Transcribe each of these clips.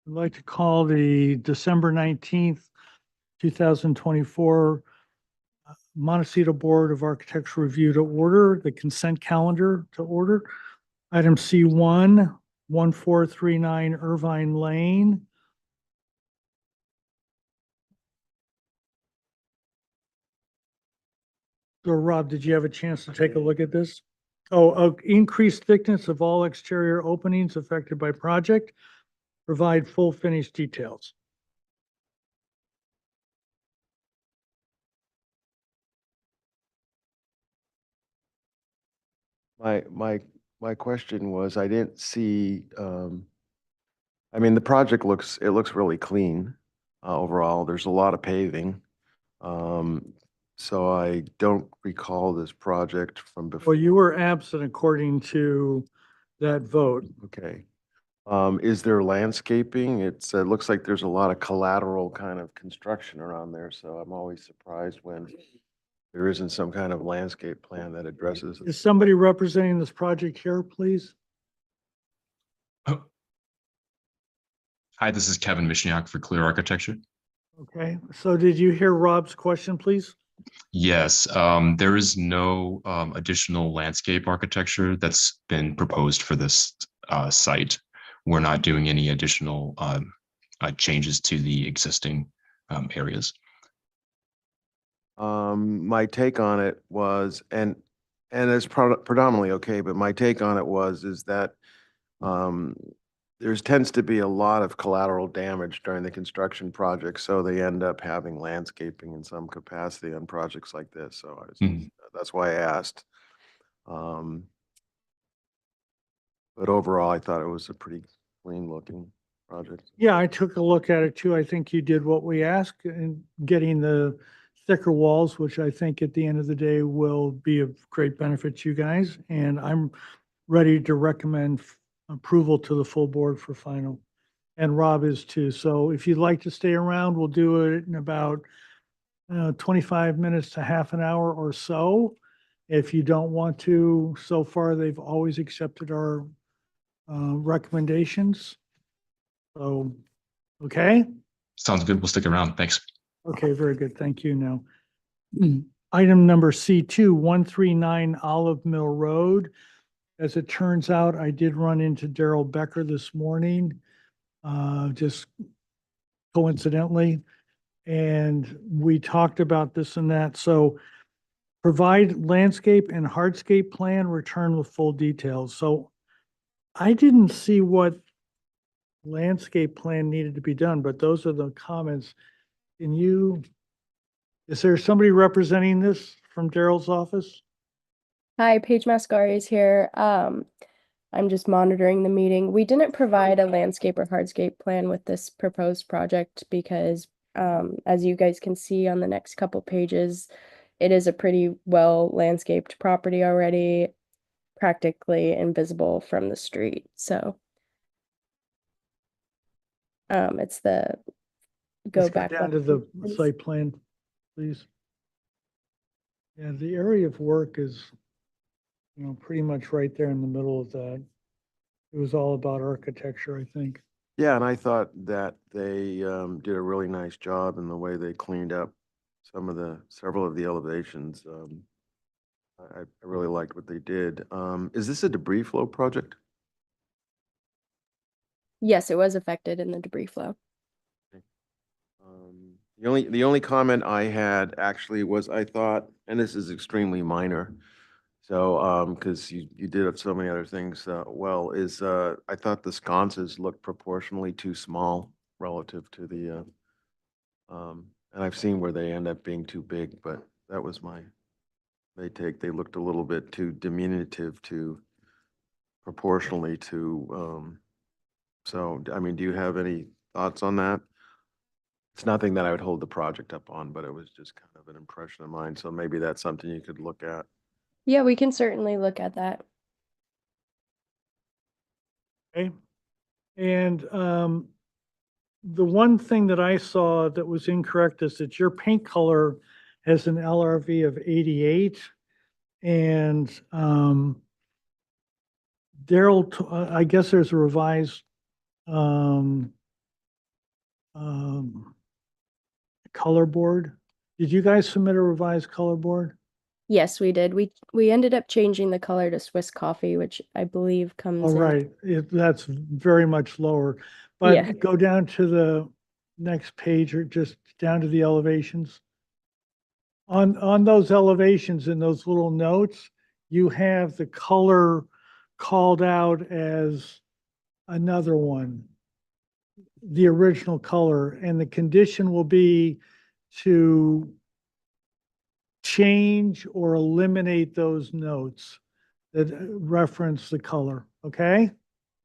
I'd like to call the December 19th, 2024 Montecito Board of Architecture Review to order, the consent calendar to order. Item C1, 1439 Irvine Lane. So Rob, did you have a chance to take a look at this? Oh, increased thickness of all exterior openings affected by project. Provide full finished details. My question was, I didn't see, I mean, the project looks really clean, overall. There's a lot of paving. Um, so I don't recall this project from before. Well, you were absent according to that vote. Okay. Is there landscaping? It looks like there's a lot of collateral kind of construction around there, so I'm always surprised when there isn't some kind of landscape plan that addresses it. Is somebody representing this project here, please? Hi, this is Kevin Mishniak for Clear Architecture. Okay, so did you hear Rob's question, please? Yes, there is no additional landscape architecture that's been proposed for this site. We're not doing any additional changes to the existing areas. My take on it was, and it's predominantly okay, but my take on it is that there tends to be a lot of collateral damage during the construction project, so they end up having landscaping in some capacity on projects like this. So that's why I asked. But overall, I thought it was a pretty clean looking project. Yeah, I took a look at it too. I think you did what we asked in getting the thicker walls, which I think at the end of the day will be of great benefit to you guys. And I'm ready to recommend approval to the full board for final. And Rob is too. So if you'd like to stay around, we'll do it in about 25 minutes to half an hour or so. If you don't want to, so far, they've always accepted our recommendations. So, okay? Sounds good. We'll stick around. Thanks. Okay, very good. Thank you. Now, item number C2, 139 Olive Mill Road. As it turns out, I did run into Daryl Becker this morning, just coincidentally, and we talked about this and that. So provide landscape and hardscape plan, return with full details. So I didn't see what landscape plan needed to be done, but those are the comments. Is there somebody representing this from Daryl's office? Hi, Paige Mascari is here. I'm just monitoring the meeting. We didn't provide a landscape or hardscape plan with this proposed project because, as you guys can see on the next couple pages, it is a pretty well landscaped property already, practically invisible from the street. So, it's the Let's go down to the site plan, please. Yeah, the area of work is, pretty much right there in the middle of that. It was all about architecture, I think. Yeah, and I thought that they did a really nice job in the way they cleaned up several of the elevations. I really liked what they did. Is this a debris flow project? Yes, it was affected in the debris flow. The only comment I had actually was I thought, and this is extremely minor, so because you did so many other things well, I thought the sconces looked proportionally too small relative to the and I've seen where they end up being too big, but that was they looked a little bit too diminutive to proportionally to so I mean, do you have any thoughts on that? It's nothing that I would hold the project up on, but it was just kind of an impression of mine. So maybe that's something you could look at. Yeah, we can certainly look at that. Okay. And the one thing that I saw that was incorrect is that your paint color has an LRV of 88. And Daryl, I guess there's a revised um, color board. Did you guys submit a revised color board? Yes, we did. We ended up changing the color to Swiss coffee, which I believe comes All in. right, that's very much lower, Yeah. but go down to the next page or just down to the elevations. On those elevations in those little notes, you have the color called out as another one, the original color, and the condition will be to change or eliminate those notes that reference the color, okay?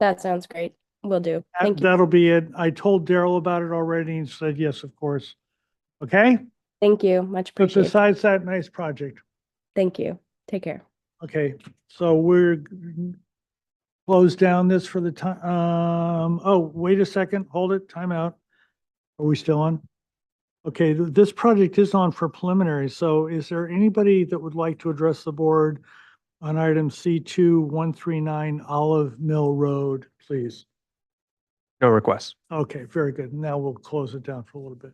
That sounds great. Will do. Thank you. That'll be it. I told Daryl about it already and he said, yes, of course. Okay? Thank you. Much But appreciated. besides that, nice project. Thank you. Take care. Okay, so we're close down this for the time. Oh, wait a second. Hold it. Time out. Are we still on? Okay, this project is on for preliminary. So is there anybody that would like to address the board on item C2 139 Olive Mill Road, please? No requests. Okay, very good. Now we'll close it down for a little bit.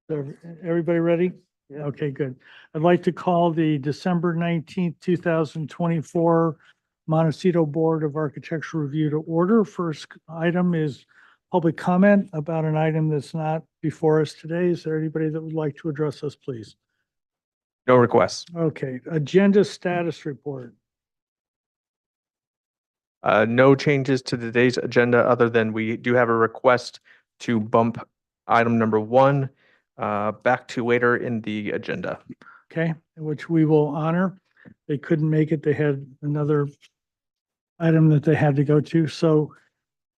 Everybody ready? Okay, good. I'd like to call the December 19th, 2024 Montecito Board of Architectural Review to order. First item is public comment about an item that's not before us today. Is there anybody that would like to address us, please? No requests. Okay, agenda status report. No changes to today's agenda other than we do have a request to bump item number 1 back to later in the agenda. Okay, which we will honor. They couldn't make it. They had another item that they had to go to. So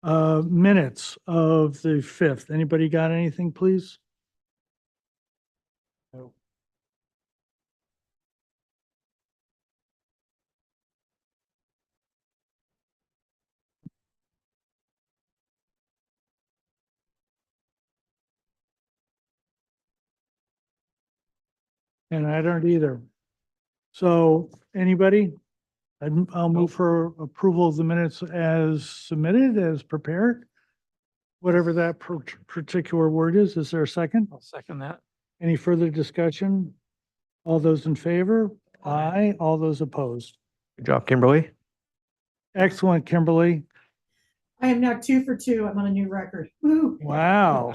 minutes of the 5th. Anybody got anything, please? No. And I don't either. So anybody? I'll move for approval of the minutes as submitted, as prepared. Whatever that particular word is. Is there a second? I'll second that. Any further discussion? All those in favor? Aye. All those opposed? Good job, Kimberly. Excellent, Kimberly. I am now 2 for 2. I'm on a new record. Woo. Wow.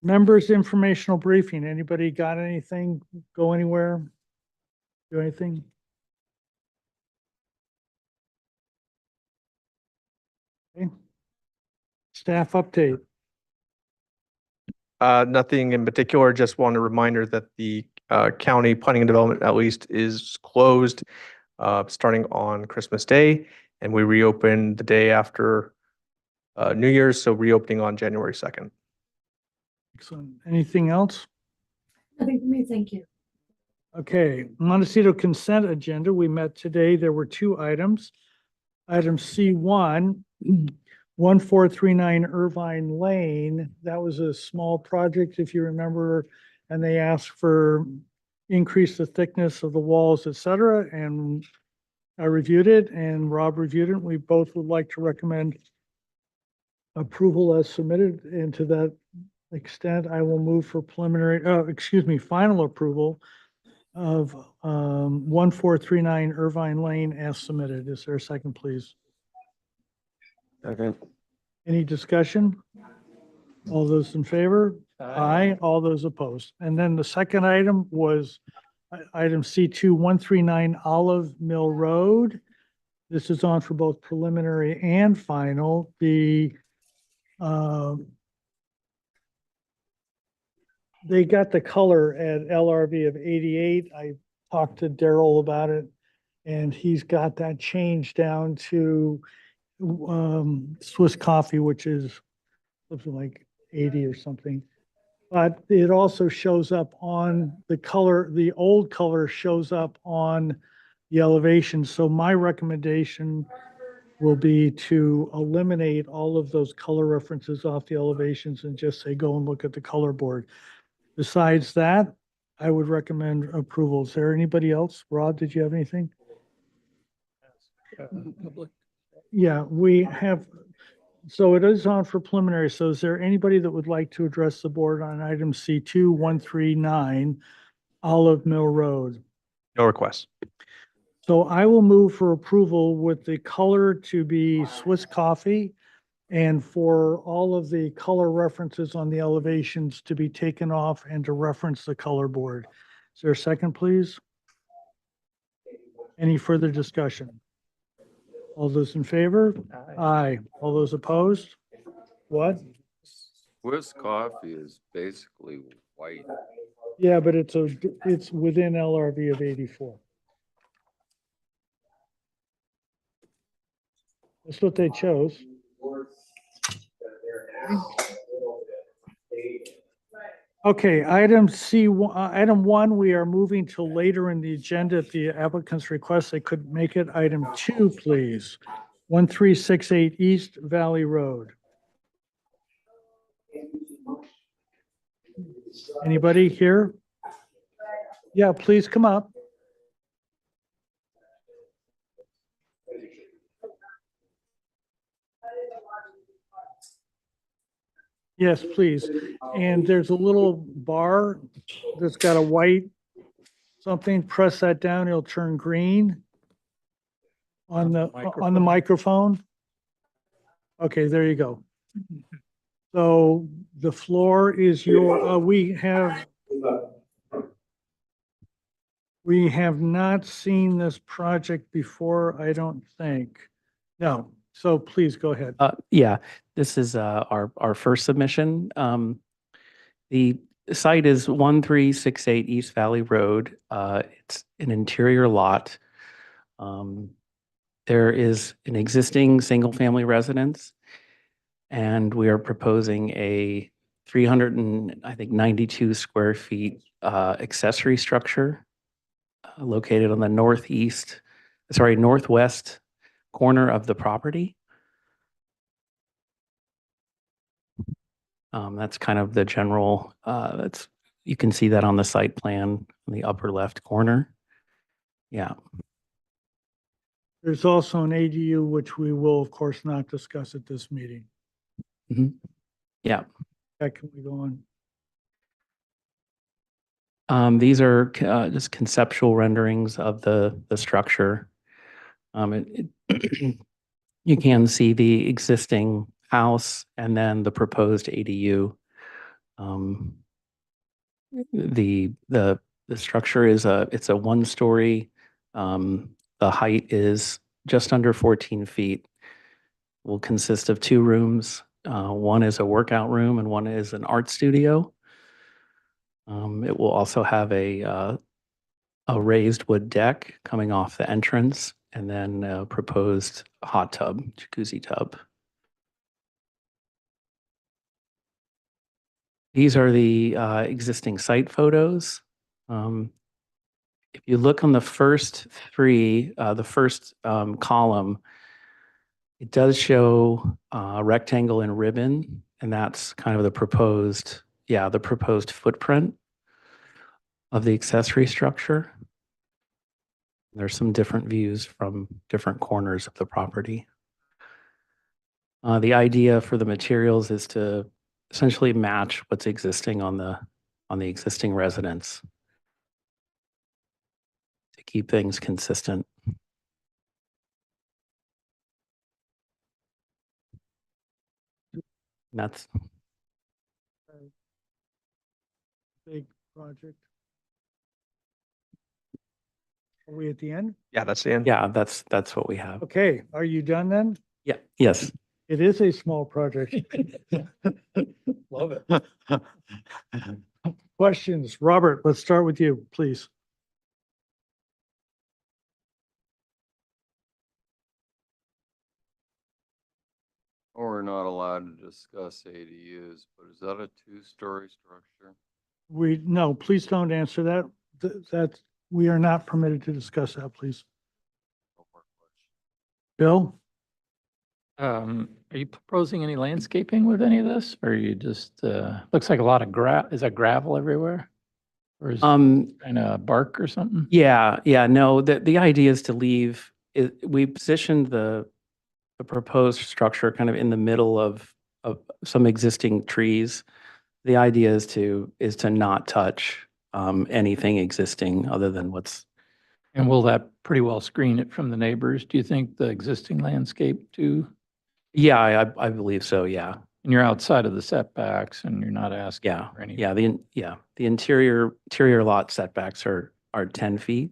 Members informational briefing. Anybody got anything? Go anywhere? Do anything? Okay. Staff update. Nothing in particular, just want a reminder that the county planning and development at least is closed starting on Christmas Day, and we reopen the day after New Year's, so reopening on January 2nd. Excellent. Anything else? Nothing for me, thank you. Okay, Montecito consent agenda. We met today. There were 2 items. Item C1, 1439 Irvine Lane. That was a small project, if you remember, and they asked for increase the thickness of the walls, et cetera. And I reviewed it and Rob reviewed it. We both would like to recommend approval as submitted. And to that extent, I will move for final approval of 1439 Irvine Lane as submitted. Is there a second, please? Second. Any discussion? All those in favor? Aye. All those opposed. And then the second item was item C2, 139 Olive Mill Road. This is on for both preliminary and final. They got the color at LRV of 88. I talked to Daryl about it, and he's got that changed down to Swiss coffee, which is something like 80 or something. But it also shows up on the color, the old color shows up on the elevation. So my recommendation will be to eliminate all of those color references off the elevations and just say, go and look at the color board. Besides that, I would recommend approval. Is there anybody else? Rod, did you have anything? Yeah, we have, so it is on for preliminary. So is there anybody that would like to address the board on item C2, 139 Olive Mill Road? No requests. So I will move for approval with the color to be Swiss coffee and for all of the color references on the elevations to be taken off and to reference the color board. Is there a second, please? Any further discussion? All those in favor? Aye. All those opposed? What? Swiss coffee is basically white. Yeah, but it's within LRV of 84. That's what they chose. Okay, item item 1, we are moving to later in the agenda at the applicant's request. They couldn't make it. Item 2, please. 1368 East Valley Road. Anybody here? Yeah, please come up. Yes, please. And there's a little bar that's got a white something. Press that down, it'll turn green on the microphone. Okay, there you go. So the floor is we have not seen this project before, I don't think. No, so please go ahead. Yeah, this is our first submission. The site is 1368 East Valley Road. It's an interior lot. There is an existing single-family residence, and we are proposing a 392 square feet accessory structure located on the northwest corner of the property. That's kind of the general, you can see that on the site plan in the upper left corner. Yeah, There's also an ADU, which we will, of course, not discuss at this meeting. yeah. Okay, can we go on? These are just conceptual renderings of the structure. You can see the existing house and then the proposed ADU. The structure is it's a 1-story. The height is just under 14 feet. Will consist of 2 rooms. One is a workout room and one is an art studio. It will also have a raised wood deck coming off the entrance and then a proposed hot tub, jacuzzi tub. These are the existing site photos. If you look on the first 3, the first column, it does show rectangle and ribbon, and that's kind of the proposed footprint of the accessory structure. There's some different views from different corners of the property. The idea for the materials is to essentially match what's existing on the existing residence to keep things consistent. And that's Big project. Are we at the end? Yeah, that's the end. yeah, that's what we have. Okay, are you done then? Yeah. Yes. It is a small project. Love it. Questions? Robert, let's start with you, please. We're not allowed to discuss ADUs, but is that a 2-story structure? No, please don't answer that. That, we are not permitted to discuss that, please. No more questions. Bill? Are you proposing any landscaping with any of this, or you just, looks like a lot of is that gravel everywhere? Or is kind of bark or something? Yeah, no, the idea is to leave, we positioned the proposed structure kind of in the middle of some existing trees. The idea is to not touch anything existing other than what's, And will that pretty well screen it from the neighbors? Do you think the existing landscape too? yeah, I believe so, yeah. And you're outside of the setbacks and you're not asking Yeah, for anything? yeah, the interior lot setbacks are 10 feet.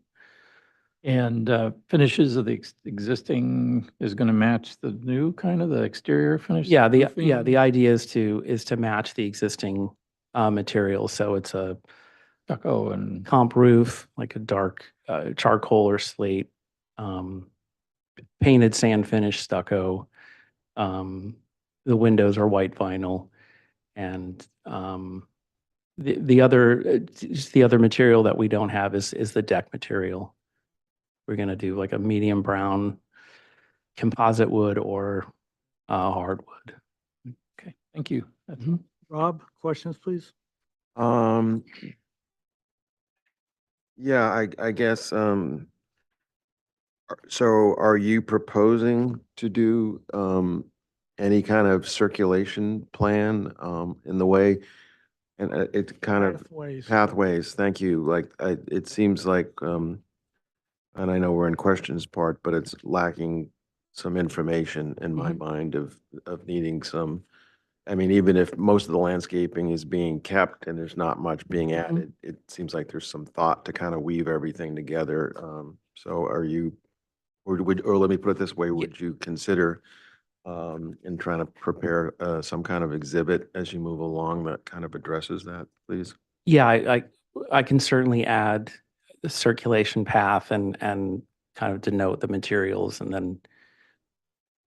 And finishes of the existing is going to match the new kind of the exterior finish? Yeah, the roofing, idea is to match the existing material. So it's a Stucco and, comp roof, like a dark charcoal or slate, painted sand finish stucco. The windows are white vinyl, and the other material that we don't have is the deck material. We're gonna do like a medium brown composite wood or hardwood. okay, thank you. That's Mhm. Rob, questions, please? Yeah, I guess, so are you proposing to do, any kind of circulation plan, in the way? And it kind of Pathways. pathways, thank you. Like, it seems like, and I know we're in questions part, but it's lacking some information in my mind of needing some, I mean, even if most of the landscaping is being kept and there's not much being added, it seems like there's some thought to kind of weave everything together. So are you, or let me put it this way, would you consider, in trying to prepare, some kind of exhibit as you move along that kind of addresses that, please? Yeah, I can certainly add the circulation path and kind of denote the materials and then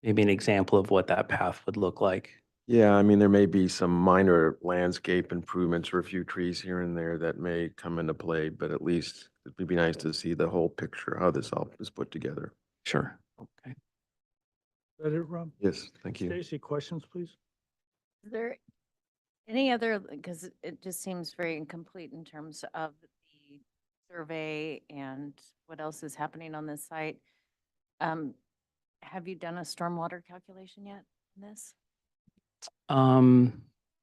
maybe an example of what that path would look like. Yeah, I mean, there may be some minor landscape improvements or a few trees here and there that may come into play, but at least it would be nice to see the whole picture, how this all is put together. Sure. Okay. Is that it, Rob? Yes, thank you. Stacy, questions, please? Is there any other, because it just seems very incomplete in terms of the survey and what else is happening on this site? Have you done a stormwater calculation yet on this?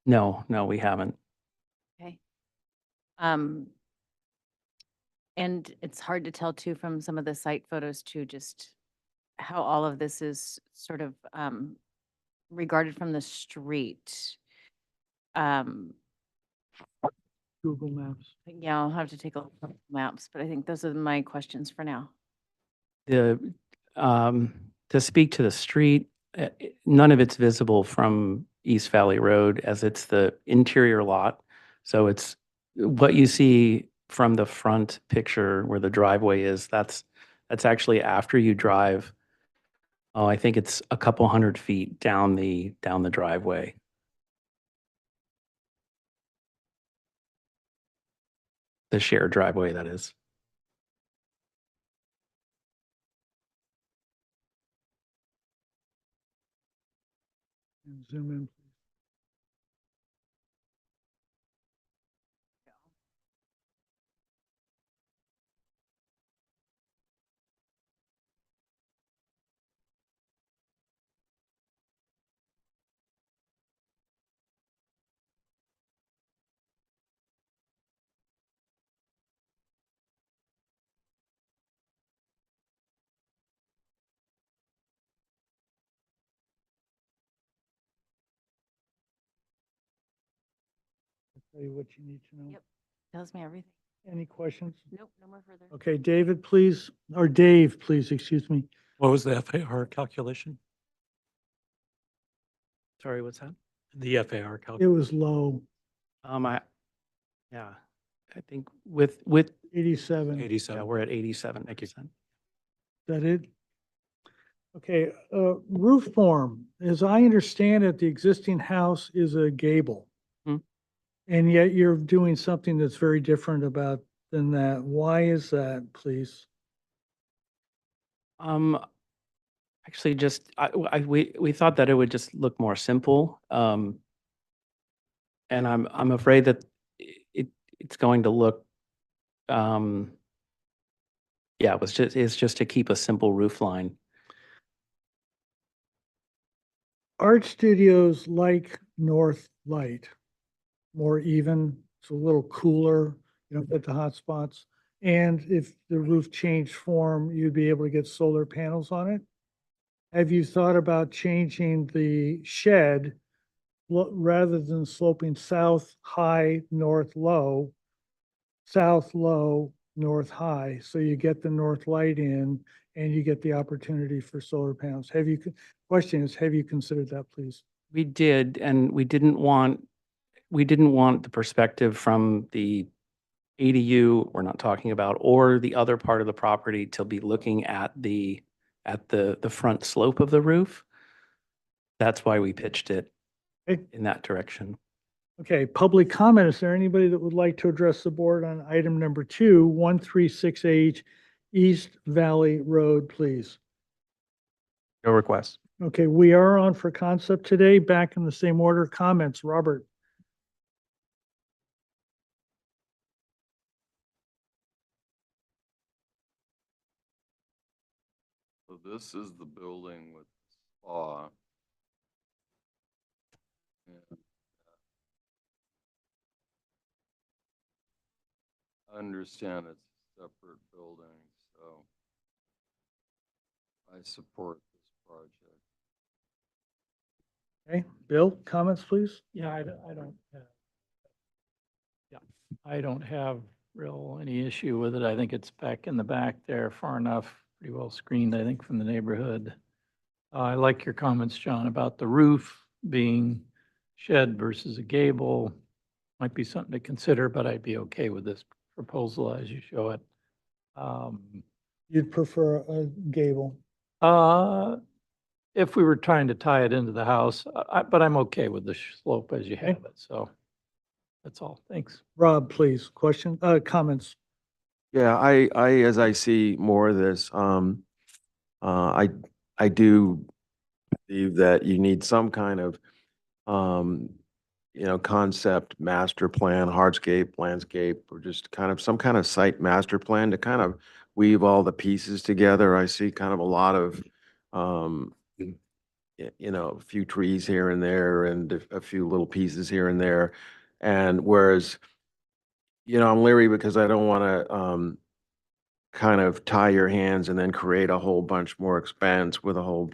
No, we haven't. Okay. And it's hard to tell too from some of the site photos too, just how all of this is sort of regarded from the street. Google Maps. Yeah, I'll have to take a look at maps, but I think those are my questions for now. The, to speak to the street, none of it's visible from East Valley Road as it's the interior lot. So it's what you see from the front picture where the driveway is, that's actually after you drive. Oh, I think it's a couple 100 feet down the driveway. The shared driveway, that is. Zoom in, please. I'll tell you what you need to know. Yep. Tells me everything. Any questions? Nope, no more further. Okay, David, please, or Dave, please, excuse me. What was the FAR calculation? Sorry, what's that? The FAR It calculation. was low, Yeah, I think with 87. Is 87. yeah, we're at 87%. that it? Okay, roof form, as I understand it, the existing house is a gable. Hmm. And yet you're doing something that's very different than that. Why is that, please? Actually, we thought that it would just look more simple. And I'm afraid that it's going to look, yeah, it's just to keep a simple roof line. Art studios like North Light, more even, it's a little cooler, you don't get the hot spots. And if the roof changed form, you'd be able to get solar panels on it. Have you thought about changing the shed rather than sloping south high, north low, south low, north high? So you get the north light in and you get the opportunity for solar panels. Question is, have you considered that, please? We did, and we didn't want the perspective from the ADU we're not talking about, or the other part of the property to be looking at the front slope of the roof. That's why we pitched it Okay. in that direction. Okay, public comment. Is there anybody that would like to address the board on item number 2, 136H East Valley Road, please? No requests. Okay, we are on for concept today. Back in the same order. Comments, Robert? So this is the building with spa. And I understand it's a separate building, so I support this project. Okay, Bill, comments, please? Yeah, I don't have real any issue with it. I think it's back in the back there far enough, pretty well screened, I think, from the neighborhood. I like your comments, John, about the roof being shed versus a gable. Might be something to consider, but I'd be okay with this proposal as you show it. You'd prefer a gable? Uh, If we were trying to tie it into the house, but I'm okay with the slope as you have it, so that's all. Thanks. Rob, please, comments? Yeah, as I see more of this, I do believe that you need some kind of, concept, master plan, hardscape, landscape, or just kind of some kind of site master plan to kind of weave all the pieces together. I see kind of a lot of, a few trees here and there and a few little pieces here and there. And whereas, I'm leery because I don't want to, kind of tie your hands and then create a whole bunch more expense with a whole,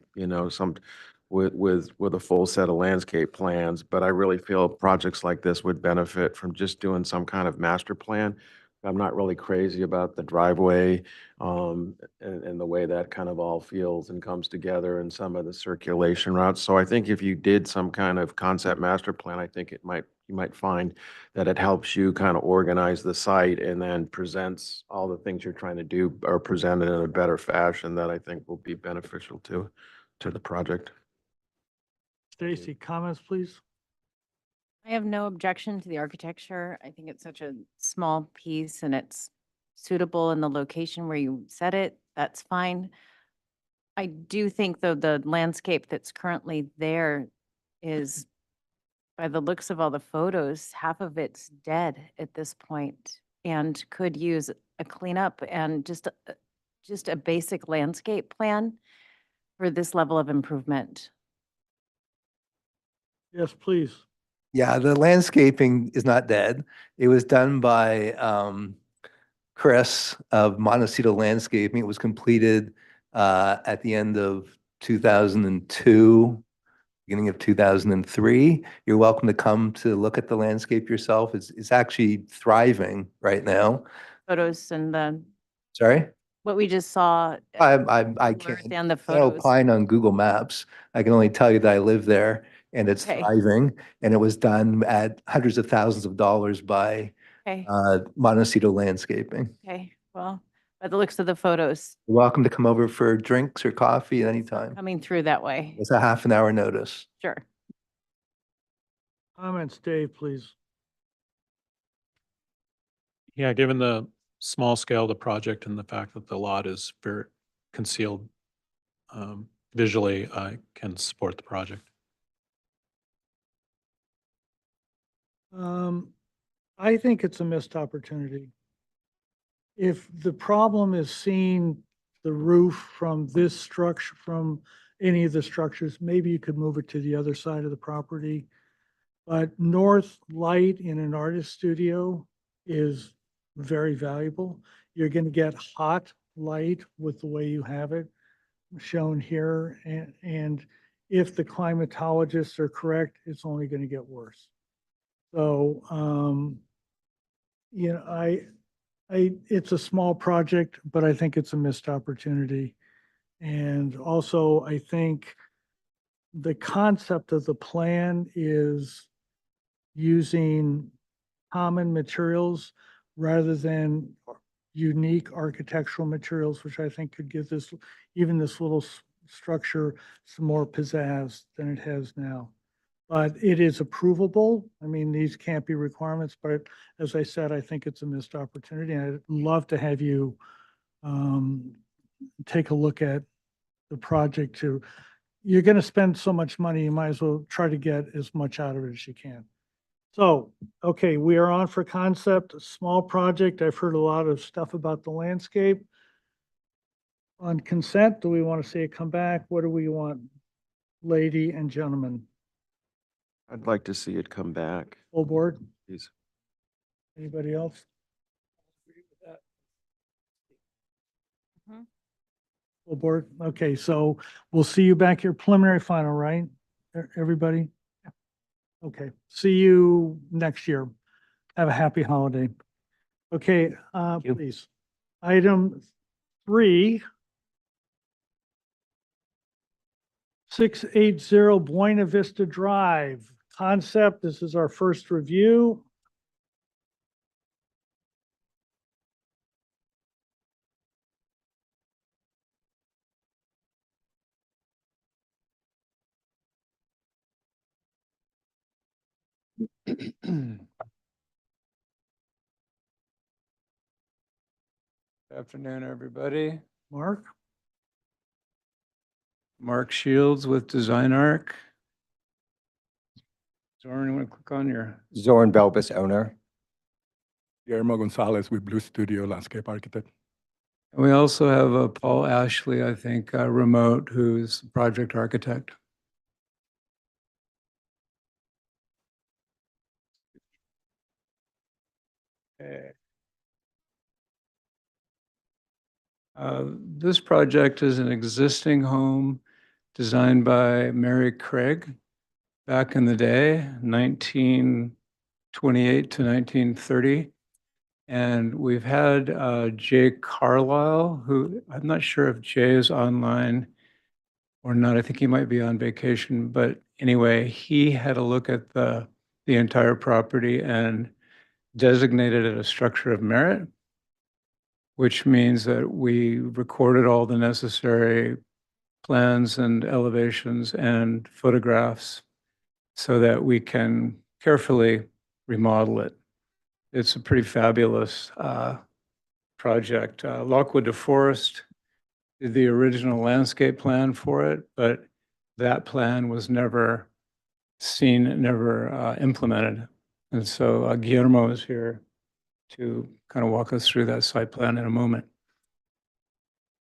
with a full set of landscape plans. But I really feel projects like this would benefit from just doing some kind of master plan. I'm not really crazy about the driveway, and the way that kind of all feels and comes together and some of the circulation routes. So I think if you did some kind of concept master plan, I think you might find that it helps you kind of organize the site and then presents all the things you're trying to do or presented in a better fashion that I think will be beneficial to the project. Stacy, comments, please? I have no objection to the architecture. I think it's such a small piece and it's suitable in the location where you set it. That's fine. I do think though the landscape that's currently there is, by the looks of all the photos, half of it's dead at this point and could use a cleanup and just a basic landscape plan for this level of improvement. Yes, please. Yeah, the landscaping is not dead. It was done by Chris of Montecito Landscaping. It was completed at the end of 2002, beginning of 2003. You're welcome to come to look at the landscape yourself. It's actually thriving right now. Photos and Sorry? what we just saw. I Google can't, Earth and the can't photos. opine on Google Maps. I can only tell you that I live there and it's Okay. thriving. And it was done at hundreds of thousands of dollars by Okay, Montecito Landscaping. okay, well, by the looks of the photos, You're welcome to come over for drinks or coffee at any time. coming through that way, It's a half an hour notice. sure. Comments, Dave, please. Yeah, given the small scale of the project and the fact that the lot is very concealed, visually, I can support the project. I think it's a missed opportunity. If the problem is seeing the roof from this structure, from any of the structures, maybe you could move it to the other side of the property. But north light in an artist studio is very valuable. You're going to get hot light with the way you have it shown here. And if the climatologists are correct, it's only going to get worse. So, it's a small project, but I think it's a missed opportunity. And also, I think the concept of the plan is using common materials rather than unique architectural materials, which I think could give even this little structure some more pizzazz than it has now. But it is approvable. I mean, these can't be requirements, but as I said, I think it's a missed opportunity. I'd love to have you take a look at the project too. You're going to spend so much money, you might as well try to get as much out of it as you can. So, okay, we are on for concept, a small project. I've heard a lot of stuff about the landscape. On consent, do we want to see it come back? What do we want, lady and gentlemen? I'd like to see it come back. Full board? Please. Anybody else? Mhm. Full board? Okay, so we'll see you back here, preliminary final, right? Everybody? Okay, see you next year. Have a happy holiday. Okay, you. please. Item 3. 680 Buena Vista Drive. Concept, this is our first review. Afternoon, everybody. Mark? Mark Shields with Design Arc. Zoran, you want to click on your, Zoran Belbis, owner. Guillermo Gonzalez with Blue Studio Landscape Architect. and we also have Paul Ashley, I think, remote, who's the project architect. Okay. This project is an existing home designed by Mary Craig back in the day, 1928 to 1930. And we've had Jay Carlisle, who I'm not sure if Jay is online or not. I think he might be on vacation. But anyway, he had a look at the entire property and designated it a structure of merit, which means that we recorded all the necessary plans and elevations and photographs so that we can carefully remodel it. It's a pretty fabulous project. Lockwood DeForest did the original landscape plan for it, but that plan was never seen, never implemented. And so Guillermo is here to kind of walk us through that site plan in a moment.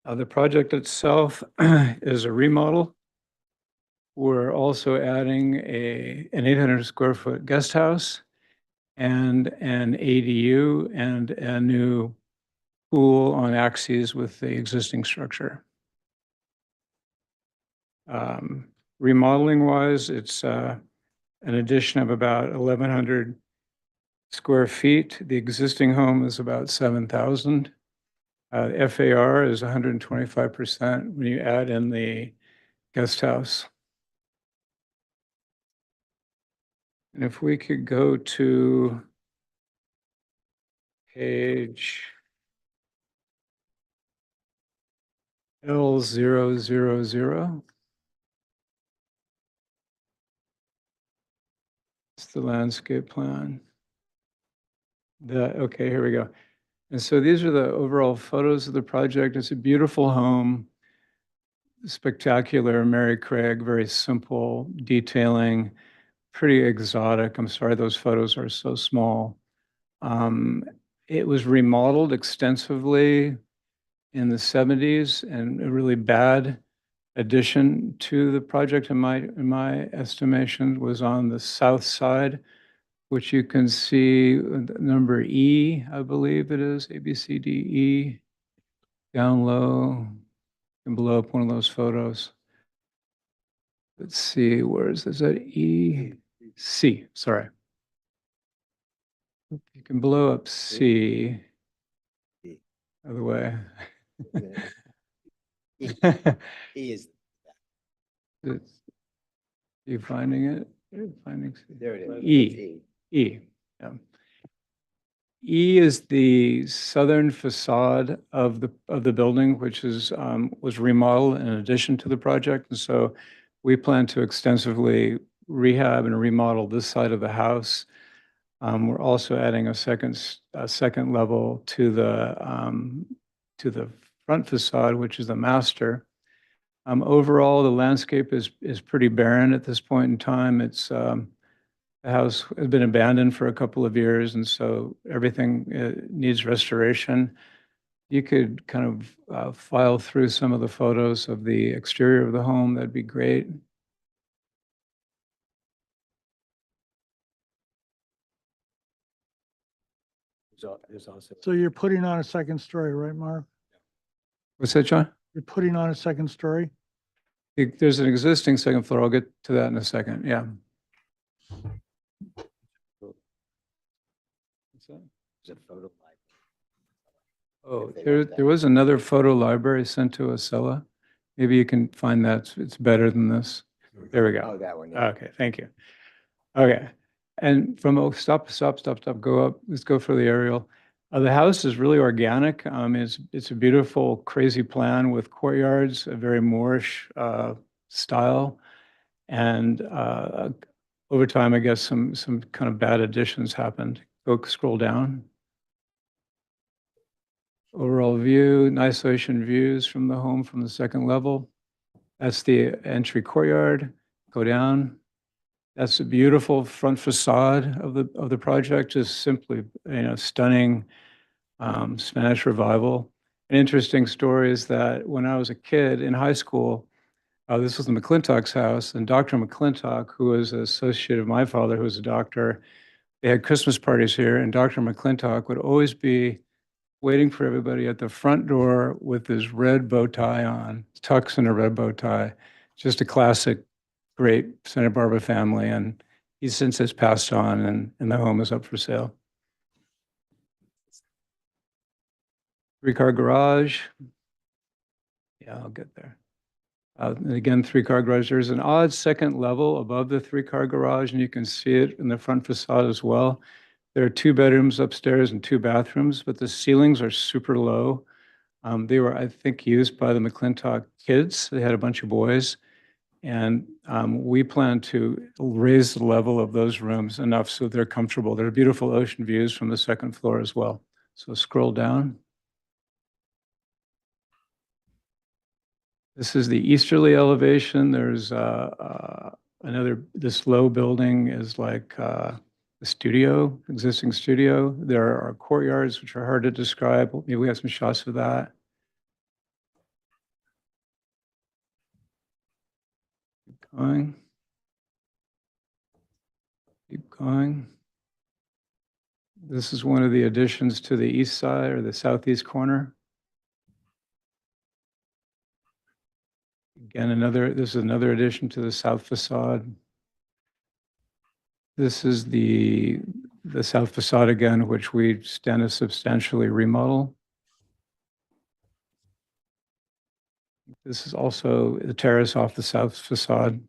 The project itself is a remodel. We're also adding an 800 square foot guest house and an ADU and a new pool on axes with the existing structure. Remodeling wise, it's an addition of about 1,100 square feet. The existing home is about 7,000. FAR is 125% when you add in the guest house. And if we could go to page L000. It's the landscape plan. Okay, here we go. And so these are the overall photos of the project. It's a beautiful home, spectacular, Mary Craig, very simple detailing, pretty exotic. I'm sorry, those photos are so small. It was remodeled extensively in the 70s, and a really bad addition to the project, in my estimation, was on the south side, which you can see number E, I believe it is, A, B, C, D, E, down low, and blow up one of those photos. Let's see, where is this? Is that E? C, sorry. You can blow up C. Other way. E is, You finding it? Finding C. there it is. E. E. Yeah. E is the southern facade of the building, which is was remodeled in addition to the project, and so we plan to extensively rehab and remodel this side of the house. We're also adding a second level to the front facade, which is the master. Overall, the landscape is pretty barren at this point in time. It's the house has been abandoned for a couple of years, and so everything needs restoration. You could kind of file through some of the photos of the exterior of the home. That'd be great. There's also. So you're putting on a second story, right, Mark? What's that, John? You're putting on a second story? There's an existing second floor. I'll get to that in a second. Yeah. What's that? There's a photo library. Oh, If they there, want that. there was another photo library sent to Acela. Maybe you can find that. It's better than this. There we go. Oh, that one, yeah. Okay, thank you. Okay, and from, oh, stop, go up, let's go for the aerial. The house is really organic. It's a beautiful, crazy plan with courtyards, a very Moorish style. And over time, I guess some kind of bad additions happened. Go scroll down. Overall view, nice ocean views from the home from the second level. That's the entry courtyard. Go down. That's a beautiful front facade of the project, just simply, stunning Spanish revival. An interesting story is that when I was a kid in high school, this was the McClintock's house, and Dr. McClintock, who was an associate of my father, who was a doctor, they had Christmas parties here, and Dr. McClintock would always be waiting for everybody at the front door with his red bow tie on, tux and a red bow tie. Just a classic, great Santa Barbara family. And he since has passed on, and the home is up for sale. 3-car garage. Yeah, I'll get there. And again, 3-car garage. There's an odd second level above the 3-car garage, and you can see it in the front facade as well. There are 2 bedrooms upstairs and 2 bathrooms, but the ceilings are super low. They were, I think, used by the McClintock kids. They had a bunch of boys. And we plan to raise the level of those rooms enough so they're comfortable. There are beautiful ocean views from the second floor as well. So scroll down. This is the easterly elevation. There's this low building is like the studio, existing studio. There are courtyards, which are hard to describe. Maybe we have some shots of that. Keep going. Keep going. This is one of the additions to the east side or the southeast corner. Again, this is another addition to the south facade. This is the south facade again, which we stand to substantially remodel. This is also the terrace off the south facade.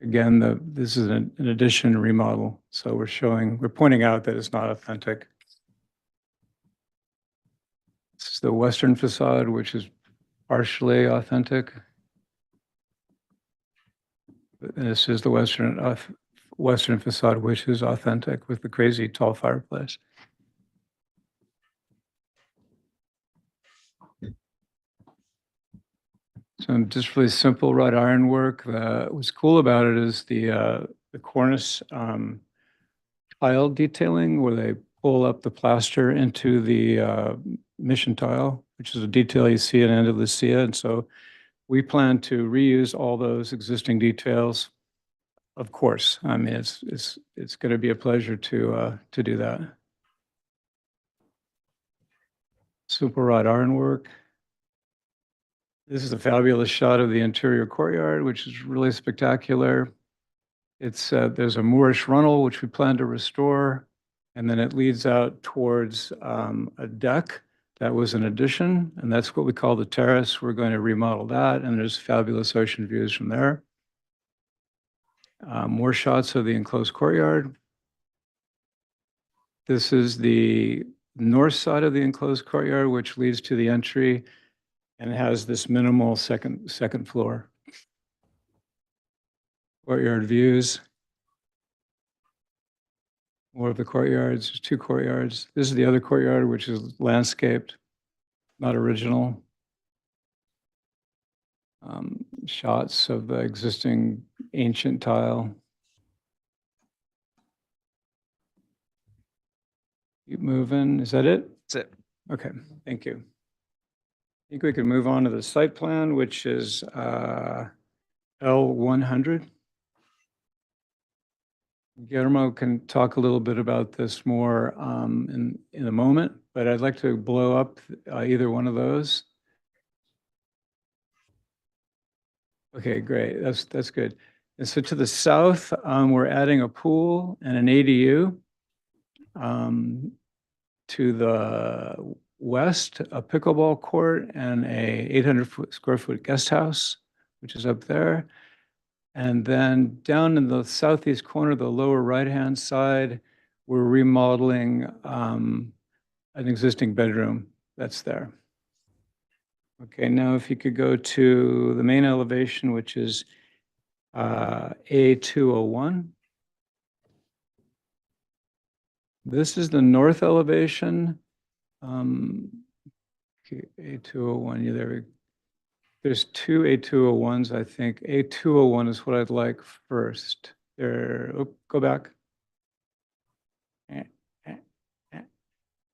Again, this is an addition remodel. So we're pointing out that it's not authentic. This is the western facade, which is partially authentic. And this is the western facade, which is authentic with the crazy tall fireplace. So just really simple wrought iron work. What's cool about it is the cornice tile detailing, where they pull up the plaster into the mission tile, which is a detail you see at Andalusia. And so we plan to reuse all those existing details. Of course, I mean, it's going to be a pleasure to do that. Super wrought ironwork. This is a fabulous shot of the interior courtyard, which is really spectacular. There's a Moorish runnel, which we plan to restore, and then it leads out towards a deck that was an addition, and that's what we call the terrace. We're going to remodel that, and there's fabulous ocean views from there. More shots of the enclosed courtyard. This is the north side of the enclosed courtyard, which leads to the entry, and it has this minimal second floor. Courtyard views. More of the courtyards. There's 2 courtyards. This is the other courtyard, which is landscaped, not original. Shots of the existing ancient tile. Keep moving. Is that it? That's it. Okay, thank you. I think we can move on to the site plan, which is L100. Guillermo can talk a little bit about this more in a moment, but I'd like to blow up either one of those. Okay, great. That's good. And so to the south, we're adding a pool and an ADU. To the west, a pickleball court and a 800 square foot guest house, which is up there. And then down in the southeast corner, the lower right-hand side, we're remodeling an existing bedroom that's there. Okay, now if you could go to the main elevation, which is A201. This is the north elevation. Okay, A201, yeah, there's two A201s, I think. A201 is what I'd like first. There, oh, go back.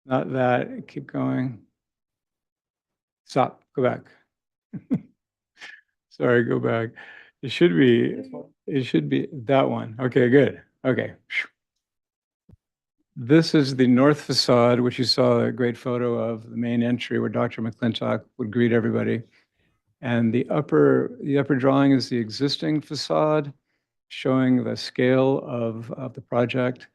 Not that, keep going. Stop, go back. Sorry, go back. It should be that one. Okay, good. Okay. This is the north facade, which you saw a great photo of, the main entry where Dr. McClintock would greet everybody. And the upper drawing is the existing facade, showing the scale of the project.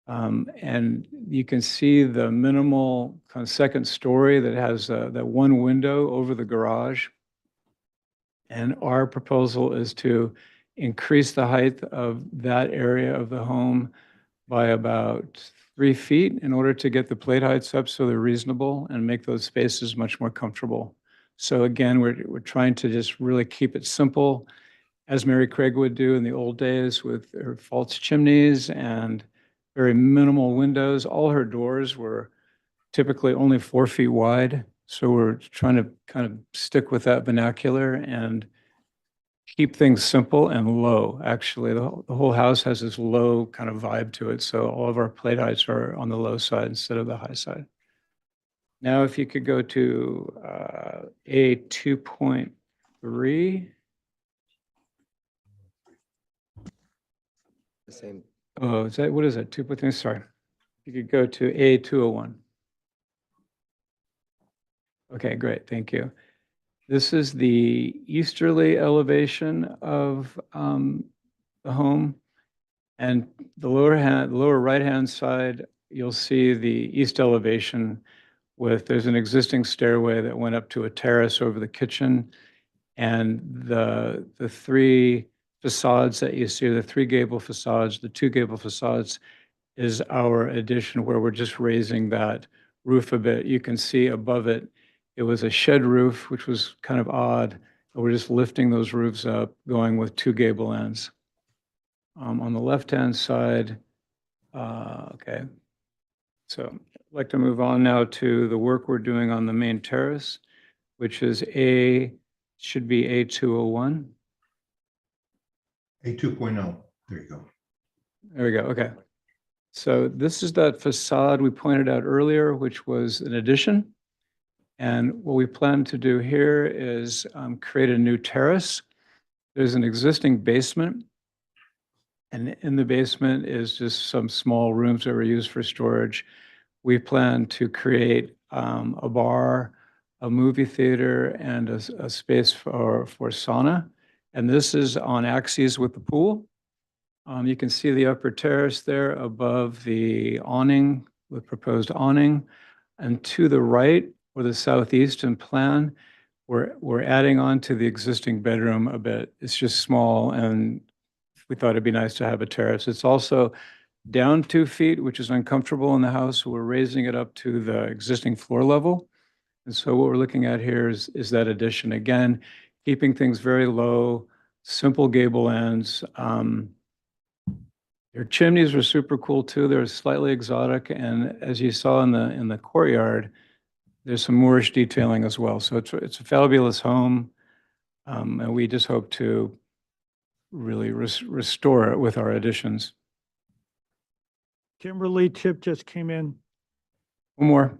And you can see the minimal kind of second story that has that one window over the garage. And our proposal is to increase the height of that area of the home by about 3 feet in order to get the plate heights up so they're reasonable and make those spaces much more comfortable. So again, we're trying to just really keep it simple, as Mary Craig would do in the old days with her false chimneys and very minimal windows. All her doors were typically only 4 feet wide. So we're trying to kind of stick with that vernacular and keep things simple and low. Actually, the whole house has this low kind of vibe to it. So all of our plate heights are on the low side instead of the high side. Now, if you could go to A 2.3. The same. Oh, what is that? 2.3, sorry. You could go to A 201. Okay, great, thank you. This is the easterly elevation of the home. And the lower right-hand side, you'll see the east elevation there's an existing stairway that went up to a terrace over the kitchen. And the three facades that you see, the three gable facades, the two gable facades is our addition where we're just raising that roof a bit. You can see above it, it was a shed roof, which was kind of odd. We're just lifting those roofs up, going with two gable ends. On the left-hand side, okay. So I'd like to move on now to the work we're doing on the main terrace, which is should be A201. A2.0, there you go. There we go, okay. So this is that facade we pointed out earlier, which was an addition. And what we plan to do here is create a new terrace. There's an existing basement. And in the basement is just some small rooms that were used for storage. We plan to create a bar, a movie theater, and a space for sauna. And this is on axes with the pool. You can see the upper terrace there above the awning, the proposed awning. And to the right, or the southeastern plan, we're adding on to the existing bedroom a bit. It's just small, and we thought it'd be nice to have a terrace. It's also down 2 feet, which is uncomfortable in the house. So we're raising it up to the existing floor level. And so what we're looking at here is that addition. Again, keeping things very low, simple gable ends. Your chimneys were super cool too. They're slightly exotic. And as you saw in the courtyard, there's some Moorish detailing as well. So it's a fabulous home. And we just hope to really restore it with our additions. Kimberly, Chip just came in. One more.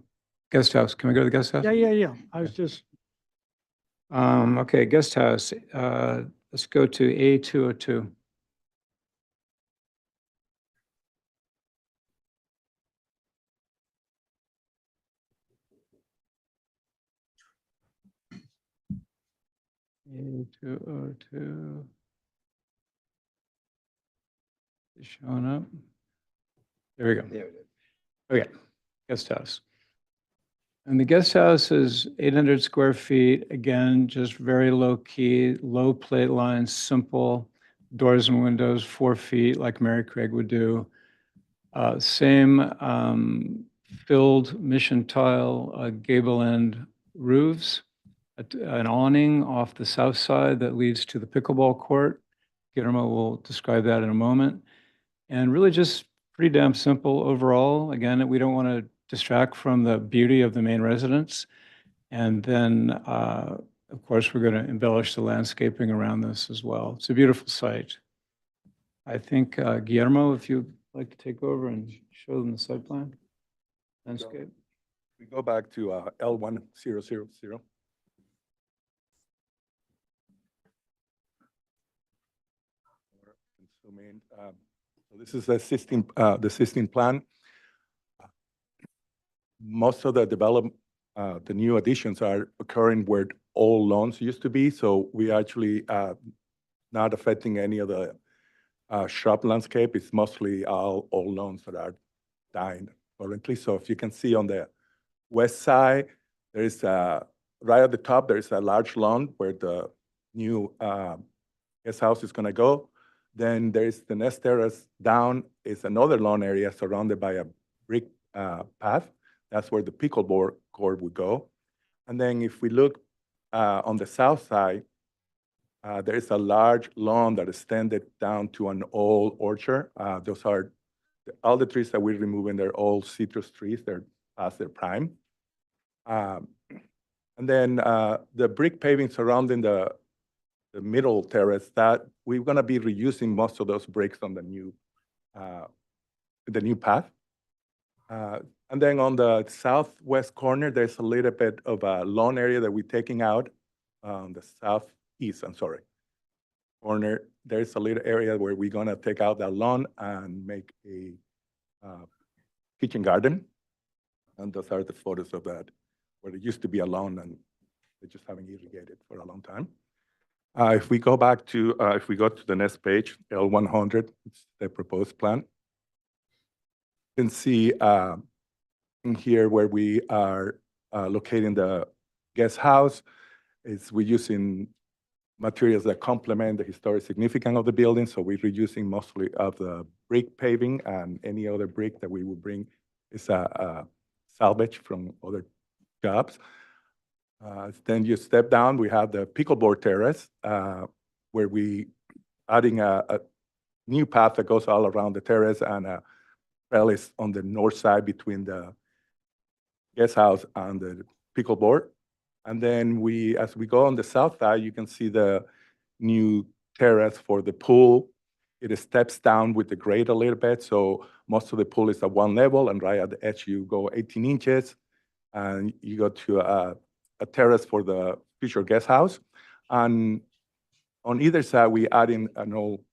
Guest house. Can we go to the guest house? Yeah. I was just, Okay, guest house. Let's go to A202. A202 is showing up. There we go. There it is. Okay, guest house. And the guest house is 800 square feet. Again, just very low key, low plate lines, simple doors and windows, 4 feet like Mary Craig would do. Same filled mission tile gable end roofs, an awning off the south side that leads to the pickleball court. Guillermo will describe that in a moment. And really just pretty damn simple overall. Again, we don't want to distract from the beauty of the main residence. And then, of course, we're going to embellish the landscaping around this as well. It's a beautiful site. I think, Guillermo, if you'd like to take over and show them the site plan, landscape. We go back to L1000. Zoom in. So this is the existing plan. Most of the the new additions are occurring where all lawns used to be. So we actually not affecting any of the shrub landscape. It's mostly all lawns that are dying currently. So if you can see on the west side, there is right at the top, there is a large lawn where the new guest house is going to go. Then there is the next terrace down is another lawn area surrounded by a brick path. That's where the pickleball court would go. And then if we look on the south side, there is a large lawn that extended down to an old orchard. Those are all the trees that we're removing. They're all citrus trees. They're past their prime. And then the brick paving surrounding the middle terrace, that we're going to be reusing most of those bricks on the new path. And then on the southwest corner, there's a little bit of a lawn area that we're taking out. On the southeast, corner, there's a little area where we're going to take out that lawn and make a kitchen garden. And those are the photos of that, where it used to be a lawn and they just haven't irrigated for a long time. If we go back to, if we go to the next page, L100, it's the proposed plan. You can see in here where we are locating the guest house, we're using materials that complement the historic significance of the building. So we're reusing mostly of the brick paving, and any other brick that we will bring is a salvage from other jobs. Then you step down, we have the pickleball terrace, where we adding a new path that goes all around the terrace, and a trellis on the north side between the guest house and the pickleball. And then as we go on the south side, you can see the new terrace for the pool. It steps down with the grade a little bit. So most of the pool is at one level, and right at the edge, you go 18 inches, and you go to a terrace for the future guest house. And on either side, we adding an old,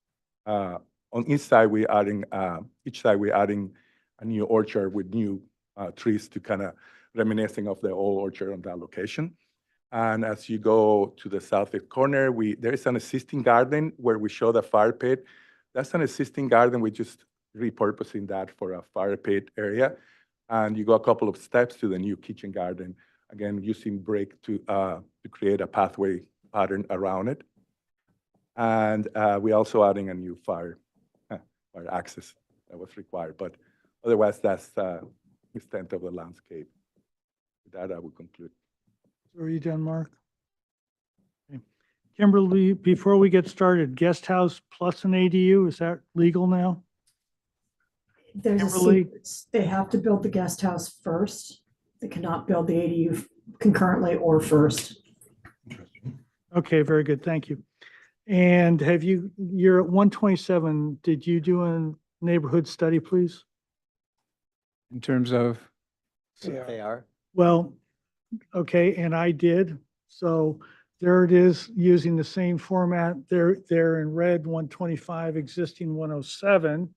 on each side, we're adding a new orchard with new trees to kind of reminiscing of the old orchard on that location. And as you go to the southeast corner, there is an existing garden where we show the fire pit. That's an existing garden. We're just repurposing that for a fire pit area. And you go a couple of steps to the new kitchen garden, again, using brick to create a pathway pattern around it. And we're also adding a new fire access that was required. But otherwise, that's the extent of the landscape. With that, I will conclude. Are you done, Mark? Okay. Kimberly, before we get started, guest house plus an ADU, is that legal now? There's a Kimberly? sequence. They have to build the guest house first. They cannot build the ADU concurrently or first. Okay, very good. Thank you. And you're at 127. Did you do a neighborhood study, please? In terms of, They are. Well, okay, and I did. So there it is, using the same format. They're in red, 125, existing 107.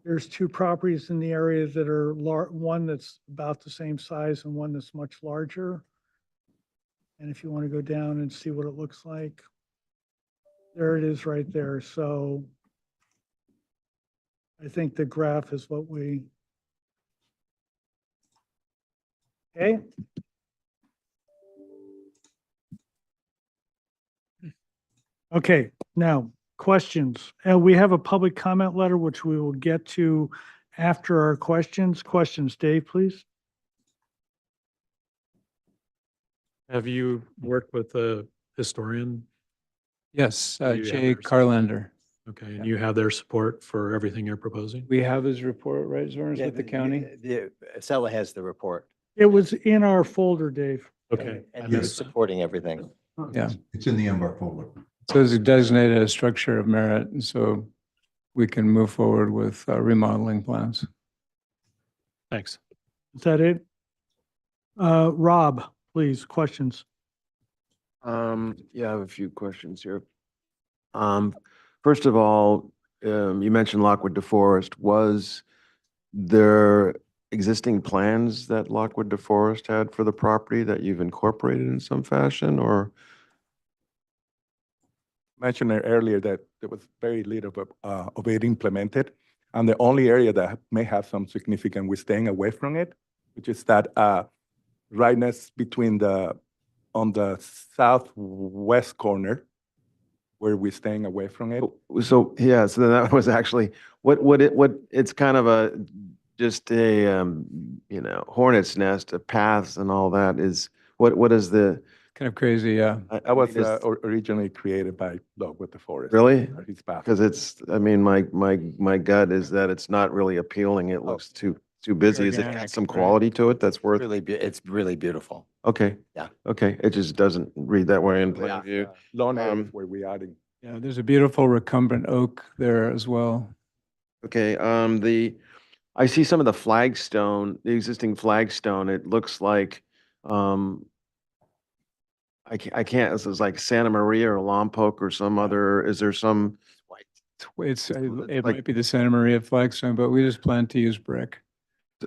There's two properties in the area that are one that's about the same size and one that's much larger. And if you want to go down and see what it looks like, there it is right there. So I think the graph is what we, okay? Okay, now, questions. We have a public comment letter, which we will get to after our questions. Questions, Dave, please. Have you worked with a historian? Yes, Do you have Jay their- Carlander. Okay, and you have their support for everything you're proposing? We have his report, right, Zorns, with the county? Acela has the report. It was in our folder, Dave. Okay. I And he was missed that. supporting everything. Yeah. It's in the MR folder. So it's designated as structure of merit, and so we can move forward with remodeling plans. Thanks. Is that it? Rob, please, questions. Yeah, I have a few questions here. First of all, you mentioned Lockwood DeForest. Was there existing plans that Lockwood DeForest had for the property that you've incorporated in some fashion, or? Mentioned earlier that there was very little of it implemented. And the only area that may have some significant, we're staying away from it, which is that rightness between on the southwest corner, where we're staying away from it. So, yeah, so then that was actually, what it's kind of just a, hornet's nest of paths and all that is, what is the? Kind of crazy, yeah. That was originally created by Lockwood DeForest. Really? His path. Because it's, I mean, my gut is that it's not really appealing. It looks too busy. Is it got Organic, some right. quality to it that's worth? It's really beautiful. Okay. Yeah. Okay, it just doesn't read that way in plain Yeah. view. Lawn areas where we adding. Yeah, there's a beautiful recumbent oak there as well. Okay, I see some of the flagstone, the existing flagstone. It looks like, I can't, this is like Santa Maria or Lompoc or some other, is there some? It like- might be the Santa Maria flagstone, but we just plan to use brick.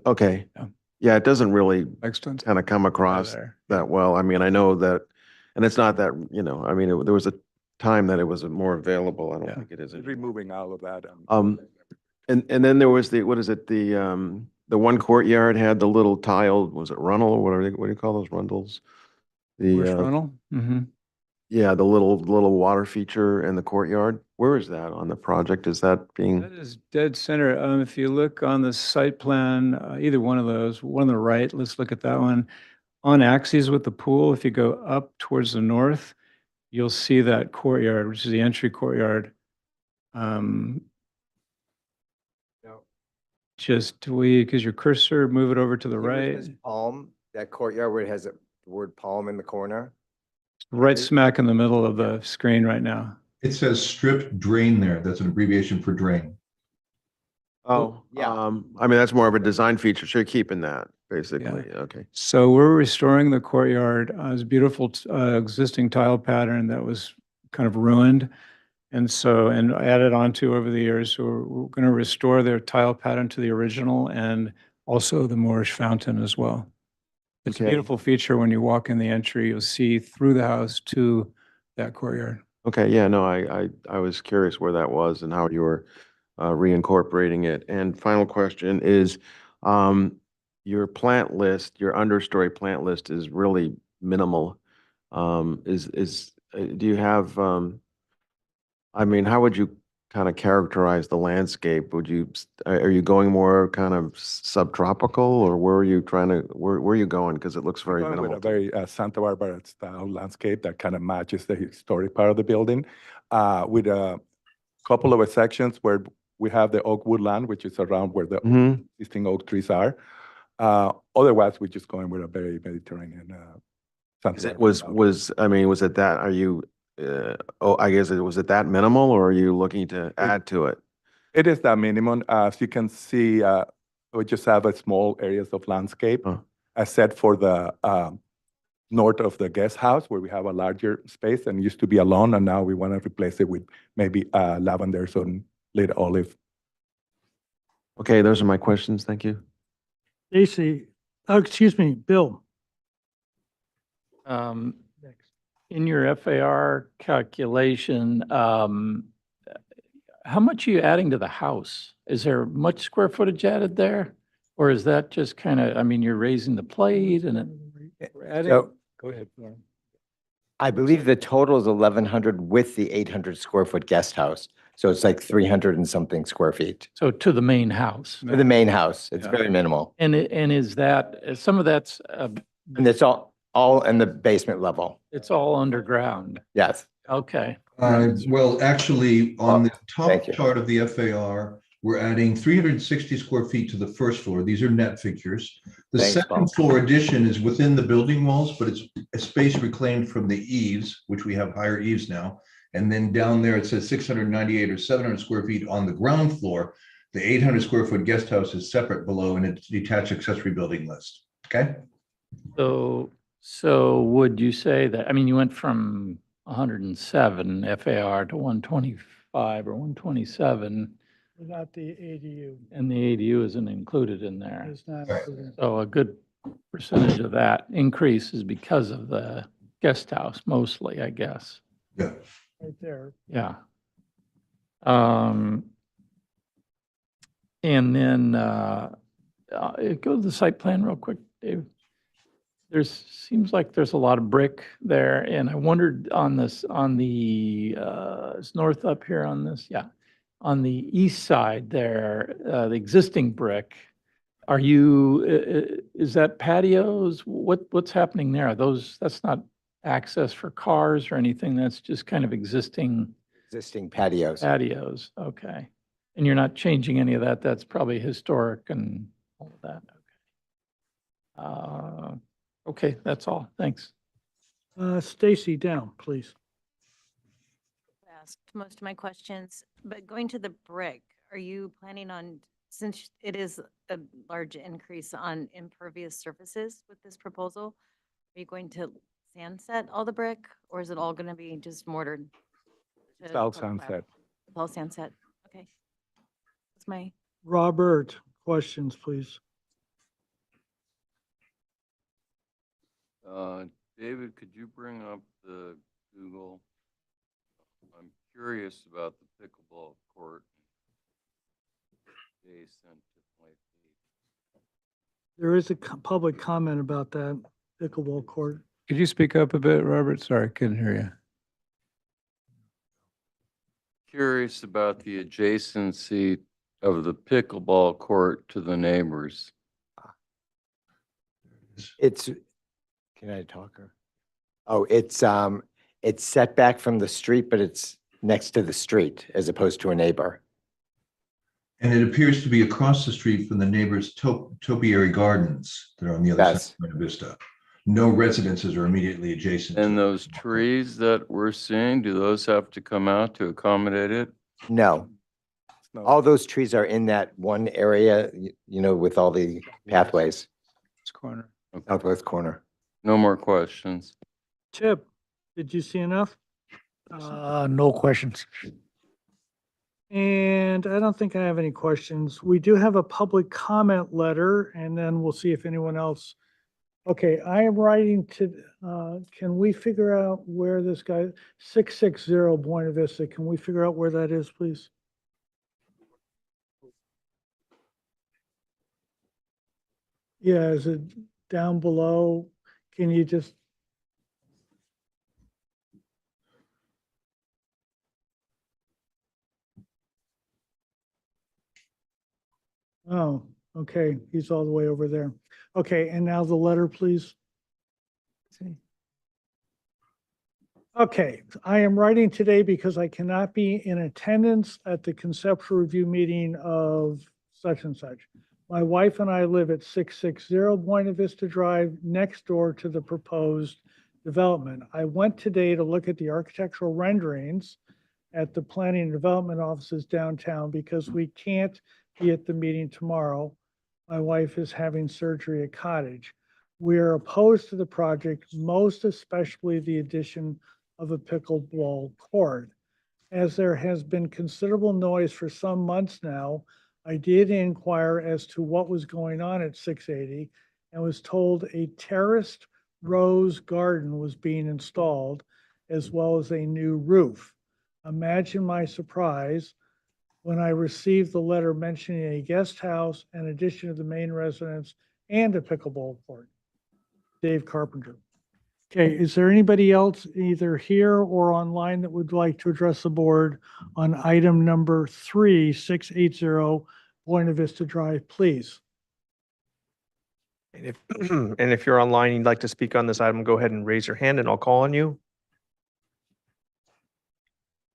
Okay. Yeah. Yeah, it doesn't really Flagstones kind of come across there. that well. I mean, I know that, and it's not that, I mean, there was a time that it was more available. I don't Yeah. think it is. anymore. Removing all of that. And then there was what is it, the one courtyard had the little tiled, was it runnel? What do you call those rundles? Bush The, funnel? Mm-hmm. yeah, the little water feature in the courtyard. Where is that on the project? Is that being? That is dead center. If you look on the site plan, either one of those, one on the right, let's look at that one. On axes with the pool, if you go up towards the north, you'll see that courtyard, which is the entry courtyard. Just because your cursor, move it over to the right, Palm, that courtyard where it has the word palm in the corner. right smack in the middle of the screen right now. It says strip drain there. That's an abbreviation for drain. Oh, yeah. I mean, that's more of a design feature. So you're keeping that, basically. Okay. So we're restoring the courtyard. It's a beautiful existing tile pattern that was kind of ruined. And added onto over the years. So we're going to restore their tile pattern to the original and also the Moorish fountain as well. It's a Okay. beautiful feature when you walk in the entry, you'll see through the house to that courtyard. Okay, yeah, no, I was curious where that was and how you were reincorporating it. And final question is, your plant list, your understory plant list is really minimal. Do you have, I mean, how would you kind of characterize the landscape? Are you going more kind of subtropical, or where are you where are you going? Because it looks very Going minimal. with a very Santa Barbara style landscape that kind of matches the historic part of the building, with a couple of sections where we have the oak woodland, which is around where the Mhm. existing oak trees are. Otherwise, we're just going with a very Mediterranean. Santa Is it Barbara style. I mean, was it that, I guess was it that minimal, or are you looking to add to it? It is that minimum. As you can see, we just have a small areas of landscape, except for the north of the guest house, where we have a larger space and used to be a lawn, and now we want to replace it with maybe lavenders and lit olive. Okay, those are my questions. Thank you. Stacy, oh, excuse me, Bill. in your FAR calculation, how much are you adding to the house? Is there much square footage added there? Or is that just kind of, I mean, you're raising the plate and we're adding? So Go ahead, Lauren. I believe the total is 1,100 with the 800 square foot guest house. So it's like 300 and something square feet So to the main house. for the main house. It's Yeah. very minimal. And is that, some of that's, And it's all in the basement level. it's all underground? Yes. Okay. Well, actually, on the top thank you. chart of the FAR, we're adding 360 square feet to the first floor. These are net figures. The Thanks, second Bob. floor addition is within the building walls, but it's a space reclaimed from the eaves, which we have higher eaves now. And then down there, it says 698 or 700 square feet on the ground floor. The 800 square foot guest house is separate below in a detached accessory building list. Okay? So would you say that, I mean, you went from 107 FAR to 125 or 127, Without the ADU. and the ADU isn't included in there. It's not included. So a good percentage of that increase is because of the guest house mostly, I guess. Yeah. Right there. Yeah. And then, go to the site plan real quick, Dave. Seems like there's a lot of brick there, and I wondered on this, on the, it's north up here on this, yeah. On the east side there, the existing brick, are you, is that patios? What's happening there? That's not access for cars or anything, that's just kind of existing Patios. patios, okay. And you're not changing any of that, that's probably historic and all of that, okay. Okay, that's all, thanks. Stacy, down, please. Asked most of my questions, but going to the brick, are you planning on, since it is a large increase on impervious surfaces with this proposal, are you going to sand set all the brick, or is it all going to be just mortared? It's all sunset. It's all sand set, okay. That's my, Robert, questions, please. David, could you bring up the Google? I'm curious about the pickleball court adjacent to Point B. There is a public comment about that pickleball court. Could you speak up a bit, Robert? Sorry, I couldn't hear you. Curious about the adjacency of the pickleball court to the neighbors. It's, can I talk? Oh, it's set back from the street, but it's next to the street as opposed to a neighbor. And it appears to be across the street from the neighbor's topiary gardens that are on the other Yes. side of Buena Vista. No residences are immediately adjacent. And to it. those trees that we're seeing, do those have to come out to accommodate it? No, No. all those trees are in that one area, with all the pathways, This corner. southwest corner. No more questions. Chip, did you see enough? No questions. And I don't think I have any questions. We do have a public comment letter, and then we'll see if anyone else. Okay, I am writing to, can we figure out where this guy, 660 Buena Vista, can we figure out where that is, please? Yeah, is it down below? Can you just? Oh, okay, he's all the way over there. Okay, and now the letter, please. Okay, I am writing today because I cannot be in attendance at the conceptual review meeting of such and such. My wife and I live at 660 Buena Vista Drive, next door to the proposed development. I went today to look at the architectural renderings at the planning and development offices downtown because we can't be at the meeting tomorrow. My wife is having surgery at Cottage. We are opposed to the project, most especially the addition of a pickleball court. As there has been considerable noise for some months now, I did inquire as to what was going on at 680 and was told a terraced rose garden was being installed. as well as a new roof. Imagine my surprise when I received the letter mentioning a guest house, an addition to the main residence, and a pickleball court. Dave Carpenter. Okay, is there anybody else either here or online that would like to address the board on item number 3680 Buena Vista Drive, please? And if, and if you're online, and you'd like to speak on this item, go ahead and raise your hand and I'll call on you.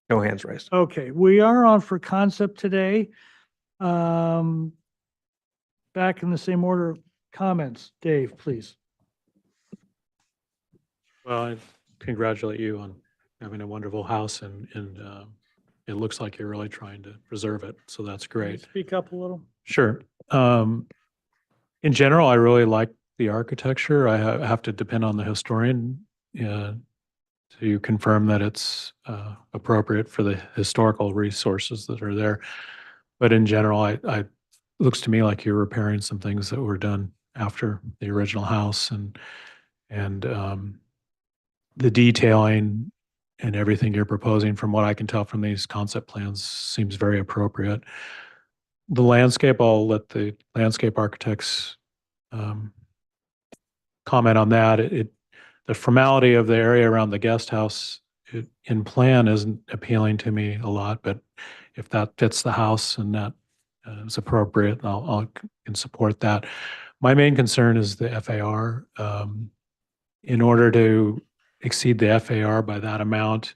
No hands raised. Okay, we are on for concept today. Back in the same order, comments. Dave, please. Well, I congratulate you on having a wonderful house and it looks like you're really trying to preserve it. So that's Can you great. speak up a little? Sure. In general, I really like the architecture. I have to depend on the historian to confirm that it's appropriate for the historical resources that are there. But in general, I looks to me like you're repairing some things that were done after the original house and the detailing and everything you're proposing, from what I can tell from these concept plans, seems very appropriate. The landscape, I'll let the landscape architects comment on that. The formality of the area around the guest house in plan isn't appealing to me a lot, but if that fits the house and that is appropriate, I can support that. My main concern is the FAR. In order to exceed the FAR by that amount,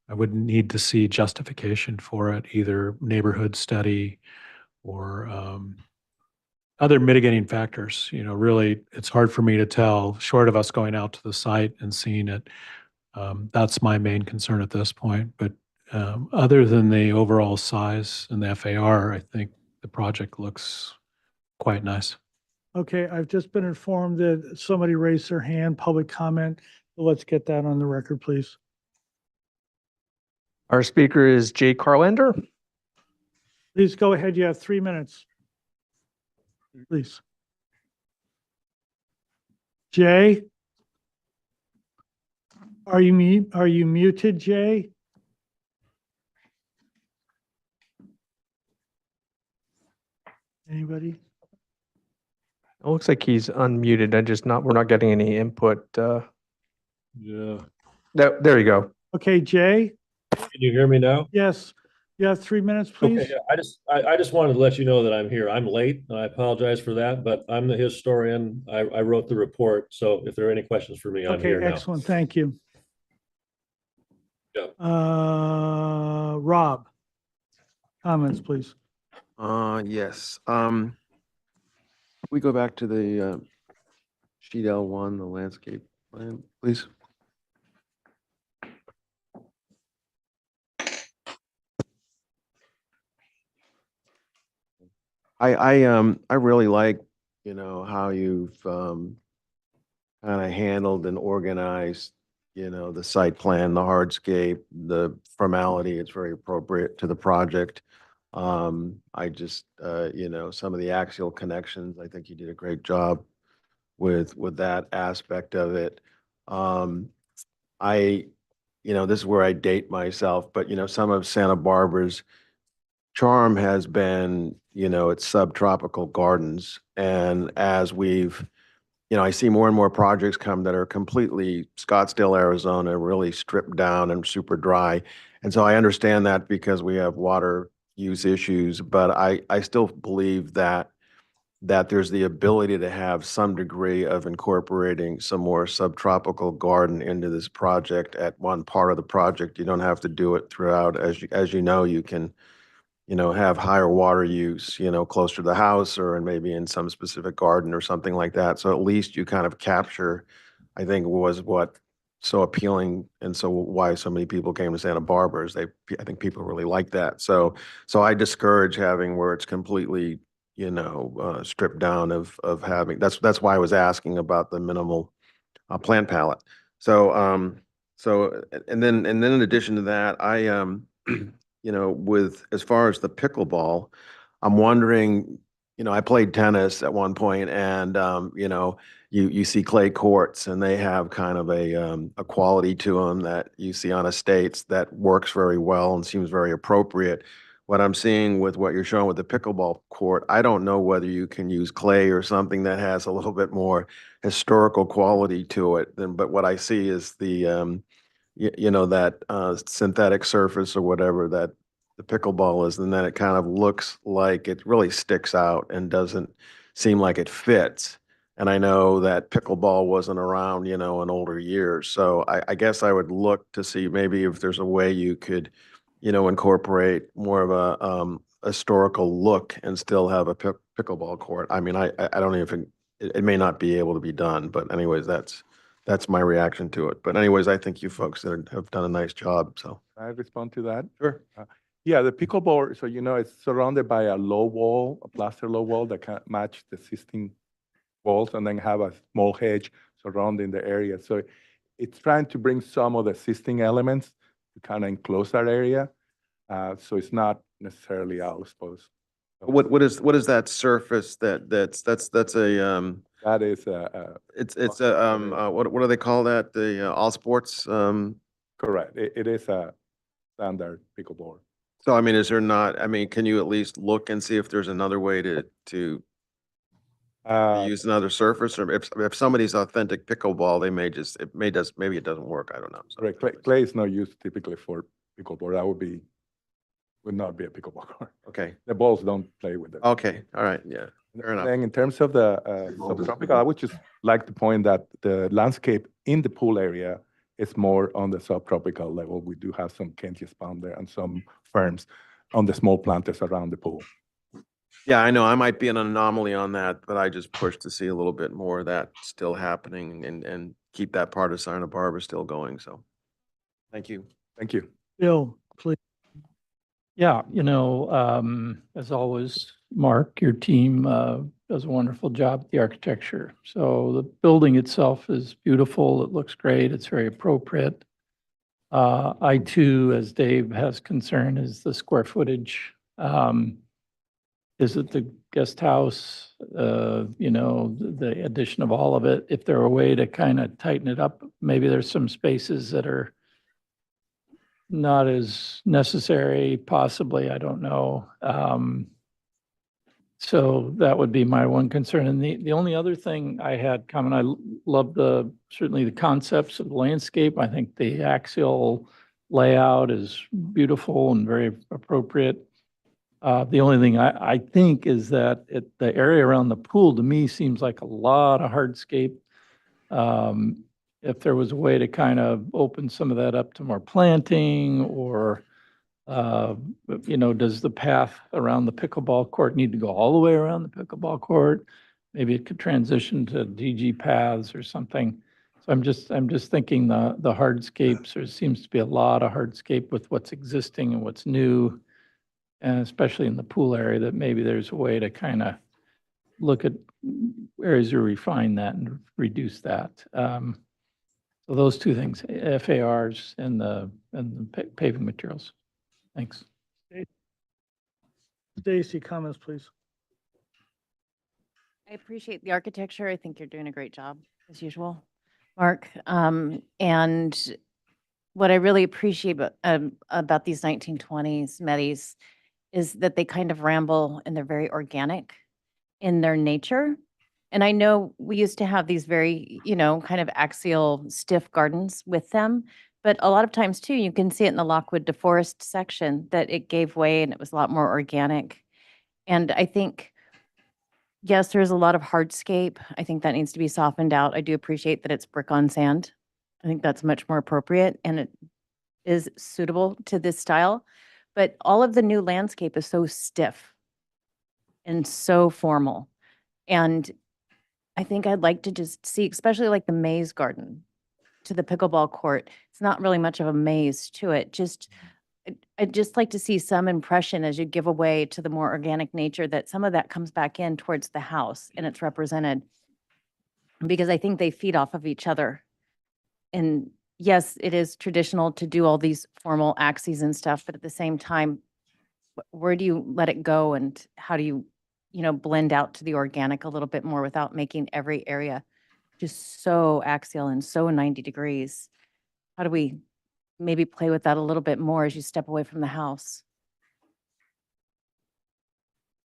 I would need to see justification for it, either neighborhood study or other mitigating factors. You know, really, it's hard for me to tell, short of us going out to the site and seeing it. That's my main concern at this point. But other than the overall size and the FAR, I think the project looks quite nice. Okay, I've just been informed that somebody raised their hand, public comment. Let's get that on the record, please. Our speaker is Jay Carlander. Please go ahead. You have 3 minutes. Please. Jay? Are you muted, Jay? Anybody? It looks like he's unmuted. We're not getting any input. Yeah. There you go. Okay, Jay? Can you hear me now? Yes. You have 3 minutes, please. Okay, yeah, I just wanted to let you know that I'm here. I'm late, and I apologize for that, but I'm the historian. I wrote the report, so if there are any questions for me, I'm Okay, here now. excellent. Thank you. Yeah. Rob, comments, please. Yes. We go back to the sheet L1, the landscape plan, please. I really like, how you've kind of handled and organized, the site plan, the hardscape, the formality. It's very appropriate to the project. I just, some of the axial connections, I think you did a great job with that aspect of it. This is where I date myself, but some of Santa Barbara's charm has been, its subtropical gardens. And as I see more and more projects come that are completely Scottsdale, Arizona, really stripped down and super dry. And so I understand that because we have water use issues, but I still believe that there's the ability to have some degree of incorporating some more subtropical garden into this project at one part of the project. You don't have to do it throughout. As you know, you can have higher water use, closer to the house or maybe in some specific garden or something like that. So at least you kind of capture, I think, was what so appealing and so why so many people came to Santa Barbara is I think people really like that. So I discourage having where it's completely, stripped down of having, that's why I was asking about the minimal plant palette. So, and then in addition to that, with as far as the pickleball, I'm wondering, you know, I played tennis at one point and, you know, you see clay courts and they have kind of a quality to them that you see on estates that works very well and seems very appropriate. What I'm seeing with what you're showing with the pickleball court, I don't know whether you can use clay or something that has a little bit more historical quality to it than, but what I see is the, you know, that synthetic surface or whatever that the pickleball is, and then it kind of looks like it really sticks out and doesn't seem like it fits. And I know that pickleball wasn't around, you know, in older years. So I guess I would look to see maybe if there's a way you could, you know, incorporate more of a historical look and still have a pickleball court. I mean, I don't even, it may not be able to be done, but anyways, that's my reaction to it. But anyways, I think you folks have done a nice job, so. Can I respond to that? Sure. Yeah, the pickleball, so you know, it's surrounded by a low wall, a plaster low wall that can match the existing walls and then have a small hedge surrounding the area. So it's trying to bring some of the existing elements to kind of enclose that area. So it's not necessarily out exposed. What is that surface that's a That is it's a what do they call that? The all sports correct. It is a standard pickleball. So I mean, is there not, I mean, can you at least look and see if there's another way to use another surface, or if somebody's authentic pickleball, they may just, maybe it doesn't work. I don't know. So, Right. Clay is not used typically for pickleball. That would not be a pickleball court. okay. The balls don't play with it. Okay. All right. Yeah. Fair enough. Then in terms of the subtropical, I would just like to point that the landscape in the pool area is more on the subtropical level. We do have some Kentias palm there and some ferns on the small planters around the pool. Yeah, I know I might be an anomaly on that, but I just pushed to see a little bit more of that still happening and keep that part of Santa Barbara still going. So thank you. Thank you. Bill, please. Yeah, as always, Mark, your team does a wonderful job with the architecture. So the building itself is beautiful. It looks great. It's very appropriate. I too, as Dave has concern, is the square footage. Is it the guest house, the addition of all of it? If there were a way to kind of tighten it up, maybe there's some spaces that are not as necessary, possibly, I don't know. So that would be my one concern. And the only other thing I had comment, I love certainly the concepts of the landscape. I think the axial layout is beautiful and very appropriate. The only thing I think is that the area around the pool to me seems like a lot of hardscape. If there was a way to kind of open some of that up to more planting or, does the path around the pickleball court need to go all the way around the pickleball court? Maybe it could transition to DG paths or something. So I'm just thinking the hardscapes, there seems to be a lot of hardscape with what's existing and what's new. And especially in the pool area, that maybe there's a way to kind of look at areas to refine that and reduce that. So those two things, FARs and the paving materials. Thanks. Stacy, comments, please. I appreciate the architecture. I think you're doing a great job, as usual, Mark. And what I really appreciate about these 1920s Metis is that they kind of ramble and they're very organic in their nature. And I know we used to have these very, kind of axial stiff gardens with them, but a lot of times too, you can see it in the Lockwood DeForest section that it gave way and it was a lot more organic. And I think, yes, there's a lot of hardscape. I think that needs to be softened out. I do appreciate that it's brick on sand. I think that's much more appropriate and it is suitable to this style. But all of the new landscape is so stiff and so formal. And I think I'd like to just see, especially like the maze garden to the pickleball court. It's not really much of a maze to it. I'd just like to see some impression as you give away to the more organic nature that some of that comes back in towards the house and it's represented. Because I think they feed off of each other. And yes, it is traditional to do all these formal axes and stuff, but at the same time, where do you let it go and how do you blend out to the organic a little bit more without making every area just so axial and so 90 degrees? How do we maybe play with that a little bit more as you step away from the house?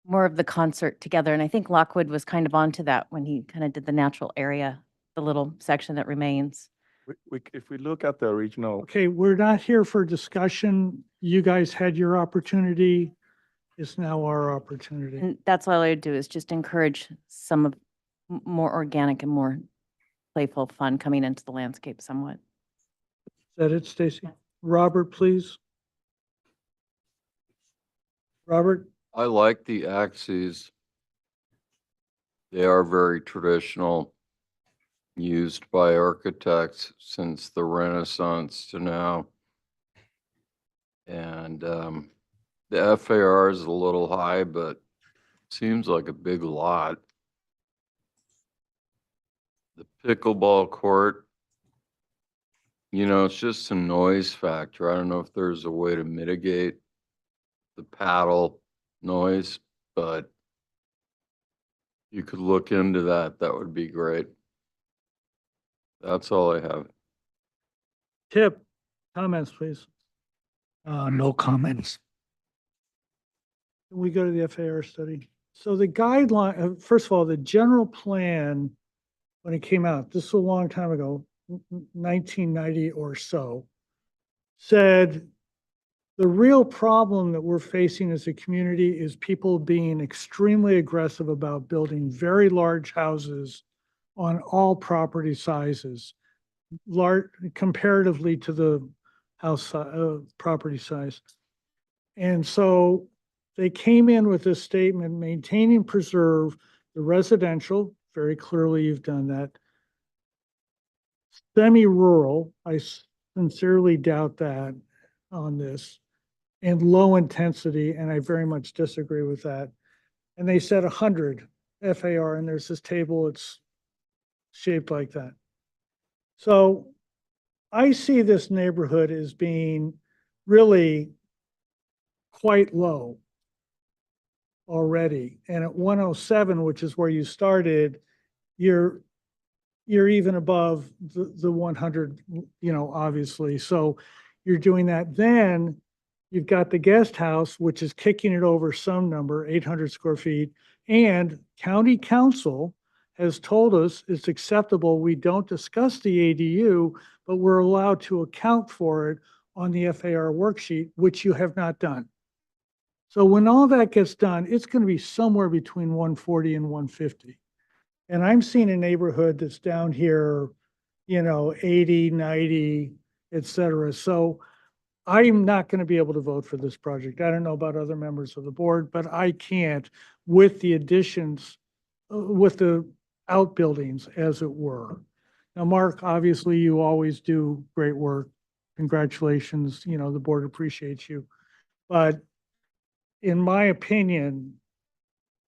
More of the concert together. And I think Lockwood was kind of onto that when he kind of did the natural area, the little section that remains. If we look at the original, Okay, we're not here for discussion. You guys had your opportunity. It's now our opportunity. And that's all I would do is just encourage some of more organic and more playful fun coming into the landscape somewhat. Is that it, Stacy? Robert, please. Robert? I like the axes. They are very traditional, used by architects since the Renaissance to now. And the FAR is a little high, but seems like a big lot. The pickleball court, it's just a noise factor. I don't know if there's a way to mitigate the paddle noise, but you could look into that. That would be great. That's all I have. Tip, comments, please. No comments. Can we go to the FAR study? So the guideline, first of all, the general plan, when it came out, this was a long time ago, 1990 or so, said the real problem that we're facing as a community is people being extremely aggressive about building very large houses on all property sizes, large comparatively to the house property size. And so they came in with this statement, maintain and preserve the residential, very clearly you've done that. Semi-rural, I sincerely doubt that on this, and low intensity, and I very much disagree with that. And they said 100 FAR, and there's this table, it's shaped like that. So I see this neighborhood as being really quite low already. And at 107, which is where you started, you're even above the 100, obviously. So you're doing that. Then you've got the guest house, which is kicking it over some number, 800 square feet. And county council has told us it's acceptable. We don't discuss the ADU, but we're allowed to account for it on the FAR worksheet, which you have not done. So when all that gets done, it's going to be somewhere between 140 and 150. And I'm seeing a neighborhood that's down here, 80, 90, et cetera. So I'm not going to be able to vote for this project. I don't know about other members of the board, but I can't with the additions, with the outbuildings, as it were. Now, Mark, obviously you always do great work. Congratulations. The board appreciates you. But in my opinion,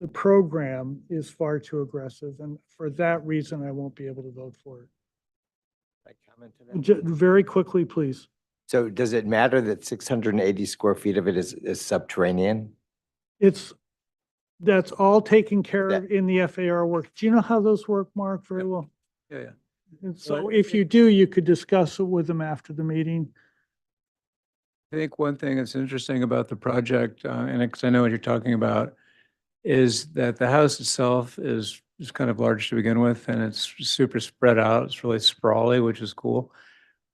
the program is far too aggressive. And for that reason, I won't be able to vote for it. Can I comment to that? Very quickly, please. So does it matter that 680 square feet of it is subterranean? That's all taken care of in the FAR work. Do you know how those work, Mark, very well? Yeah. And so if you do, you could discuss it with them after the meeting. I think one thing that's interesting about the project, and because I know what you're talking about, is that the house itself is kind of large to begin with, and it's super spread out. It's really sprawly, which is cool.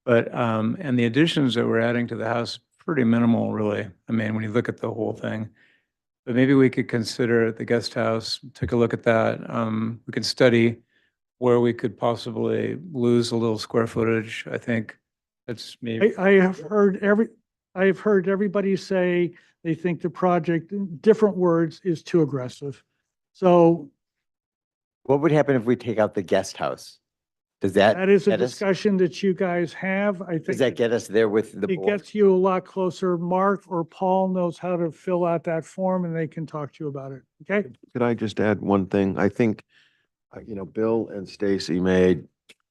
But, and the additions that we're adding to the house, pretty minimal, really. I mean, when you look at the whole thing. But maybe we could consider the guest house, take a look at that. We could study where we could possibly lose a little square footage. I think that's maybe. I have heard everybody say they think the project, in different words, is too aggressive. So What would happen if we take out the guest house? Does that? that is a get us- discussion that you guys have. I Does think that get us there with the it board? gets you a lot closer. Mark or Paul knows how to fill out that form and they can talk to you about it. Okay? Could I just add one thing? I think, Bill and Stacy made,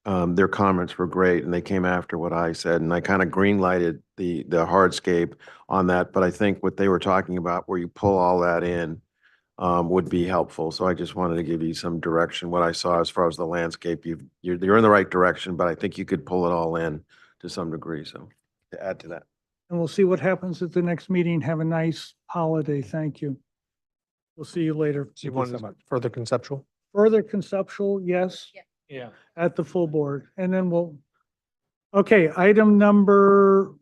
their comments were great and they came after what I said and I kind of green lighted the hardscape on that. But I think what they were talking about, where you pull all that in, would be helpful. So I just wanted to give you some direction. What I saw as far as the landscape, you're in the right direction, but I think you could pull it all in to some degree. So to add to that. And we'll see what happens at the next meeting. Have a nice holiday. Thank you. We'll see you later. Do you want further conceptual? Further conceptual, yes, Yeah. at the full board. And then okay, item number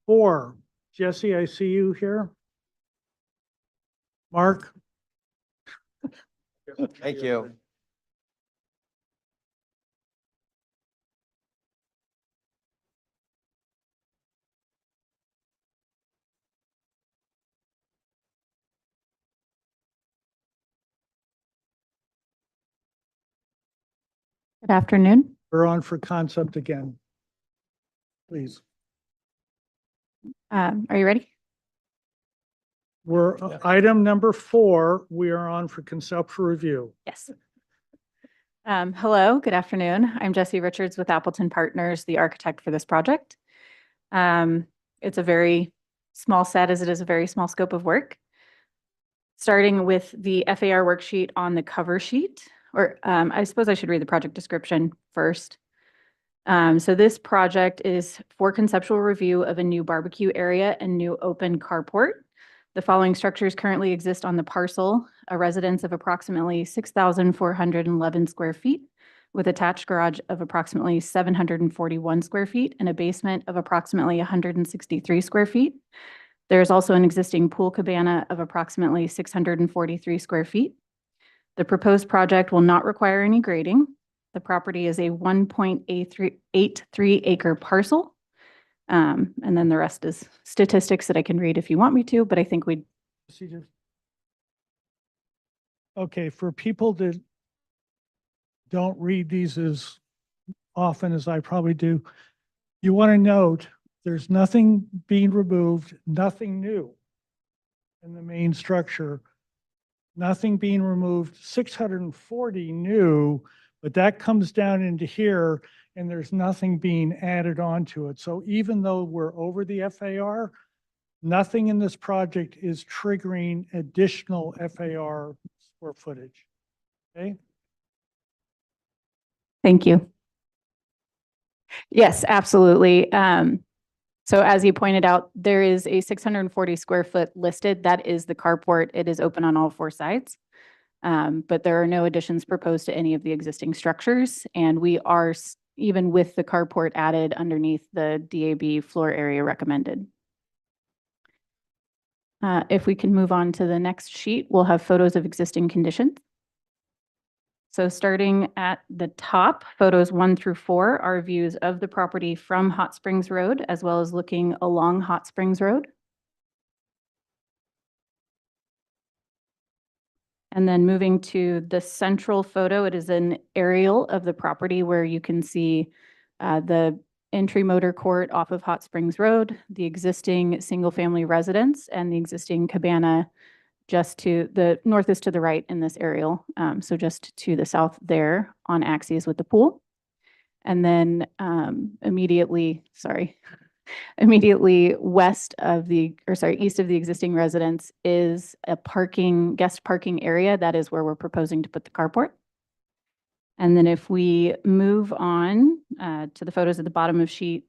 4. Jesse, I see you here. Mark? Thank you. Good afternoon. We're on for concept again. Please. Are you ready? We're, item number 4, we are on for conceptual review. Yes. Hello, good afternoon. I'm Jessie Richards with Appleton Partners, the architect for this project. It's a very small set as it is a very small scope of work. Starting with the FAR worksheet on the cover sheet, or I suppose I should read the project description first. So this project is for conceptual review of a new barbecue area and new open carport. The following structures currently exist on the parcel: a residence of approximately 6,411 square feet with attached garage of approximately 741 square feet and a basement of approximately 163 square feet. There is also an existing pool cabana of approximately 643 square feet. The proposed project will not require any grading. The property is a 1.83 acre parcel. And then the rest is statistics that I can read if you want me to, but I think we'd. Okay, for people that don't read these as often as I probably do, you want to note there's nothing being removed, nothing new in the main structure, nothing being removed, 640 new, but that comes down into here and there's nothing being added onto it. So even though we're over the FAR, nothing in this project is triggering additional FAR square footage. Okay? Thank you. Yes, absolutely. So as you pointed out, there is a 640 square foot listed. That is the carport. It is open on all 4 sides. But there are no additions proposed to any of the existing structures. And we are, even with the carport added underneath the DAB floor area recommended. If we can move on to the next sheet, we'll have photos of existing conditions. So starting at the top, photos 1 through 4 are views of the property from Hot Springs Road, as well as looking along Hot Springs Road. And then moving to the central photo, it is an aerial of the property where you can see the entry motor court off of Hot Springs Road, the existing single-family residence, and the existing cabana just to the north is to the right in this aerial. So just to the south there on axes with the pool. And then immediately west of east of the existing residence is a guest parking area. That is where we're proposing to put the carport. And then if we move on to the photos at the bottom of sheet,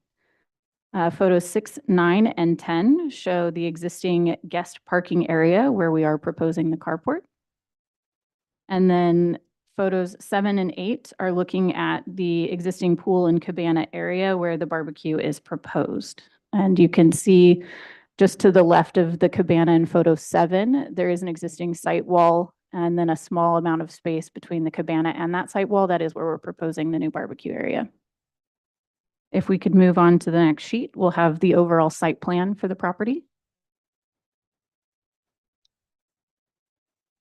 photos 6, 9, and 10 show the existing guest parking area where we are proposing the carport. And then photos 7 and 8 are looking at the existing pool and cabana area where the barbecue is proposed. And you can see just to the left of the cabana in photo 7, there is an existing site wall and then a small amount of space between the cabana and that site wall. That is where we're proposing the new barbecue area. If we could move on to the next sheet, we'll have the overall site plan for the property.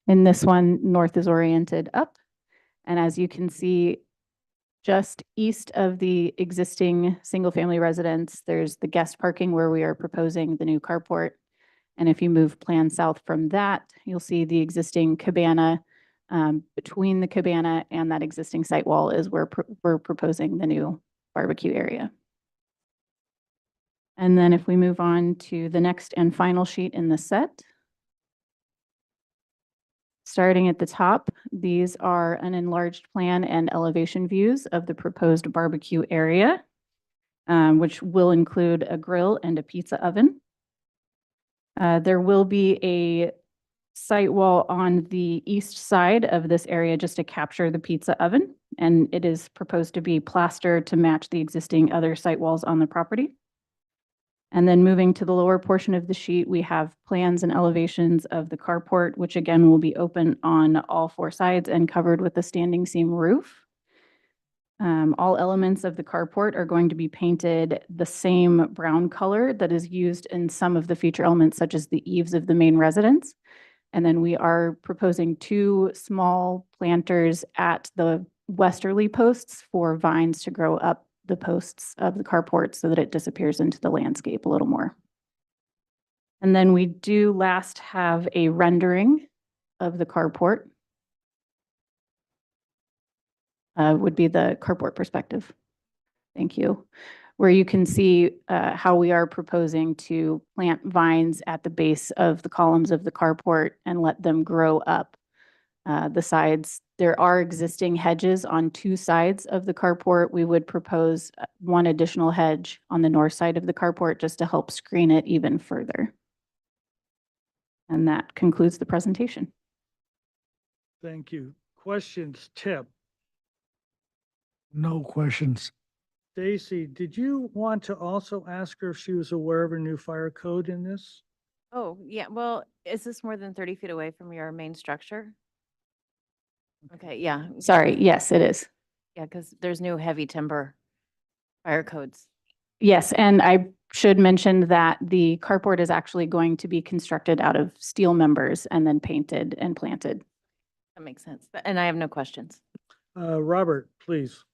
In this one, north is oriented up. And as you can see, just east of the existing single-family residence, there's the guest parking where we are proposing the new carport. And if you move plan south from that, you'll see the existing cabana. Between the cabana and that existing site wall is where we're proposing the new barbecue area. And then if we move on to the next and final sheet in the set, starting at the top, these are an enlarged plan and elevation views of the proposed barbecue area, which will include a grill and a pizza oven. There will be a site wall on the east side of this area just to capture the pizza oven, and it is proposed to be plastered to match the existing other site walls on the property. And then moving to the lower portion of the sheet, we have plans and elevations of the carport, which again will be open on all four sides and covered with a standing seam roof. All elements of the carport are going to be painted the same brown color that is used in some of the feature elements, such as the eaves of the main residence. And then we are proposing 2 small planters at the westerly posts for vines to grow up the posts of the carport so that it disappears into the landscape a little more. And then we do last have a rendering of the carport. Would be the carport perspective. Thank you. Where you can see how we are proposing to plant vines at the base of the columns of the carport and let them grow up the sides. There are existing hedges on 2 sides of the carport. We would propose 1 additional hedge on the north side of the carport just to help screen it even further. And that concludes the presentation. Thank you. Questions, Tip? No questions. Stacy, did you want to also ask her if she was aware of a new fire code in this? Oh, yeah, well, is this more than 30 feet away from your main structure? Okay, yeah. Sorry, yes, it is. Yeah, because there's new heavy timber fire codes. Yes, and I should mention that the carport is actually going to be constructed out of steel members and then painted and planted. That makes sense. And I have no questions. Robert, please.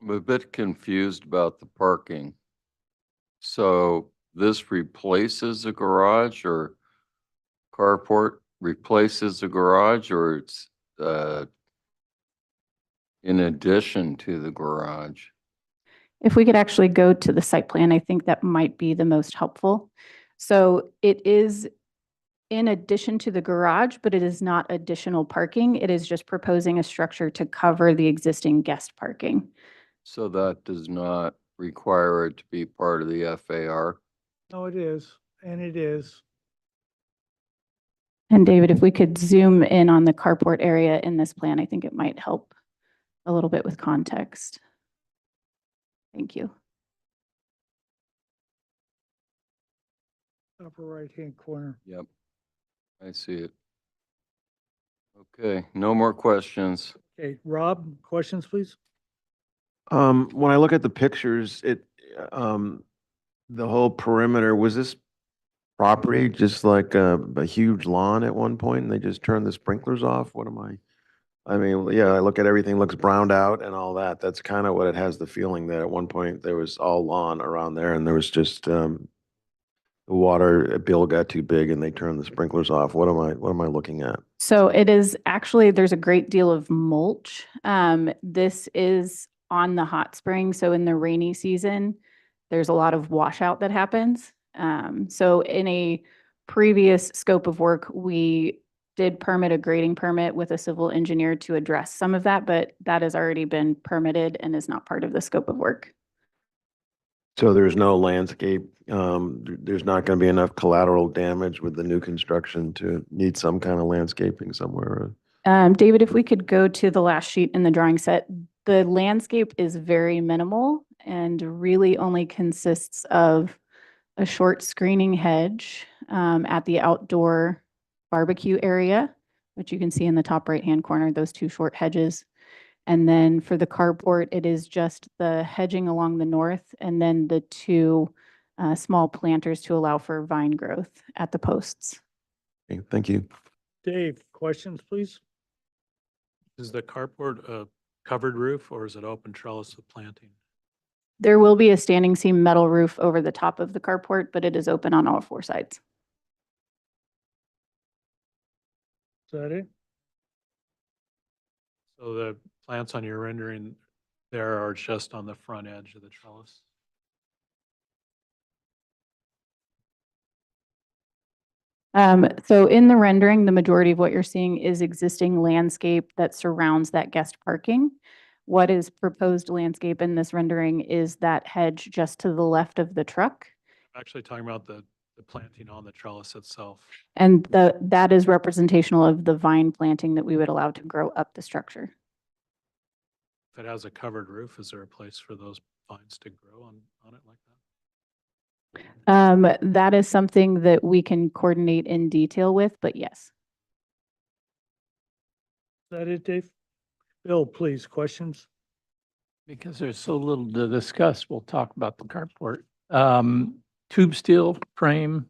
I'm a bit confused about the parking. So this replaces a garage, or carport replaces a garage, or it's in addition to the garage? If we could actually go to the site plan, I think that might be the most helpful. So it is in addition to the garage, but it is not additional parking. It is just proposing a structure to cover the existing guest parking. So that does not require it to be part of the FAR? No, it is, and it is. And David, if we could zoom in on the carport area in this plan, I think it might help a little bit with context. Thank you. Upper right-hand corner. Yep, I see it. Okay, no more questions. Okay, Rob, questions, please? When I look at the pictures, the whole perimeter, was this property just like a huge lawn at one point and they just turned the sprinklers off? What am I mean, yeah, I look at everything looks browned out and all that. That's kind of what it has the feeling that at one point there was all lawn around there and there was just, the water bill got too big and they turned the sprinklers off. What am I looking at? So it is actually, there's a great deal of mulch. This is on the hot spring. So in the rainy season, there's a lot of washout that happens. So in a previous scope of work, we did permit a grading permit with a civil engineer to address some of that, but that has already been permitted and is not part of the scope of work. So there's no landscape, there's not going to be enough collateral damage with the new construction to need some kind of landscaping somewhere. David, if we could go to the last sheet in the drawing set, the landscape is very minimal and really only consists of a short screening hedge at the outdoor barbecue area, which you can see in the top right-hand corner, those 2 short hedges. And then for the carport, it is just the hedging along the north and then the 2 small planters to allow for vine growth at the posts. Okay, thank you. Dave, questions, please? Is the carport a covered roof or is it open trellis with planting? There will be a standing seam metal roof over the top of the carport, but it is open on all 4 sides. Is that it? So the plants on your rendering there are just on the front edge of the trellis? So in the rendering, the majority of what you're seeing is existing landscape that surrounds that guest parking. What is proposed landscape in this rendering is that hedge just to the left of the truck. I'm actually talking about the planting on the trellis itself. And that is representational of the vine planting that we would allow to grow up the structure. If it has a covered roof, is there a place for those vines to grow on it like that? That is something that we can coordinate in detail with, but yes. Is that it, Dave? Bill, please, questions? Because there's so little to discuss, we'll talk about the carport. Tube steel frame,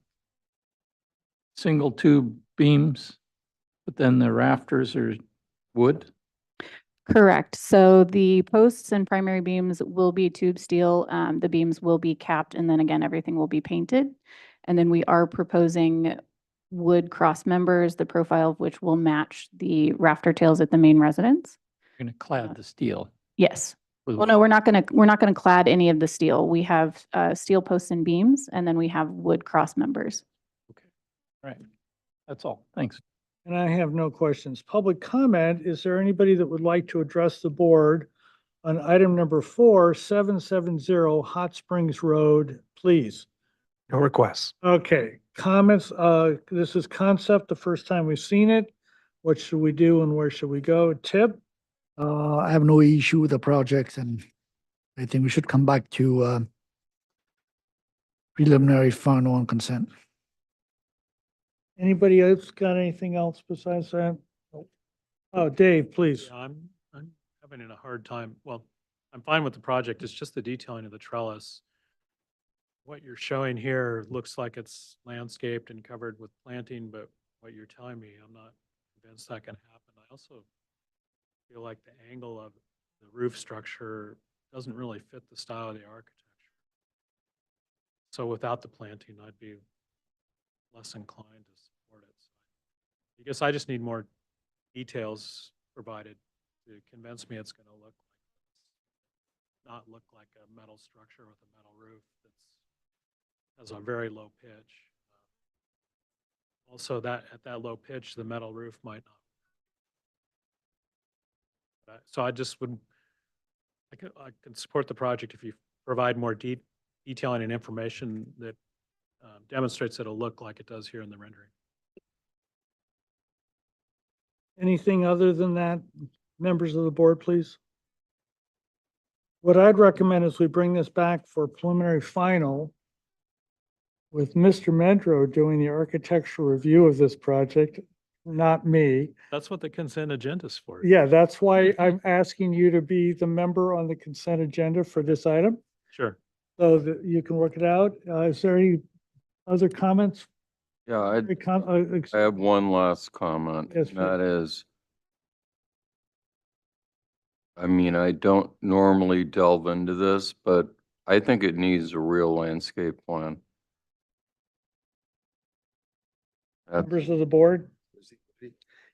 single tube beams, but then the rafters are wood. Correct. So the posts and primary beams will be tube steel. The beams will be capped, and then again, everything will be painted. And then we are proposing wood cross members, the profile of which will match the rafter tails at the main residence. You're going to clad the steel. Yes. with Well, no, we're not gonna clad any of the steel. We have steel posts and beams, and then we have wood cross members. All right. That's all. Thanks. And I have no questions. Public comment, is there anybody that would like to address the board on item number 4770 Hot Springs Road, please? No requests. Okay, comments, this is concept, the first time we've seen it. What should we do and where should we go? Tip? I have no issue with the project, and I think we should come back to preliminary final on consent. Anybody else got anything else besides that? Oh, Dave, please. Yeah, I'm having a hard time. Well, I'm fine with the project. It's just the detailing of the trellis. What you're showing here looks like it's landscaped and covered with planting, but what you're telling me, I'm not convinced that can happen. I also feel like the angle of the roof structure doesn't really fit the style of the architecture. So without the planting, I'd be less inclined to support it. So I guess I just need more details provided to convince me it's going to not look like a metal structure with a metal roof has a very low pitch. Also, that at that low pitch, the metal roof might not. So I just would, I could support the project if you provide more detailing and information that demonstrates that it'll look like it does here in the rendering. Anything other than that, members of the board, please? What I'd recommend is we bring this back for preliminary final with Mr. Medro doing the architectural review of this project, not me. That's what the consent agenda is for. Yeah, that's why I'm asking you to be the member on the consent agenda for this item, Sure. so that you can work it out. Is there any other comments? Yeah, I Ex- have one last comment. Yes, and that is, I mean, I don't normally delve into this, but I think it needs a real landscape plan. Members of the board?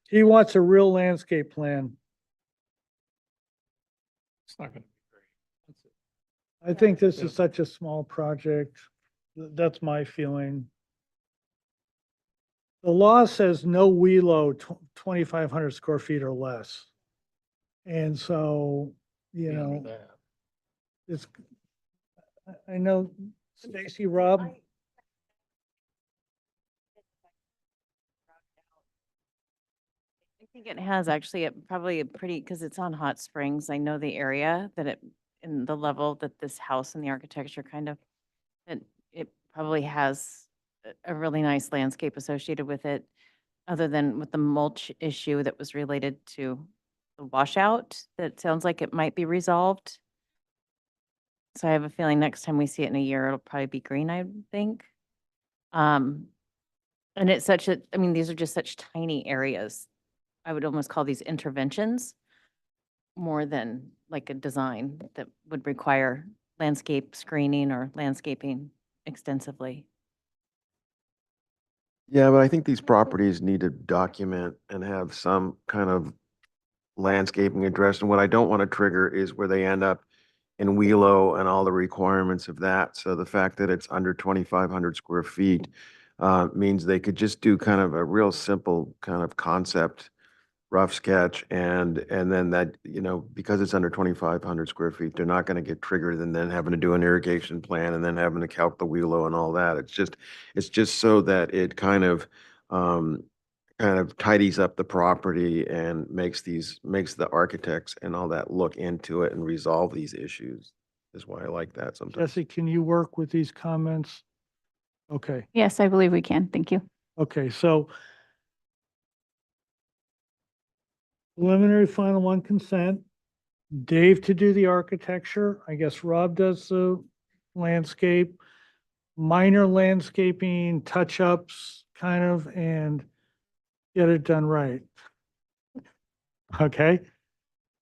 He wants a real landscape plan. It's not going to be great. I think this is such a small project. That's my feeling. The law says no WELO 2,500 square feet or less. And so, you know, it's, I know, Stacy, Rob, I think it has actually probably a pretty, because it's on Hot Springs. I know the area that in the level that this house and the architecture kind of, it probably has a really nice landscape associated with it, other than with the mulch issue that was related to the washout. That sounds like it might be resolved. So I have a feeling next time we see it in a year, it'll probably be green, I would think. And it's such a, I mean, these are just such tiny areas. I would almost call these interventions more than like a design that would require landscape screening or landscaping extensively. Yeah, but I think these properties need to document and have some kind of landscaping addressed. And what I don't want to trigger is where they end up in WELO and all the requirements of that. So the fact that it's under 2,500 square feet, means they could just do kind of a real simple kind of concept, rough sketch, and then that, because it's under 2,500 square feet, they're not going to get triggered and then having to do an irrigation plan and then having to calc the wheelo and all that. It's just so that it kind of tidies up the property and makes the architects and all that look into it and resolve these issues. Is why I like that sometimes. Jesse, can you work with these comments? Okay, Yes, I believe we can. Thank you. okay, so preliminary final one consent, Dave to do the architecture, I guess Rob does the landscape, minor landscaping, touch-ups, kind of, and get it done right. Okay,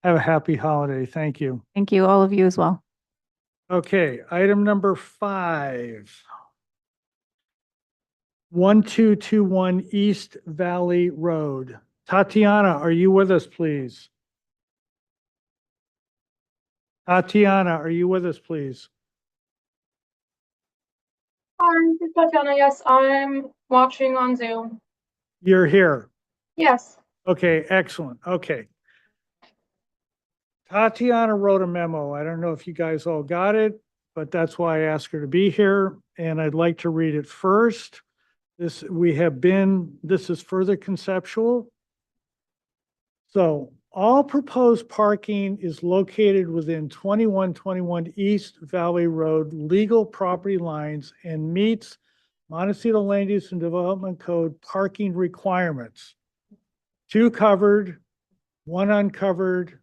have a happy holiday, thank you. Thank you, all of you as well. Okay, item number 5. 1221 East Valley Road. Tatiana, are you with us, please? Tatiana, are you with us, please? Hi, this is Tatiana. Yes, I'm watching on Zoom. You're here. Yes. Okay, excellent. Okay. Tatiana wrote a memo. I don't know if you guys all got it, but that's why I asked her to be here, and I'd like to read it first. This is further conceptual. So all proposed parking is located within 2121 East Valley Road legal property lines and meets Montecito Land Use and Development Code parking requirements. 2 covered, 1 uncovered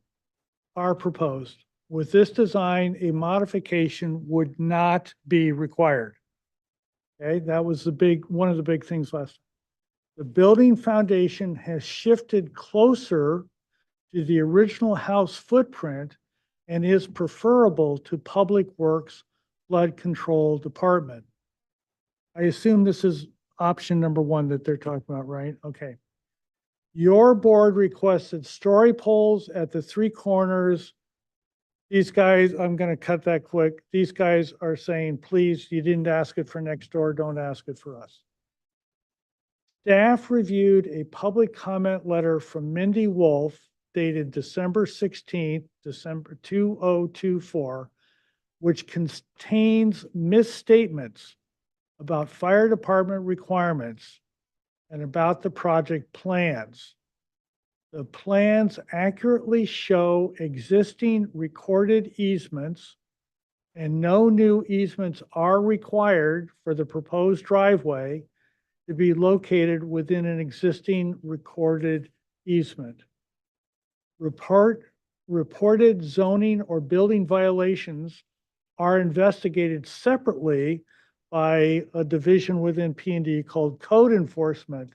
are proposed. With this design, a modification would not be required. Okay, that was one of the big things last time. The building foundation has shifted closer to the original house footprint and is preferable to Public Works Flood Control Department. I assume this is option number 1 that they're talking about, right? Okay. Your board requested story poles at the 3 corners. These guys, I'm going to cut that quick. These guys are saying, please, you didn't ask it for next door, don't ask it for us. Staff reviewed a public comment letter from Mindy Wolf dated December 16th, 2024, which contains misstatements about fire department requirements and about the project plans. The plans accurately show existing recorded easements, and no new easements are required for the proposed driveway to be located within an existing recorded easement. Reported zoning or building violations are investigated separately by a division within P&D called Code Enforcement.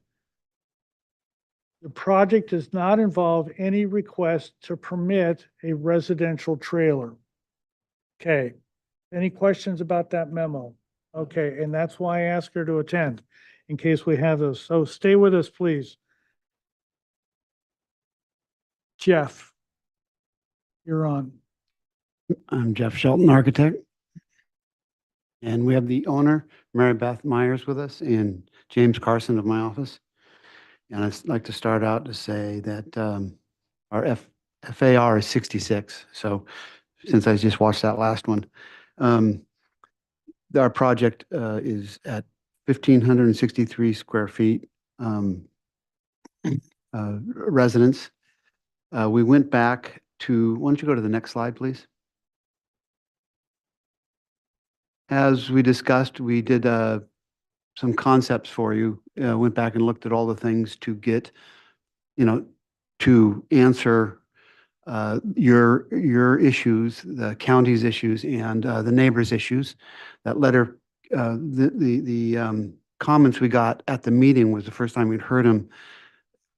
The project does not involve any request to permit a residential trailer. Okay, any questions about that memo? Okay, and that's why I asked her to attend, in case we have those. So stay with us, please. Jeff, you're on. I'm Jeff Shelton, architect. And we have the owner, Mary Beth Myers, with us, and James Carson of my office. And I'd like to start out to say that our FAR is 66. So since I just watched that last one, our project is at 1,563 square feet residence. We went back to, why don't you go to the next slide, please? As we discussed, we did some concepts for you, went back and looked at all the things to get, to answer your issues, the county's issues, and the neighbors' issues. That letter, the comments we got at the meeting was the first time we'd heard them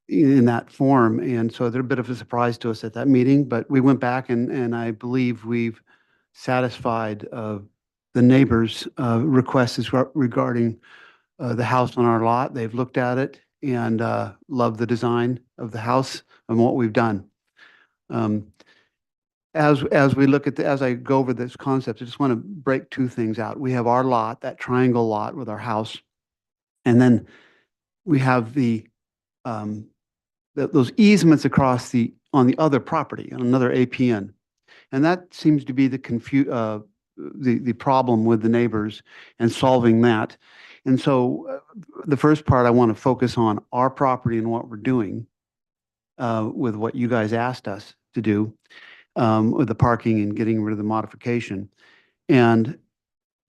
in that form. And so they're a bit of a surprise to us at that meeting, but we went back and I believe we've satisfied the neighbors' requests regarding the house on our lot. They've looked at it and love the design of the house and what we've done. As we look at as I go over this concept, I just want to break 2 things out. We have our lot, that triangle lot with our house, And then we have those easements across on the other property, on another APN. And that seems to be the problem with the neighbors and solving that. And so the first part, I want to focus on our property and what we're doing with what you guys asked us to do with the parking and getting rid of the modification. And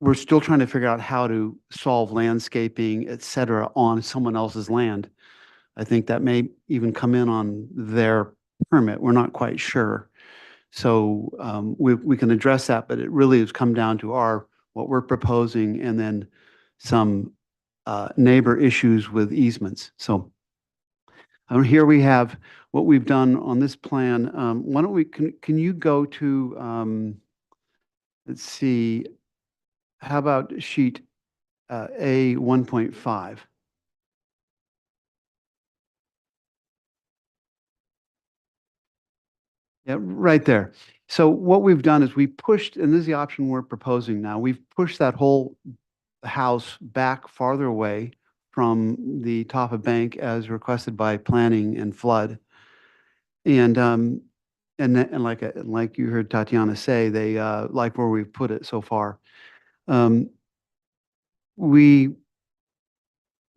we're still trying to figure out how to solve landscaping, et cetera, on someone else's land. I think that may even come in on their permit. We're not quite sure. So we can address that, but it really has come down to what we're proposing and then some neighbor issues with easements. So here we have what we've done on this plan. Why don't can you go to, let's see, how about sheet A 1.5? Yeah, right there. So what we've done is we pushed, and this is the option we're proposing now, we've pushed that whole house back farther away from the top of bank as requested by planning and flood. And like you heard Tatiana say, they like where we've put it so far. We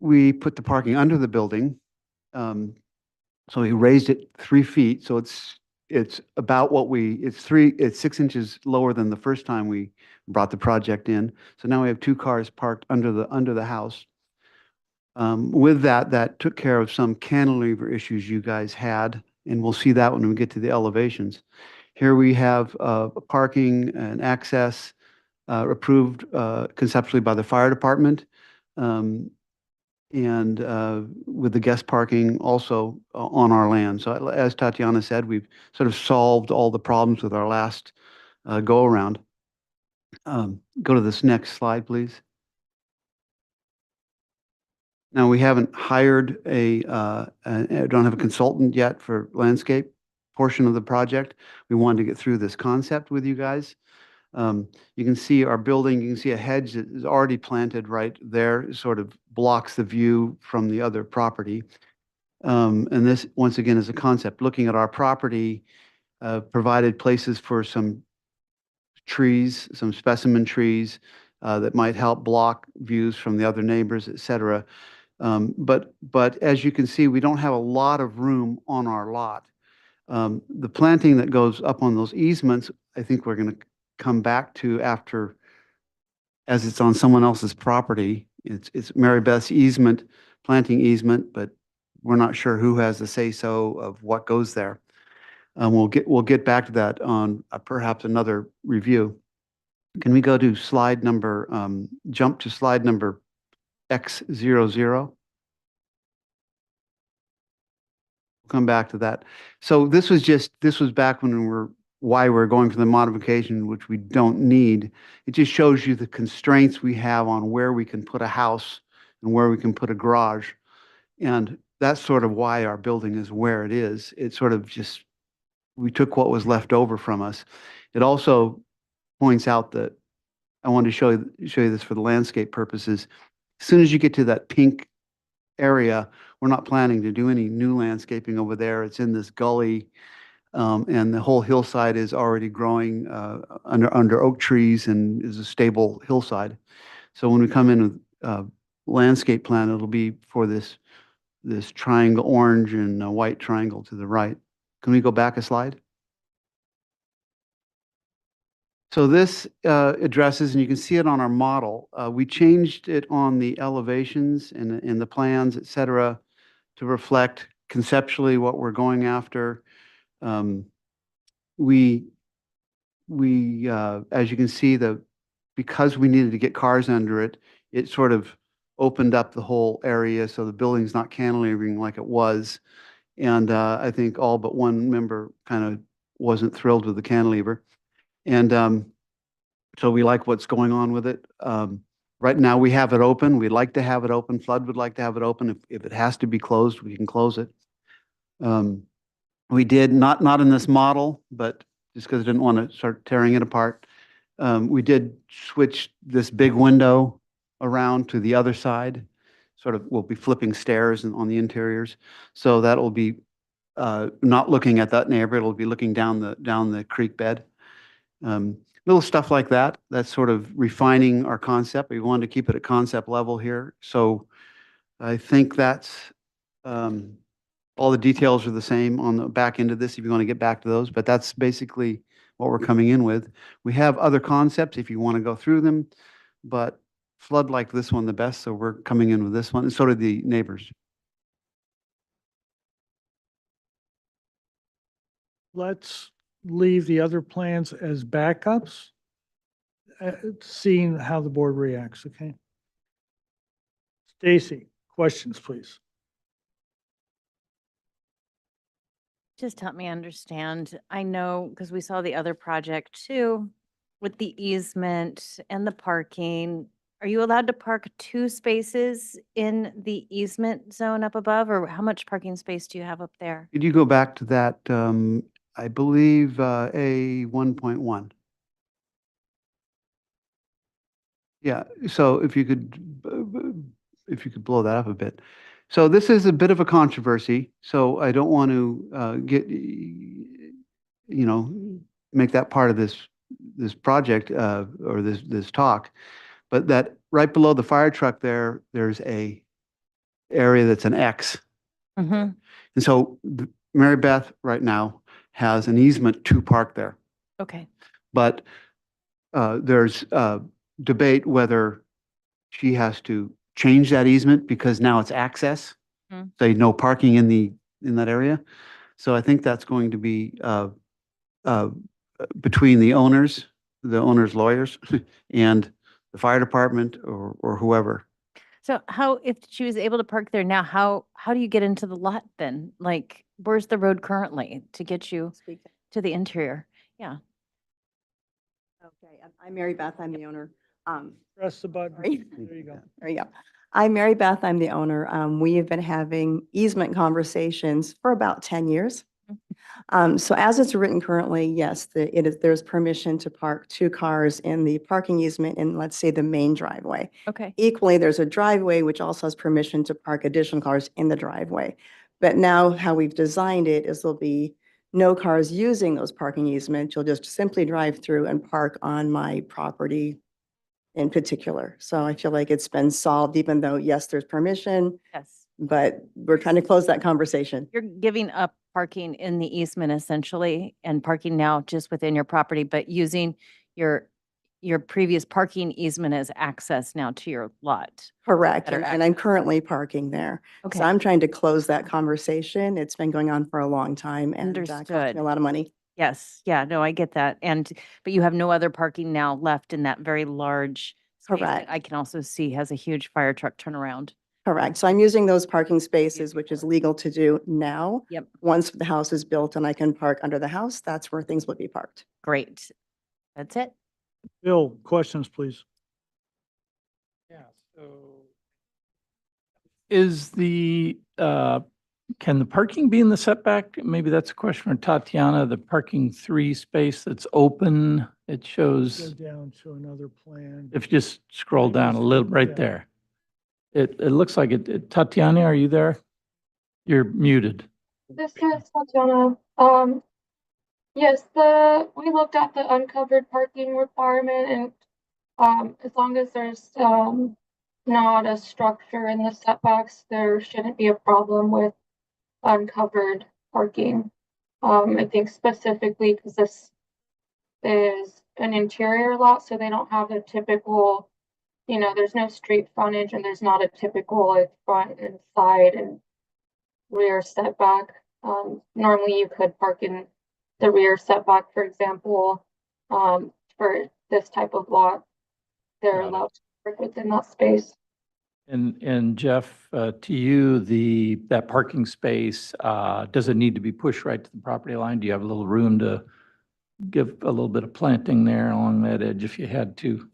put the parking under the building. So we raised it 3 feet. So it's about it's 6 inches lower than the first time we brought the project in. So now we have 2 cars parked under the house. With that took care of some cantilever issues you guys had, and we'll see that when we get to the elevations. Here we have parking and access approved conceptually by the fire department. And with the guest parking also on our land. So as Tatiana said, we've sort of solved all the problems with our last go around. Go to this next slide, please. Now we haven't hired don't have a consultant yet for landscape portion of the project. We wanted to get through this concept with you guys. You can see our building, you can see a hedge that is already planted right there, sort of blocks the view from the other property. And this, once again, is a concept. Looking at our property, provided places for some trees, some specimen trees that might help block views from the other neighbors, et cetera. But as you can see, we don't have a lot of room on our lot. The planting that goes up on those easements, I think we're going to come back to after, as it's on someone else's property. It's Mary Beth's easement, planting easement, but we're not sure who has the say-so of what goes there. We'll get back to that on perhaps another review. Can we go to slide number, jump to slide number X00? Come back to that. So this was back when why we're going for the modification, which we don't need. It just shows you the constraints we have on where we can put a house and where we can put a garage. And that's sort of why our building is where it is. It sort of just, we took what was left over from us. It also points out that I wanted to show you this for the landscape purposes. As soon as you get to that pink area, we're not planning to do any new landscaping over there. It's in this gully, and the whole hillside is already growing under oak trees and is a stable hillside. So when we come in with landscape plan, it'll be for this triangle, orange and a white triangle to the right. Can we go back a slide? So this addresses, and you can see it on our model. We changed it on the elevations and in the plans, et cetera, to reflect conceptually what we're going after. We as you can see, because we needed to get cars under it, it sort of opened up the whole area, so the building's not cantilevering like it was. And I think all but one member kind of wasn't thrilled with the cantilever. And so we like what's going on with it. Right now we have it open. We'd like to have it open. Flood would like to have it open. If it has to be closed, we can close it. We did, not in this model, but just because I didn't want to start tearing it apart, we did switch this big window around to the other side. sort of, we'll be flipping stairs on the interiors. So that'll be not looking at that neighbor, it'll be looking down the creek bed. Little stuff like that, that's sort of refining our concept. We wanted to keep it at concept level here. So I think that's, all the details are the same on the back end of this, if you want to get back to those, but that's basically what we're coming in with. We have other concepts if you want to go through them, but flood like this one the best, so we're coming in with this one, and so did the neighbors. Let's leave the other plans as backups, seeing how the board reacts, okay? Stacy, questions, please. Just help me understand. I know, because we saw the other project too, with the easement and the parking. Are you allowed to park 2 spaces in the easement zone up above, or how much parking space do you have up there? Could you go back to that, I believe, A 1.1? Yeah, so if you could blow that up a bit. So this is a bit of a controversy, so I don't want to get, make that part of this project or this talk, but that right below the fire truck there's a area that's an X. Mm-hmm. And so Mary Beth right now has an easement to park there. Okay. But there's debate whether she has to change that easement because now it's access. Say no parking in that area. So I think that's going to be between the owner's lawyers and the fire department or whoever. So how, if she was able to park there now, how do you get into the lot then? Like, where's the road currently to get you to the interior? Yeah. Okay, I'm Mary Beth, I'm the owner. Press the button. Sorry. There you go. There you go. I'm Mary Beth, I'm the owner. We have been having easement conversations for about 10 years. So as it's written currently, yes, there's permission to park 2 cars in the parking easement in, let's say, the main driveway. Okay. Equally, there's a driveway which also has permission to park additional cars in the driveway. But now how we've designed it is there'll be no cars using those parking easements. You'll just simply drive through and park on my property in particular. So I feel like it's been solved, even though, yes, there's permission, Yes. but we're trying to close that conversation. You're giving up parking in the easement essentially and parking now just within your property, but using your previous parking easement as access now to your lot. Correct. Better And I'm currently parking there. Okay. So I'm trying to close that conversation. It's been going on for a long time and cost me Understood. a lot of money. Yes, yeah, no, I get that. But you have no other parking now left in that very large space that Correct. I can also see has a huge fire truck turnaround. Correct. So I'm using those parking spaces, which is legal to do now. Yep. Once the house is built and I can park under the house, that's where things will be parked. Great. That's it. Bill, questions, please. Yeah, so is can the parking be in the setback? Maybe that's a question for Tatiana, the parking 3 space that's open, it Go shows, down to another plan. if you just scroll down a little, right Yeah. there. It looks like it, Tatiana, are you there? You're muted. This is Tatiana. Yes, we looked at the uncovered parking requirement and as long as there's not a structure in the setbacks, there shouldn't be a problem with uncovered parking. I think specifically because this is an interior lot, so they don't have the typical, there's no street frontage and there's not a typical like front and side and rear setback. Normally you could park in the rear setback, for example, for this type of lot. They're allowed to park within that space. And Jeff, to you, that parking space, does it need to be pushed right to the property line? Do you have a little room to give a little bit of planting there along that edge if you had to?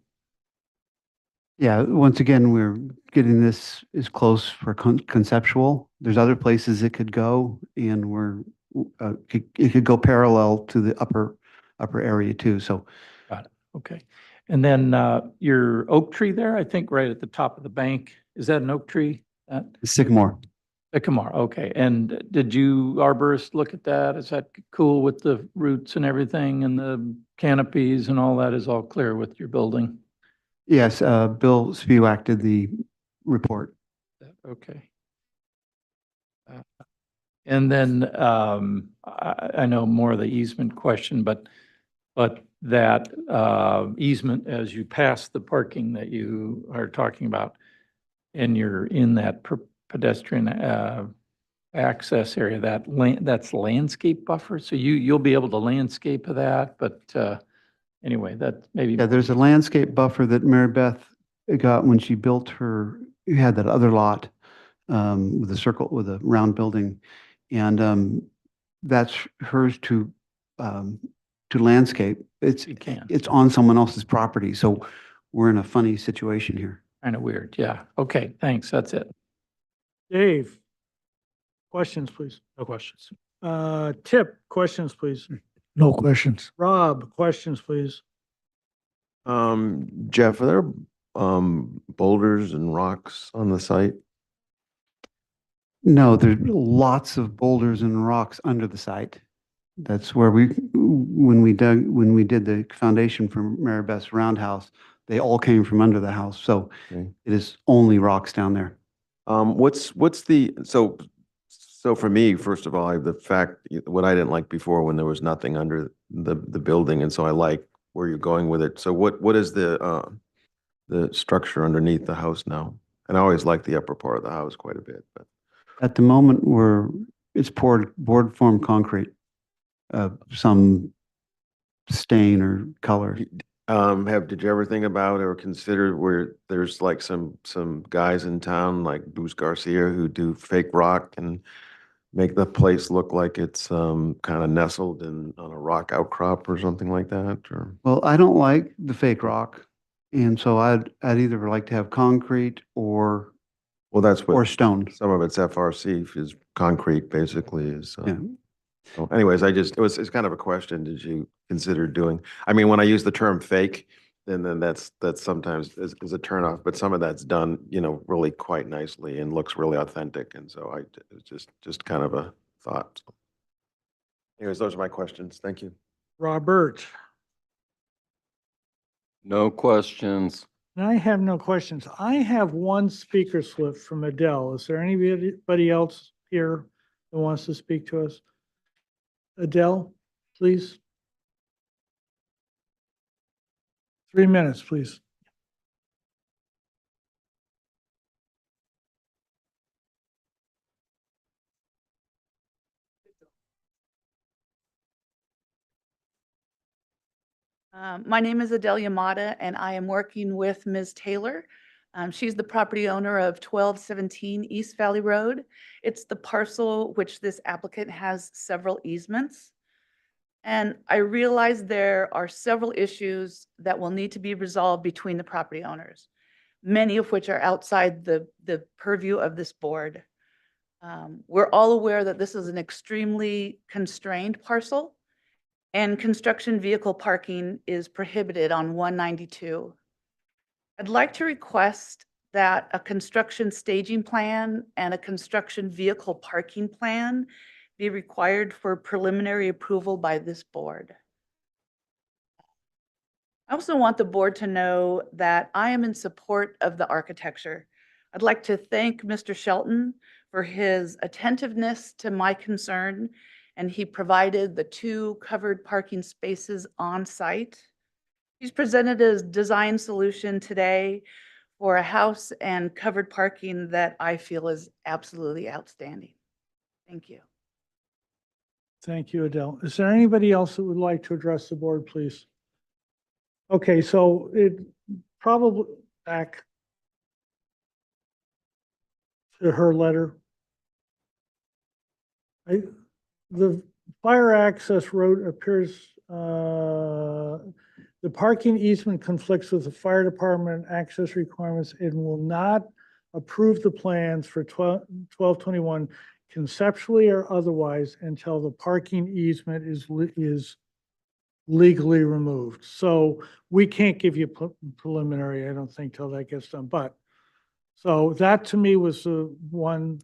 Yeah, once again, we're getting this as close for conceptual. There's other places it could go, and it could go parallel to the upper area too. So, Got it. Okay. And then your oak tree there, I think right at the top of the bank, is that an oak tree? That Sycamore. Sycamore, okay. And did you, arborist, look at that? Is that cool with the roots and everything and the canopies and all that is all clear with your building? Yes, Bill Spiewak did the report. Okay. And then I know more of the easement question, but that easement as you pass the parking that you are talking about and you're in that pedestrian access area, that's landscape buffer. So you'll be able to landscape that, but anyway, that maybe. Yeah, there's a landscape buffer that Mary Beth got when she built her, you had that other lot with a circle, with a round building. And that's hers to landscape. You can. It's on someone else's property, so we're in a funny situation here. Kind of weird, yeah. Okay, thanks, that's it. Dave, questions, please. No questions. Tip, questions, please. No questions. Rob, questions, please. Jeff, are there boulders and rocks on the site? No, there's lots of boulders and rocks under the site. That's where when we did the foundation for Mary Beth's roundhouse, they all came from under the house. So Okay. it is only rocks down there. So for me, first of all, the fact, what I didn't like before when there was nothing under the building, and so I like where you're going with it. So what is the structure underneath the house now? And I always like the upper part of the house quite a bit, but. At the moment, it's board form concrete, some stain or color. Did you ever think about or consider where there's like some guys in town like Bruce Garcia who do fake rock and make the place look like it's kind of nestled on a rock outcrop or something like that? Or Well, I don't like the fake rock, and so I'd either like to have concrete or that's what or stone. some of it's FRC is concrete basically is. Yeah. So anyways, it's kind of a question. Did you consider doing? I mean, when I use the term fake, then that's sometimes is a turnoff. But some of that's done, really quite nicely and looks really authentic. And so it's just kind of a thought. So anyways, those are my questions. Thank you. Robert, No questions. and I have no questions. I have one speaker slip from Adele. Is there anybody else here that wants to speak to us? Adele, please. 3 minutes, please. My name is Adele Yamada, and I am working with Ms. Taylor. She's the property owner of 1217 East Valley Road. It's the parcel which this applicant has several easements. And I realize there are several issues that will need to be resolved between the property owners, many of which are outside the purview of this board. We're all aware that this is an extremely constrained parcel, and construction vehicle parking is prohibited on 192. I'd like to request that a construction staging plan and a construction vehicle parking plan be required for preliminary approval by this board. I also want the board to know that I am in support of the architecture. I'd like to thank Mr. Shelton for his attentiveness to my concern, and he provided the 2 covered parking spaces on site. He's presented a design solution today for a house and covered parking that I feel is absolutely outstanding. Thank you. Thank you, Adele. Is there anybody else that would like to address the board, please? Okay, so it probably back to her letter. The fire access road appears, the parking easement conflicts with the fire department access requirements and will not approve the plans for 1221 conceptually or otherwise until the parking easement is legally removed. So we can't give you preliminary, I don't think, till that gets done. But So that to me was the one.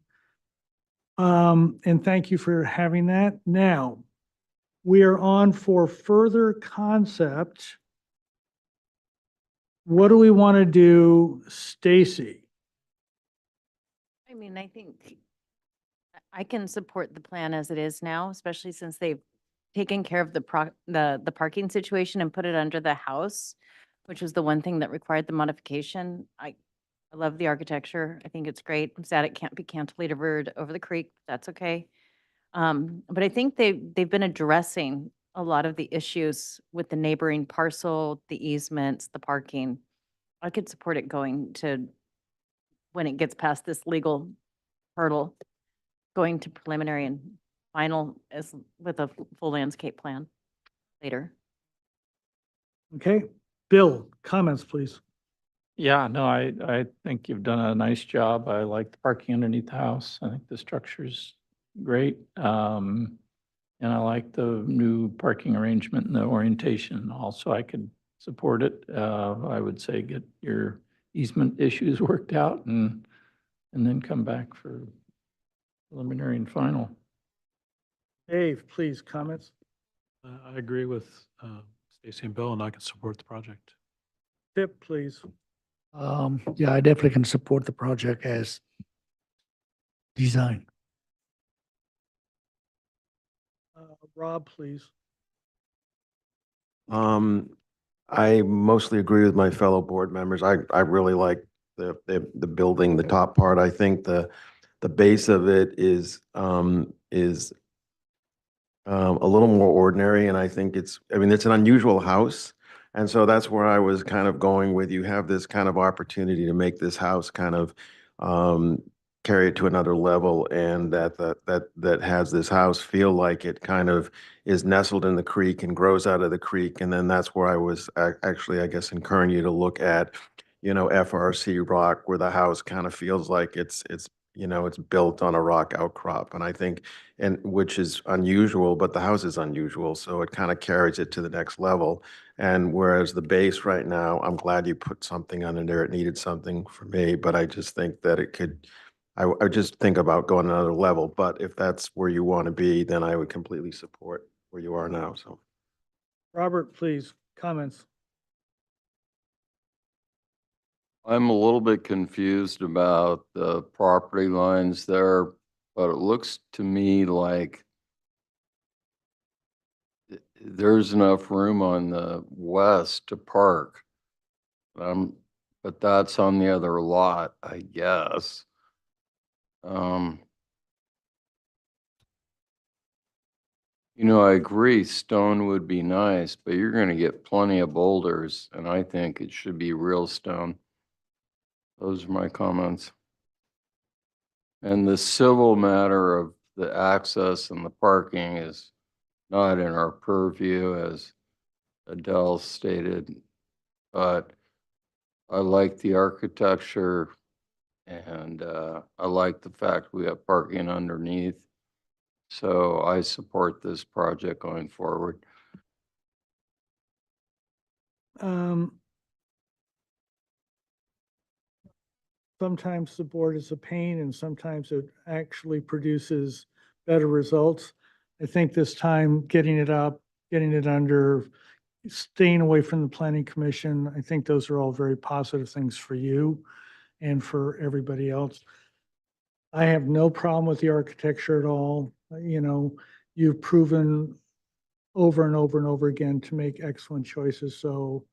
And thank you for having that. Now, we are on for further concept. What do we want to do, Stacy? I mean, I think I can support the plan as it is now, especially since they've taken care of the parking situation and put it under the house, which was the one thing that required the modification. I love the architecture. I think it's great. I'm sad it can't be cantilevered over the creek. That's okay. But I think they've been addressing a lot of the issues with the neighboring parcel, the easements, the parking. I could support it going to, when it gets past this legal hurdle, going to preliminary and final as with a full landscape plan later. Okay, Bill, comments, please. Yeah, no, I think you've done a nice job. I like the parking underneath the house. I think the structure's great. And I like the new parking arrangement and the orientation. Also, I could support it. I would say get your easement issues worked out and then come back for preliminary and final. Dave, please, comments. I agree with Stacy and Bill, and I can support the project. Tip, please. Yeah, I definitely can support the project as designed. Rob, please. I mostly agree with my fellow board members. I really like the building, the top part. I think the base of it is a little more ordinary, and I think I mean, it's an unusual house. And so that's where I was kind of going with, you have this kind of opportunity to make this house kind of carry it to another level, and that has this house feel like it kind of is nestled in the creek and grows out of the creek. And then that's where I was actually, I guess, encouraging you to look at, FRC rock, where the house kind of feels like it's built on a rock outcrop. And I think, and which is unusual, but the house is unusual, so it kind of carries it to the next level. And whereas the base right now, I'm glad you put something under there. It needed something for me, but I just think that it could, I just think about going another level. But if that's where you want to be, then I would completely support where you are now, so. Robert, please, comments. I'm a little bit confused about the property lines there, but it looks to me like there's enough room on the west to park. But that's on the other lot, I guess. I agree, stone would be nice, but you're gonna get plenty of boulders, and I think it should be real stone. Those are my comments. And the civil matter of the access and the parking is not in our purview, as Adele stated. But I like the architecture, and I like the fact we have parking underneath. So I support this project going forward. Sometimes the board is a pain and sometimes it actually produces better results. I think this time getting it up, getting it under, staying away from the planning commission, I think those are all very positive things for you and for everybody else. I have no problem with the architecture at all. You've proven over and over and over again to make excellent choices. So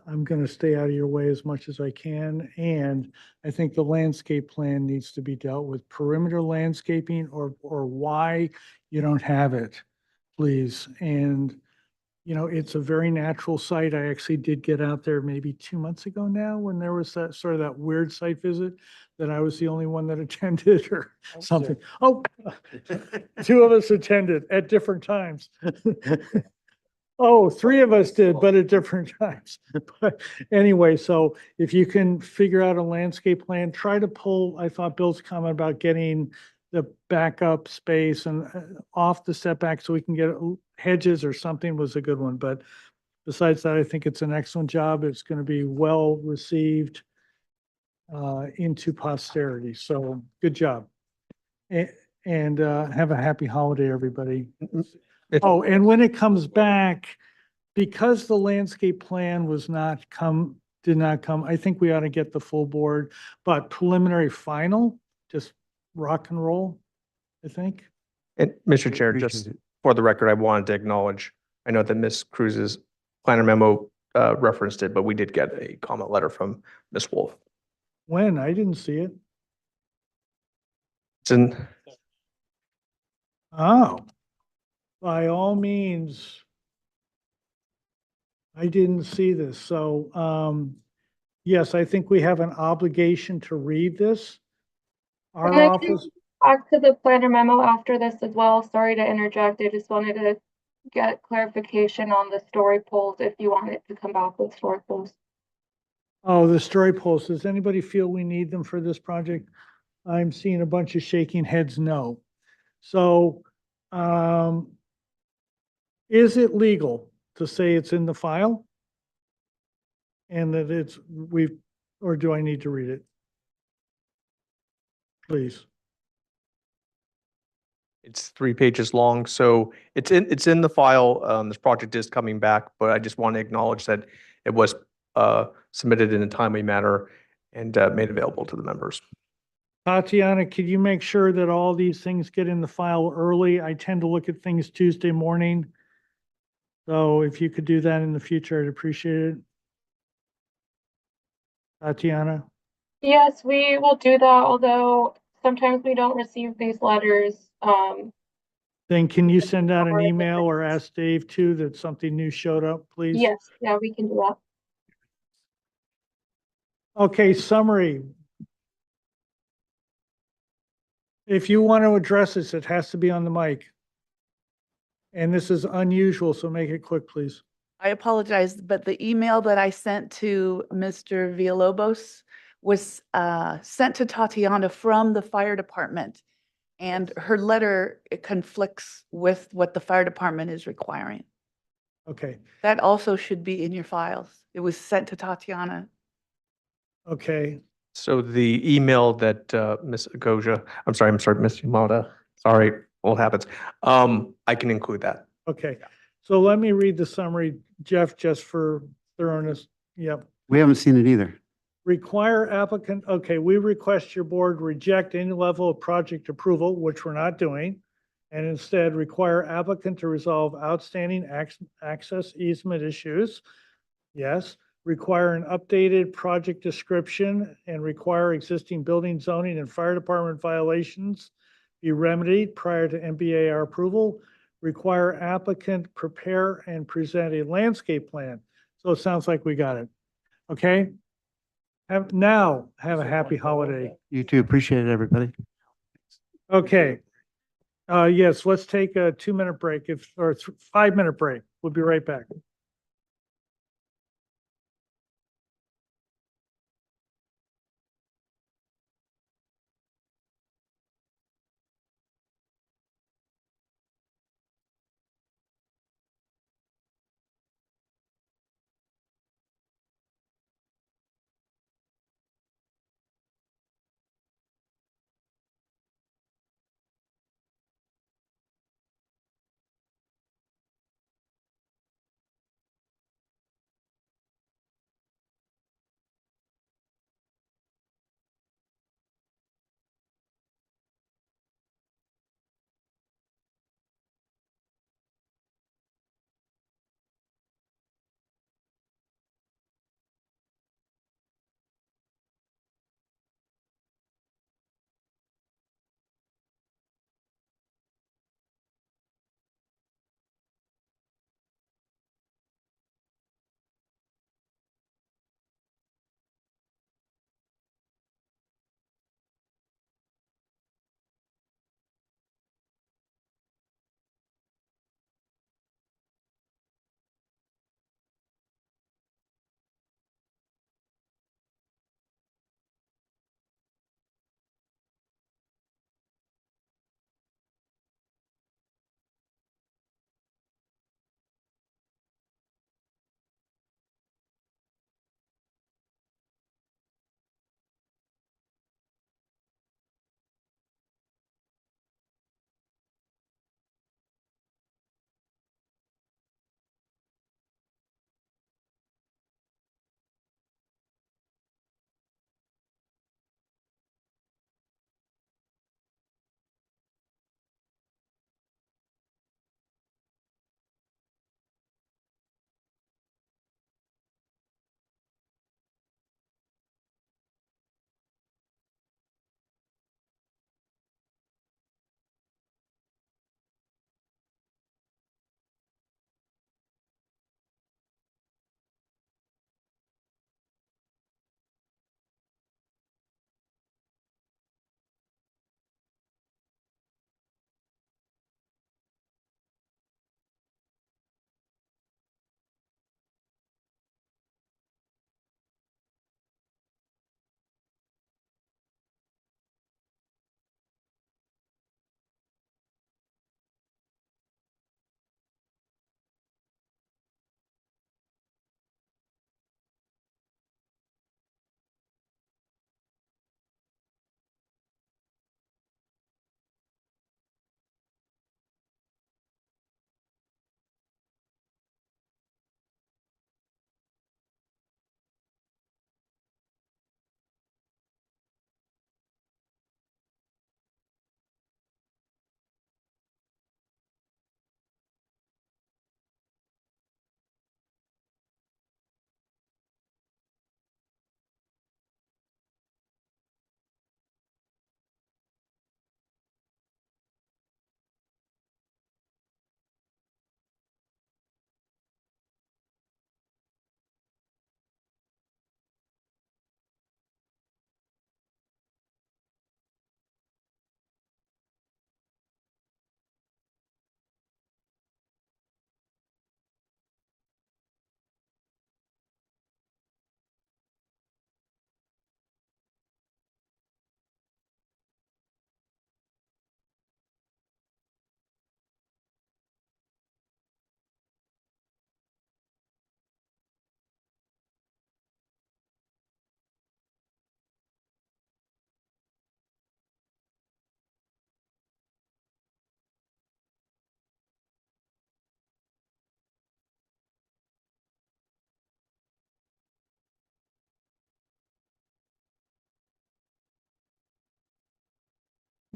I'm going to stay out of your way as much as I can. And I think the landscape plan needs to be dealt with. Perimeter landscaping or why you don't have it, please. And, it's a very natural site. I actually did get out there maybe 2 months ago now when there was that sort of that weird site visit that I was the only one that attended or something. Oh, 2 of us attended at different times. Oh, 3 of us did, but at different times. But anyway, so if you can figure out a landscape plan, try to pull, I thought Bill's comment about getting the backup space and off the setback so we can get hedges or something was a good one. But besides that, I think it's an excellent job. It's going to be well received. into posterity. So good job. And have a happy holiday, everybody. Oh, and when it comes back, because the landscape plan did not come, I think we ought to get the full board, but preliminary final, just rock and roll, I think. And Mr. Chair, just Appreciate it. for the record, I wanted to acknowledge, I know that Ms. Cruz's planner memo referenced it, but we did get a comment letter from Ms. Wolf. When? I didn't see it. It's in, Oh, by all means, I didn't see this. So, yes, I think we have an obligation to read this. Our And I office, can talk to the planner memo after this as well. Sorry to interject. I just wanted to get clarification on the story polls if you want it to come back with story polls. oh, the story posts. Does anybody feel we need them for this project? I'm seeing a bunch of shaking heads, no. So, is it legal to say it's in the file? And that or do I need to read it? Please. it's 3 pages long, so it's in the file. This project is coming back, but I just want to acknowledge that it was submitted in a timely manner and made available to the members. Tatiana, could you make sure that all these things get in the file early? I tend to look at things Tuesday morning. So if you could do that in the future, I'd appreciate it. Tatiana? Yes, we will do that, although sometimes we don't receive these letters. Then can you send out an email or ask Dave too that something new showed up, please? Yes, yeah, we can do that. Okay, summary. If you want to address this, it has to be on the mic. And this is unusual, so make it quick, please. I apologize, but the email that I sent to Mr. Villalobos was sent to Tatiana from the fire department. And her letter, it conflicts with what the fire department is requiring. Okay, That also should be in your files. It was sent to Tatiana. okay. So the email that Ms. Agoja, I'm sorry, Ms. Yamada, sorry, all happens. I can include that. Okay, so let me read the summary, Jeff, just for thoroughness. Yep. We haven't seen it either. Require applicant, okay, we request your board reject any level of project approval, which we're not doing, and instead require applicant to resolve outstanding access easement issues. Yes. Require an updated project description and require existing building zoning and fire department violations be remedied prior to MBAR approval. Require applicant prepare and present a landscape plan. So it sounds like we got it. Okay? Have a happy holiday. You too. Appreciate it, everybody. Okay. Yes, let's take a 2-minute break or 5-minute break. We'll be right back.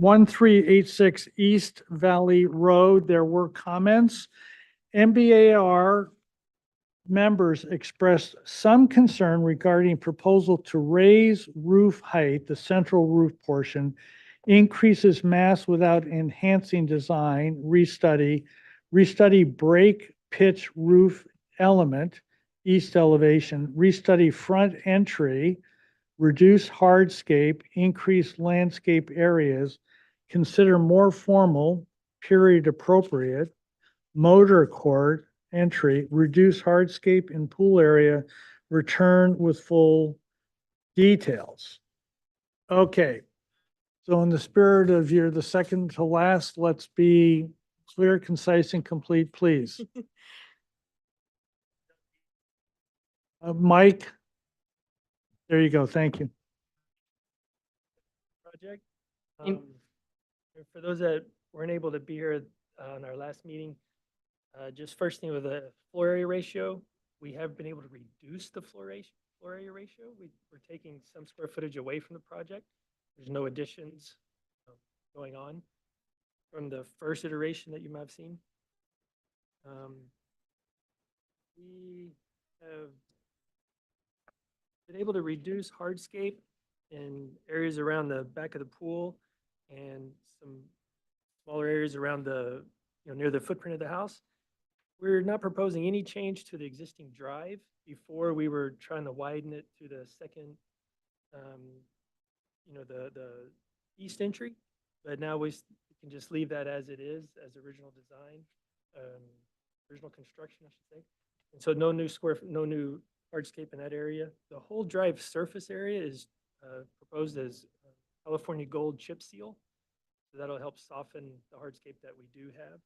1386 East Valley Road, there were comments. MBAR members expressed some concern regarding proposal to raise roof height, the central roof portion, increases mass without enhancing design, restudy break pitch roof element, east elevation, restudy front entry, reduce hardscape, increase landscape areas, consider more formal, period appropriate, motor court entry, reduce hardscape and pool area, return with full details. Okay. So in the spirit of you're the second to last, let's be clear, concise, and complete, please. Mike? There you go. Thank you. Project. For those that weren't able to be here on our last meeting, just first thing with the floor area ratio, we have been able to reduce the floor area ratio. We're taking some square footage away from the project. There's no additions going on from the first iteration that you might have seen. We have been able to reduce hardscape in areas around the back of the pool and some smaller areas around the, near the footprint of the house. We're not proposing any change to the existing drive. Before, we were trying to widen it to the second, the east entry, but now we can just leave that as it is, as original design, original construction, I should say. And so no new hardscape in that area. The whole drive surface area is proposed as California gold chip seal. So that'll help soften the hardscape that we do have.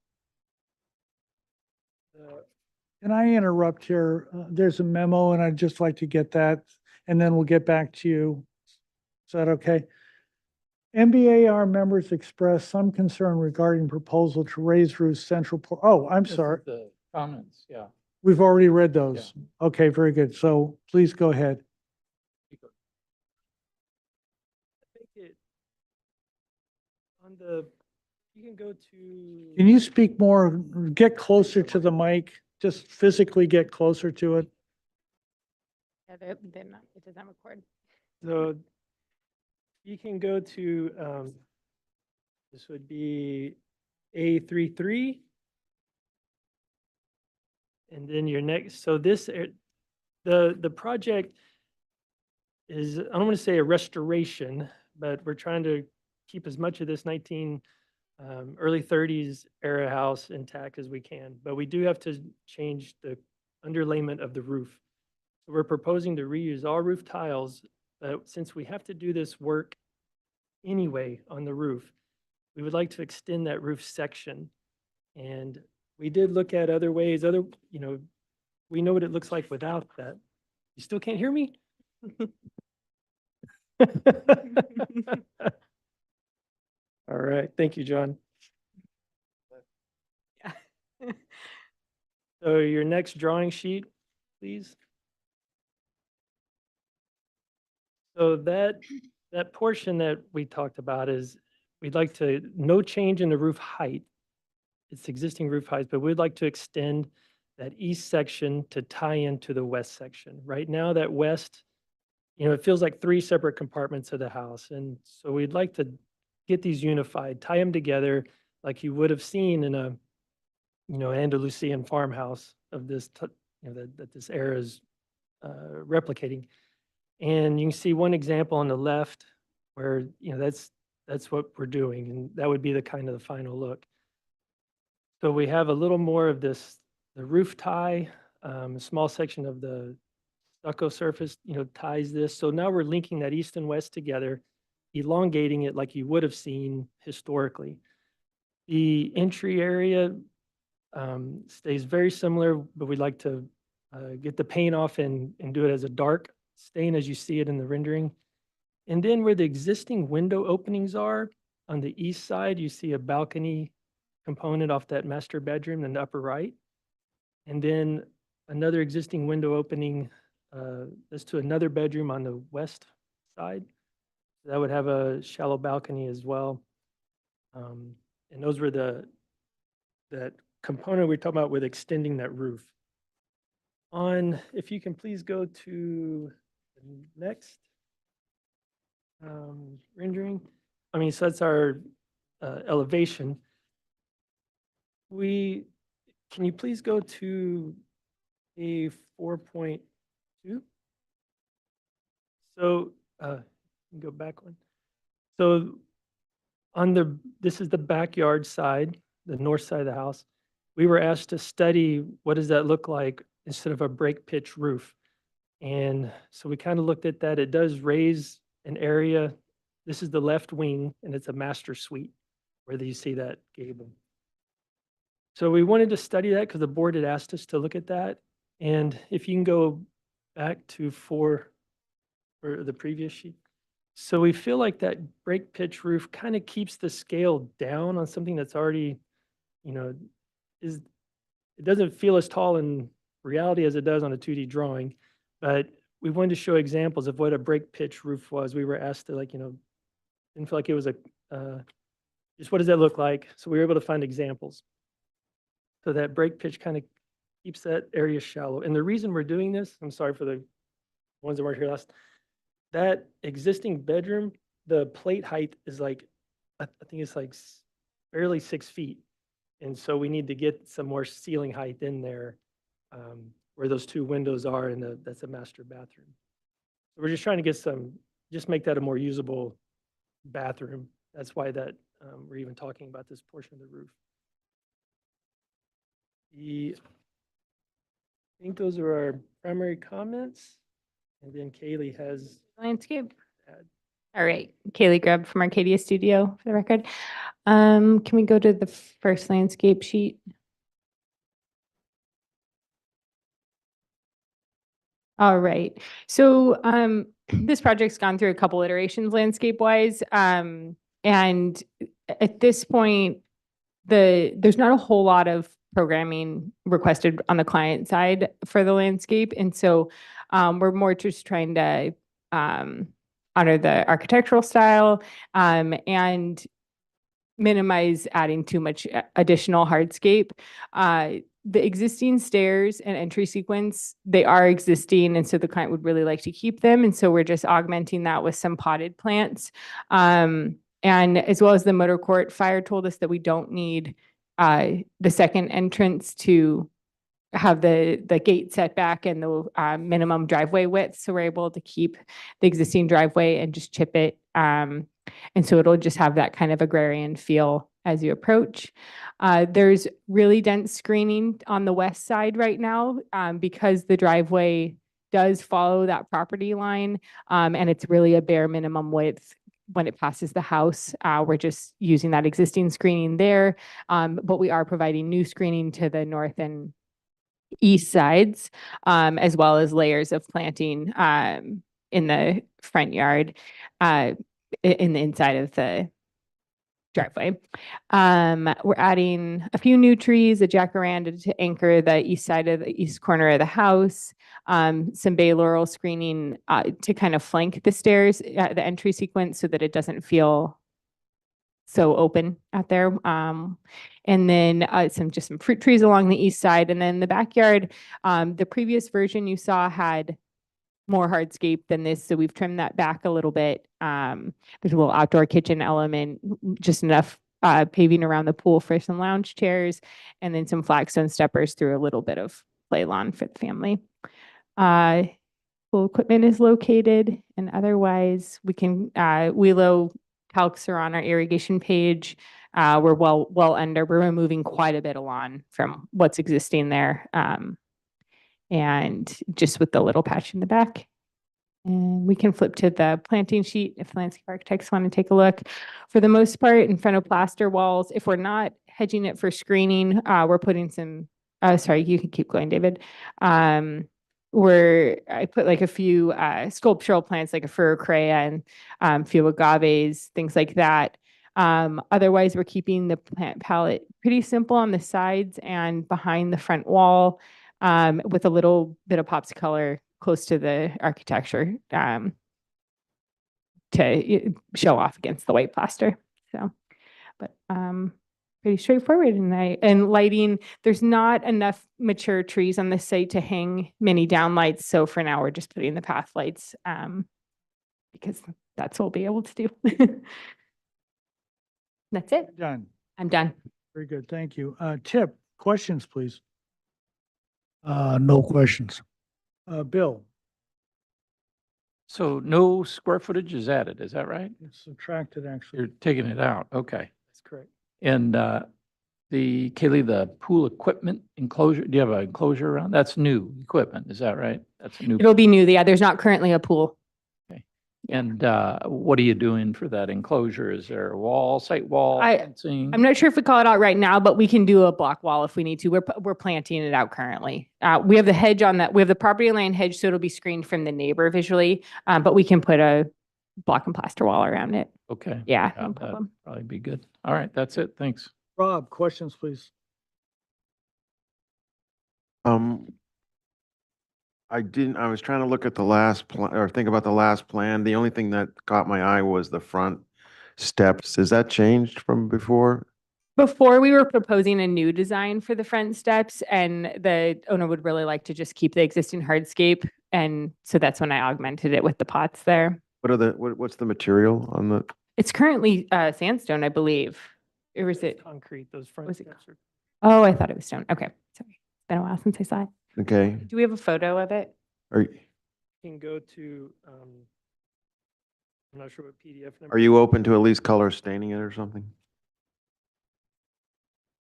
Can I interrupt here? There's a memo and I'd just like to get that and then we'll get back to you. Is that okay? MBAR members expressed some concern regarding proposal to raise roof central. Oh, I'm This is sorry. The comments, yeah. We've already read those. Okay, very good. So please go ahead. I think it on the you can go to. Can you speak more, get closer to the mic, just physically get closer to it? Yeah, it does not record. So you can go to, this would be A33. And then your next, so this, the project is, I don't want to say a restoration, but we're trying to keep as much of this early 30s era house intact as we can. But we do have to change the underlayment of the roof. So we're proposing to reuse all roof tiles, but since we have to do this work anyway on the roof, we would like to extend that roof section. And we did look at other ways, we know what it looks like without that. You still can't hear me? All right, thank you, John. So your next drawing sheet, please. So that portion that we talked about is, we'd like to, no change in the roof height. It's existing roof height, but we'd like to extend that east section to tie into the west section. Right now, that west, it feels like three separate compartments of the house. And so we'd like to get these unified, tie them together like you would have seen in a, Andalusian farmhouse of this, that this era is replicating. And you can see one example on the left where, that's what we're doing. And that would be the kind of the final look. So we have a little more of this, the roof tie, a small section of the stucco surface, ties this. So now we're linking that east and west together, elongating it like you would have seen historically. The entry area stays very similar, but we'd like to get the paint off and do it as a dark stain as you see it in the rendering. And then where the existing window openings are, on the east side, you see a balcony component off that master bedroom in the upper right. And then another existing window opening that's to another bedroom on the west side. That would have a shallow balcony as well. And those were that component we're talking about with extending that roof. If you can please go to the next rendering. So that's our elevation. Can you please go to a 4.2? So, go back one. So this is the backyard side, the north side of the house. We were asked to study what does that look like instead of a break pitch roof. And so we kind of looked at that. It does raise an area. This is the left wing, and it's a master suite where you see that gable. So we wanted to study that because the board had asked us to look at that. And if you can go back to 4 for the previous sheet. So we feel like that break pitch roof kind of keeps the scale down on something that's already, it doesn't feel as tall in reality as it does on a 2D drawing, but we wanted to show examples of what a break pitch roof was. We were asked to didn't feel like it was just what does that look like? So we were able to find examples. So that break pitch kind of keeps that area shallow. And the reason we're doing this, I'm sorry for the ones that weren't here last, that existing bedroom, the plate height is I think it's barely 6 feet. And so we need to get some more ceiling height in there where those 2 windows are, and that's a master bathroom. So we're just trying to get just make that a more usable bathroom. That's why we're even talking about this portion of the roof. I think those are our primary comments. And then Kaylee has Landscape. All right, Kaylee Grubb from Arcadia Studio for the record. Can we go to the first landscape sheet? All right, so this project's gone through a couple iterations landscape wise. And at this point, there's not a whole lot of programming requested on the client side for the landscape. And so we're more just trying to honor the architectural style and minimize adding too much additional hardscape. The existing stairs and entry sequence, they are existing, and so the client would really like to keep them. And so we're just augmenting that with some potted plants. And as well as the motor court, fire told us that we don't need the second entrance to have the gate setback and the minimum driveway width. So we're able to keep the existing driveway and just chip it. And so it'll just have that kind of agrarian feel as you approach. There's really dense screening on the west side right now because the driveway does follow that property line, and it's really a bare minimum width when it passes the house. We're just using that existing screening there, but we are providing new screening to the north and east sides, as well as layers of planting in the front yard, in the inside of the driveway. We're adding a few new trees, a jacaranda to anchor the east side of the east corner of the house, some bay laurel screening to kind of flank the stairs, the entry sequence, so that it doesn't feel so open out there. And then some fruit trees along the east side. And then the backyard, the previous version you saw had more hardscape than this, so we've trimmed that back a little bit. There's a little outdoor kitchen element, just enough paving around the pool for some lounge chairs, and then some flagstone steppers through a little bit of play lawn for the family. Pool equipment is located, and otherwise we can, WELO calcs are on our irrigation page. We're well under, we're removing quite a bit of lawn from what's existing there. And just with the little patch in the back. And we can flip to the planting sheet if landscape architects want to take a look. For the most part, in front of plaster walls, if we're not hedging it for screening, we're putting some, sorry, you can keep going, David. I put like a few sculptural plants, like a furicrea and a few agaves, things like that. Otherwise, we're keeping the plant palette pretty simple on the sides and behind the front wall, with a little bit of pops color close to the architecture to show off against the white plaster. So but pretty straightforward. And lighting, there's not enough mature trees on the site to hang many downlights. So for now, we're just putting the path lights because that's what we'll be able to do. That's it. Done. I'm done. Very good. Thank you. Tip, questions, please. No questions. Bill, So no square footage is added, is that right? it's subtracted actually. You're taking it out, okay. That's correct. And Kaylee, the pool equipment enclosure, do you have an enclosure around? That's new equipment, is that right? That's a new. It'll be new. Yeah, there's not currently a pool. And what are you doing for that enclosure? Is there a wall, site wall, fencing? I'm not sure if we call it out right now, but we can do a block wall if we need to. We're planting it out currently. We have the hedge on that. We have the property line hedge, so it'll be screened from the neighbor visually. But we can put a block and plaster wall around it. Okay. Yeah, no that'd problem. Probably be good. All right, that's it. Thanks. Rob, questions, please. I was trying to look at the last plan or think about the last plan. The only thing that caught my eye was the front steps. Is that changed from before? Before we were proposing a new design for the front steps, and the owner would really like to just keep the existing hardscape. And so that's when I augmented it with the pots there. What's the material on the? It's currently sandstone, I believe. Or is it? Concrete, those front Was it steps are. Oh, I thought it was stone. Okay, sorry. It's been a while since I saw it. Okay. Do we have a photo of it? Are Can go to, I'm not sure what PDF number. Are you open to at least color staining it or something?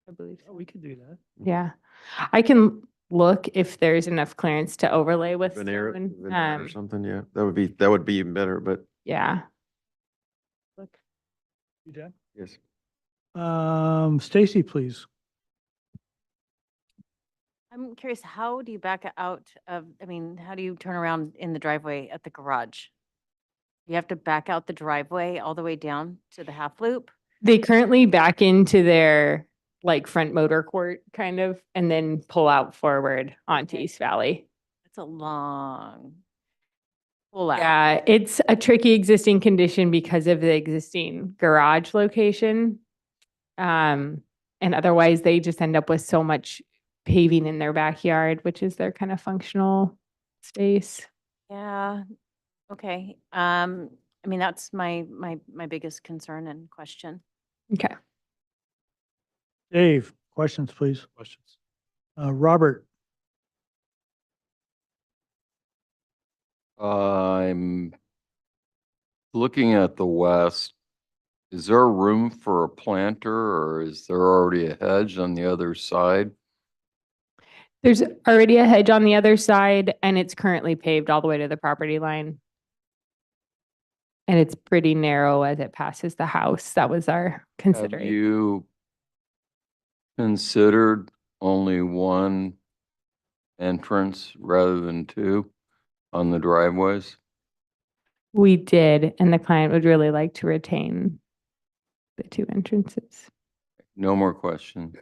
I believe Oh, we could do that. Yeah, I can look if there's enough clearance to overlay with Veneer, stone. veneer or something? Yeah, that would be even better. But Yeah. You done? yes. Stacy, please. I'm curious, how do you back out of, how do you turn around in the driveway at the garage? You have to back out the driveway all the way down to the half loop? They currently back into their like front motor court kind of, and then pull out forward onto East Valley. It's a long pull out. Yeah, it's a tricky existing condition because of the existing garage location. And otherwise they just end up with so much paving in their backyard, which is their kind of functional space. Yeah, okay. That's my biggest concern and question. Okay. Dave, questions, please. Questions? Robert, I'm looking at the west. Is there room for a planter or is there already a hedge on the other side? There's already a hedge on the other side and it's currently paved all the way to the property line. And it's pretty narrow as it passes the house. That was our Have consideration. you considered only one entrance rather than two on the driveways? We did, and the client would really like to retain the two entrances. No more questions.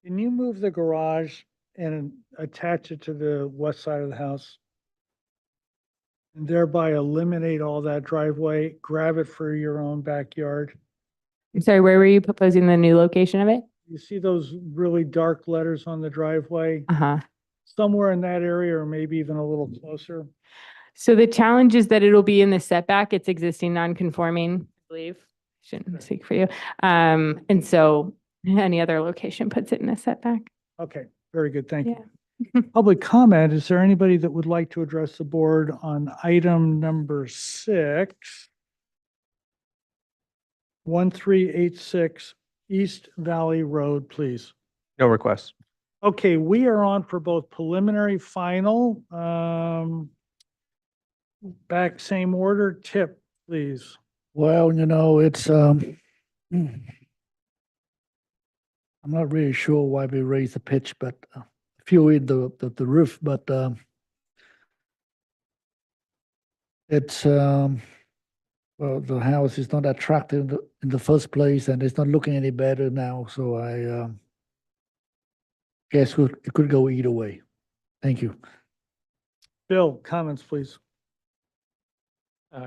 can you move the garage and attach it to the west side of the house? And thereby eliminate all that driveway, grab it for your own backyard. I'm sorry, where were you proposing the new location of it? You see those really dark letters on the driveway? Uh-huh. Somewhere in that area or maybe even a little closer. So the challenge is that it'll be in the setback. It's existing non-conforming, I believe. Shouldn't speak for you. And so any other location puts it in a setback. Okay, very good. Thank you. Yeah. Public comment. Is there anybody that would like to address the board on item number 6? 1386 East Valley Road, please. No requests. Okay, we are on for both preliminary, final. Back same order. Tip, please. Well, it's, I'm not really sure why we raised the pitch, but if you read the roof, but it's, well, the house is not attractive in the first place and it's not looking any better now. So I guess it could go either way. Thank you. Bill, comments, please.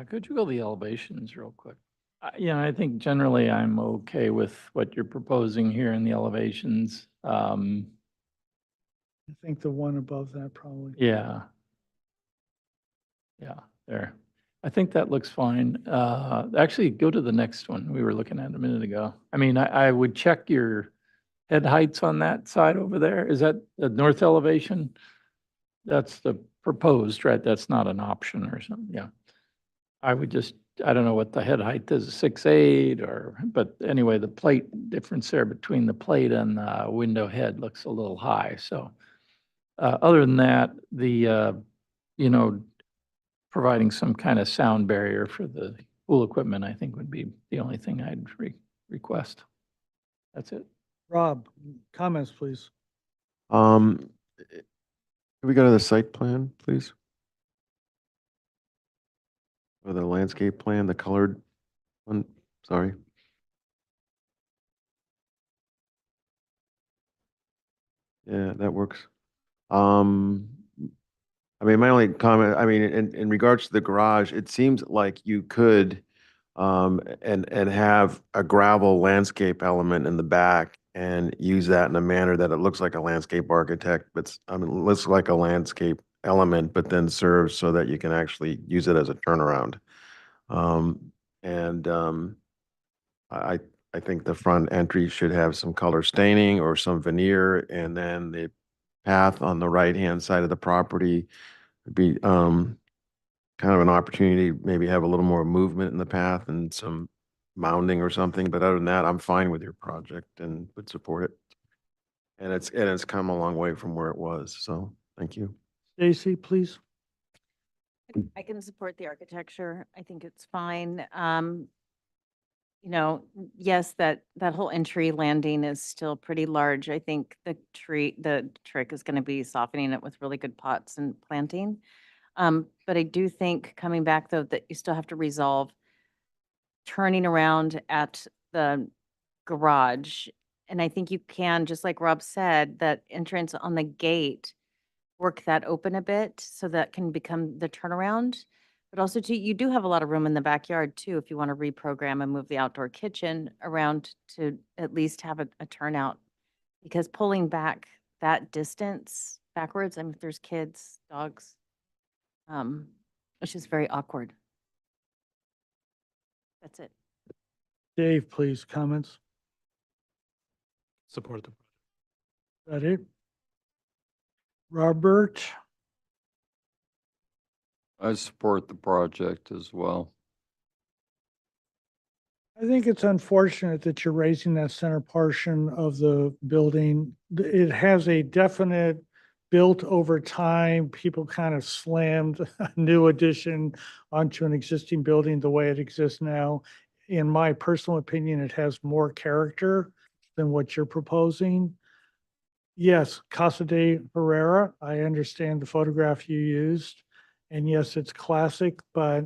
Could you go to the elevations real quick? Yeah, I think generally I'm okay with what you're proposing here in the elevations. I think the one above that probably. Yeah. Yeah, there. I think that looks fine. Actually, go to the next one we were looking at a minute ago. I mean, I would check your head heights on that side over there. Is that the north elevation? That's the proposed, right? That's not an option or something, yeah. I would just, I don't know what the head height is, 6'8" or, but anyway, the plate difference there between the plate and the window head looks a little high, so. Other than that, you know, providing some kind of sound barrier for the pool equipment, I think would be the only thing I'd request. That's it. Rob, comments, please. Can we go to the site plan, please? Or the landscape plan, the colored one, sorry. Yeah, that works. I mean, my only comment, I mean, in regards to the garage, it seems like you could and have a gravel landscape element in the back and use that in a manner that it looks like a landscape architect, but I mean, it looks like a landscape element, but then serves so that you can actually use it as a turnaround. And I I think the front entry should have some color staining or some veneer, and then the path on the right-hand side of the property would be kind of an opportunity, to maybe have a little more movement in the path and some mounding or something. But other than that, I'm fine with your project and would support it. And it's come a long way from where it was. So thank you. Stacy, please. I can support the architecture. I think it's fine. You know, yes, that whole entry landing is still pretty large. I think the trick is going to be softening it with really good pots and planting. But I do think coming back though, that you still have to resolve turning around at the garage. And I think you can, just like Rob said, that entrance on the gate, work that open a bit so that can become the turnaround. But also too, you do have a lot of room in the backyard too, if you want to reprogram and move the outdoor kitchen around to at least have a turnout. Because pulling back that distance backwards, I mean, if there's kids, dogs, it's just very awkward. That's it. Dave, please, comments. Support the. That it? Robert, I support the project as well. I think it's unfortunate that you're raising that center portion of the building. It has a definite built over time. People kind of slammed a new addition onto an existing building the way it exists now. In my personal opinion, it has more character than what you're proposing. Yes, Casa de Herrera, I understand the photograph you used. And yes, it's classic, but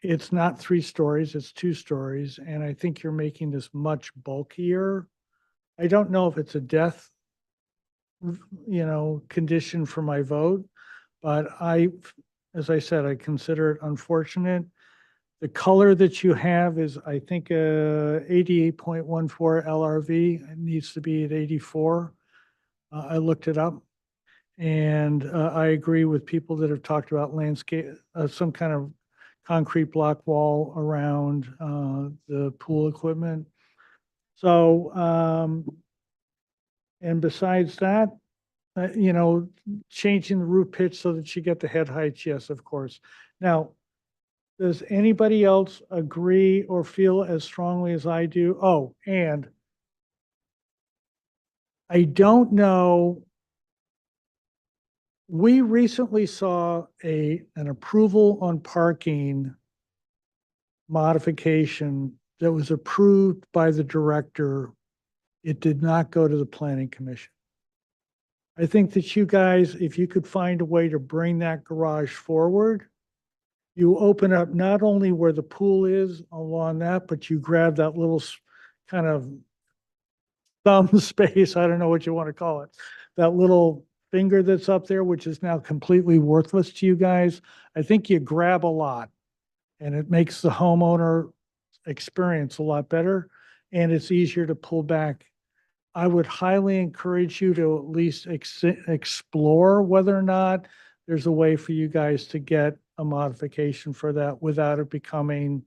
it's not 3 stories, it's 2 stories. And I think you're making this much bulkier. I don't know if it's a death, condition for my vote, but as I said, I consider it unfortunate. The color that you have is, I think, 88.14 LRV. It needs to be at 84. I looked it up. And I agree with people that have talked about landscape, some kind of concrete block wall around the pool equipment. So, and besides that, changing the roof pitch so that you get the head heights, yes, of course. Now, does anybody else agree or feel as strongly as I do? Oh, and I don't know. We recently saw an approval on parking modification that was approved by the director. It did not go to the planning commission. I think that you guys, if you could find a way to bring that garage forward, you open up not only where the pool is along that, but you grab that little kind of thumb space, I don't know what you want to call it, that little finger that's up there, which is now completely worthless to you guys. I think you grab a lot And it makes the homeowner experience a lot better, and it's easier to pull back. I would highly encourage you to at least explore whether or not there's a way for you guys to get a modification for that without it becoming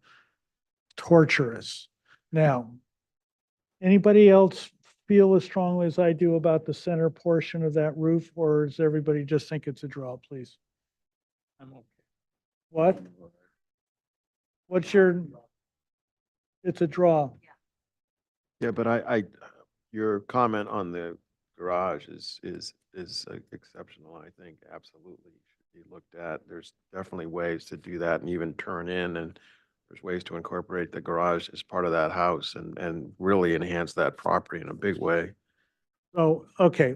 torturous. Now, anybody else feel as strongly as I do about the center portion of that roof, or does everybody just think it's a draw, please? I'm okay. What? What's your, it's a draw. Yeah, but your comment on the garage is exceptional. I think absolutely should be looked at. There's definitely ways to do that and even turn in, and there's ways to incorporate the garage as part of that house and really enhance that property in a big way. So, okay,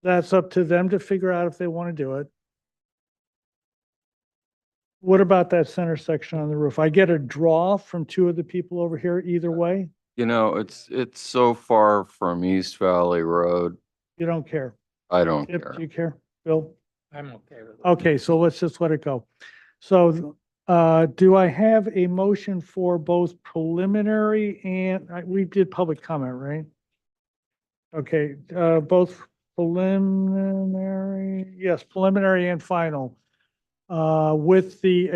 that's up to them to figure out if they want to do it. What about that center section on the roof? I get a draw from two of the people over here either way. You know, it's so far from East Valley Road. You don't care. I don't Chip, care. do you care, Bill? I'm okay with it. Okay, so let's just let it go. So, do I have a motion for both preliminary and, we did public comment, right? Okay, both preliminary, yes, preliminary and final. With the,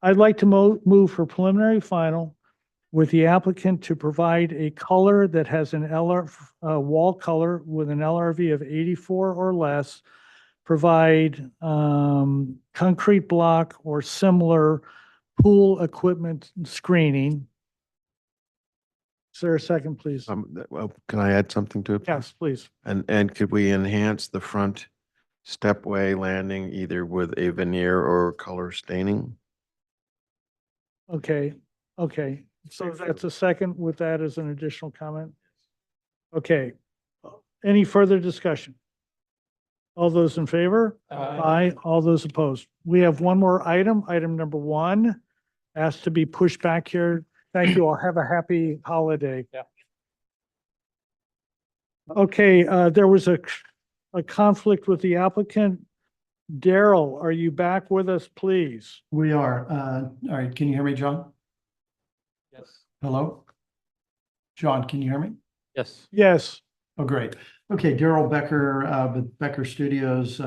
I'd like to move for preliminary final with the applicant to provide a color that has an wall color with an LRV of 84 or less, provide concrete block or similar pool equipment screening. Is there a second, please? Well, can I add something to it? Yes, please. And could we enhance the front stepway landing either with a veneer or color staining? Okay, okay. So that's a second with that as an additional comment? Okay. Any further discussion? All those in favor? Aye. All those opposed? We have one more item, item number 1, asked to be pushed back here. Thank you all. Have a happy holiday. Yeah. Okay, there was a conflict with the applicant. Daryl, are you back with us, please? We are. All right, can you hear me, John? Yes. Hello? John, can you hear me? Yes. Yes. Oh, great. Okay, Daryl Becker, with Becker Studios,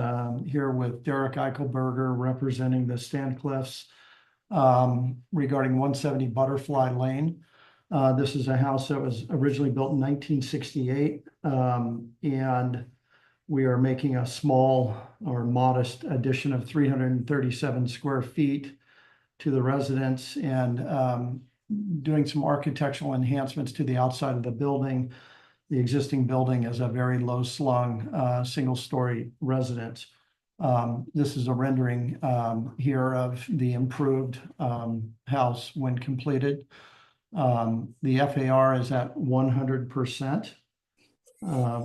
here with Derek Eichelberger representing the Stancliffs, regarding 170 Butterfly Lane. This is a house that was originally built in 1968, and we are making a small or modest addition of 337 square feet to the residence and doing some architectural enhancements to the outside of the building. The existing building is a very low slung, single-story residence. This is a rendering here of the improved house when completed. The FAR is at 100%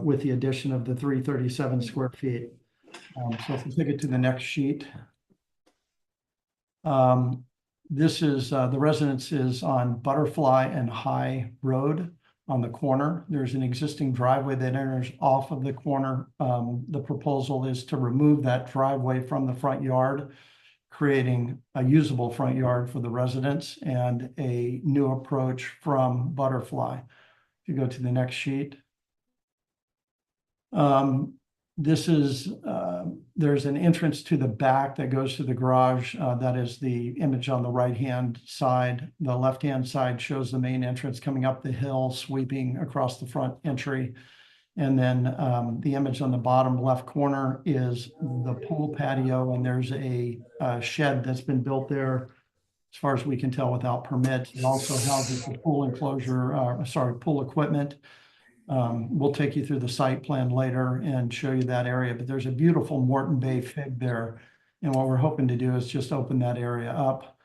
with the addition of the 337 square feet. So if we take it to the next sheet. This is, the residence is on Butterfly and High Road on the corner. There's an existing driveway that enters off of the corner. The proposal is to remove that driveway from the front yard, creating a usable front yard for the residents and a new approach from Butterfly. If you go to the next sheet. This is, there's an entrance to the back that goes to the garage. That is the image on the right-hand side. The left-hand side shows the main entrance coming up the hill, sweeping across the front entry. And then the image on the bottom left corner is the pool patio, and there's a shed that's been built there, as far as we can tell, without permit. It also houses the pool enclosure, pool equipment. We'll take you through the site plan later and show you that area, but there's a beautiful Morton Bay fig there. And what we're hoping to do is just open that area up.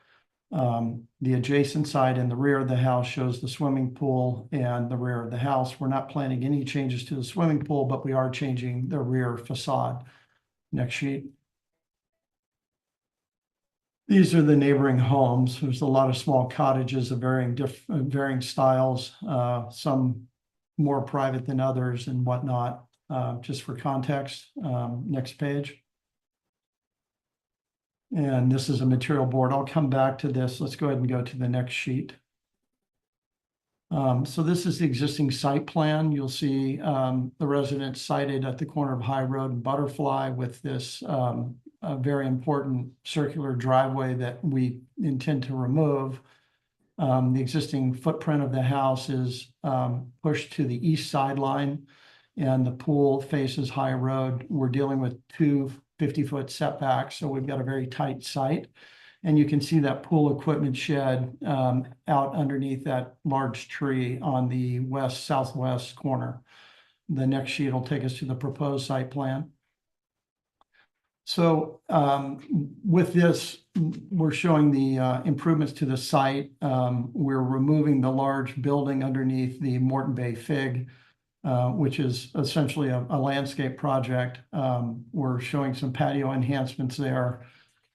The adjacent side in the rear of the house shows the swimming pool and the rear of the house. We're not planning any changes to the swimming pool, but we are changing the rear facade. Next sheet. These are the neighboring homes. There's a lot of small cottages of varying styles, some more private than others and whatnot, just for context. Next page. And this is a material board. I'll come back to this. Let's go ahead and go to the next sheet. So this is the existing site plan. You'll see the residence sited at the corner of High Road and Butterfly with this a very important circular driveway that we intend to remove. The existing footprint of the house is pushed to the east sideline, and the pool faces High Road. We're dealing with two 50-foot setbacks, so we've got a very tight site. And you can see that pool equipment shed out underneath that large tree on the southwest corner. The next sheet will take us to the proposed site plan. So with this, we're showing the improvements to the site. We're removing the large building underneath the Morton Bay Fig, which is essentially a landscape project. We're showing some patio enhancements there,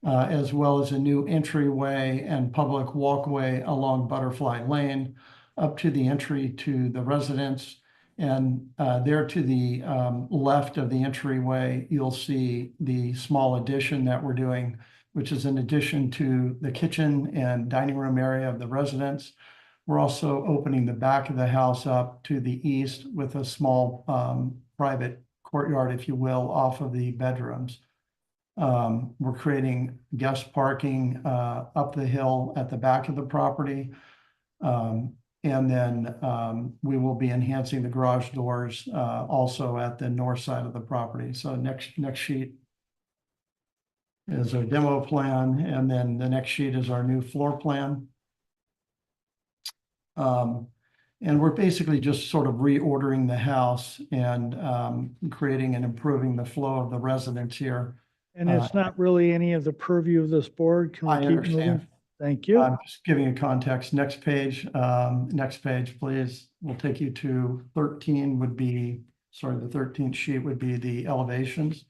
as well as a new entryway and public walkway along Butterfly Lane up to the entry to the residence. And there to the left of the entryway, you'll see the small addition that we're doing, which is an addition to the kitchen and dining room area of the residence. We're also opening the back of the house up to the east with a small private courtyard, if you will, off of the bedrooms. We're creating guest parking up the hill at the back of the property. And then we will be enhancing the garage doors also at the north side of the property. So next sheet is our demo plan, and then the next sheet is our new floor plan. And we're basically just sort of reordering the house and creating and improving the flow of the residents here. And it's not really any of the purview of this board. Can we I keep moving? understand. Thank you. I'm just giving you context. Next page, please. We'll take you to 13 would be, sorry, the 13th sheet would be the elevations.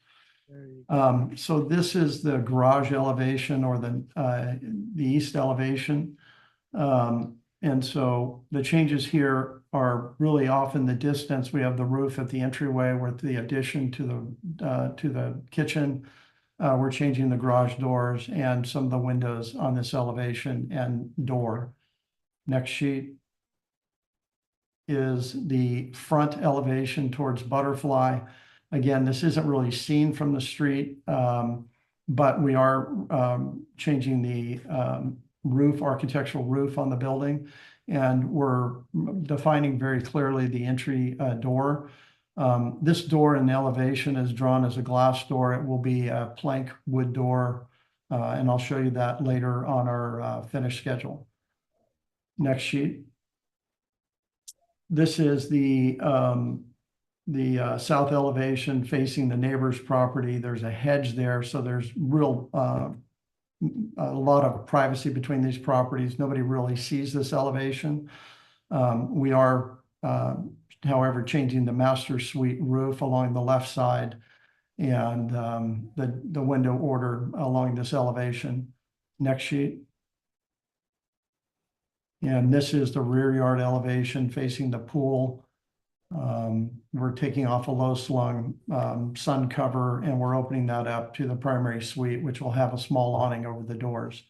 So this is the garage elevation or the east elevation. And so the changes here are really off in the distance. We have the roof at the entryway with the addition to the kitchen. We're changing the garage doors and some of the windows on this elevation and door. Next sheet is the front elevation towards Butterfly. Again, this isn't really seen from the street, but we are changing the architectural roof on the building, and we're defining very clearly the entry door. This door in the elevation is drawn as a glass door. It will be a plank wood door, and I'll show you that later on our finish schedule. Next sheet. This is the south elevation facing the neighbor's property. There's a hedge there, so there's a lot of privacy between these properties. Nobody really sees this elevation. We are however, changing the master suite roof along the left side and the window order along this elevation. Next sheet. And this is the rear yard elevation facing the pool. We're taking off a low slung sun cover, and we're opening that up to the primary suite, which will have a small awning over the doors.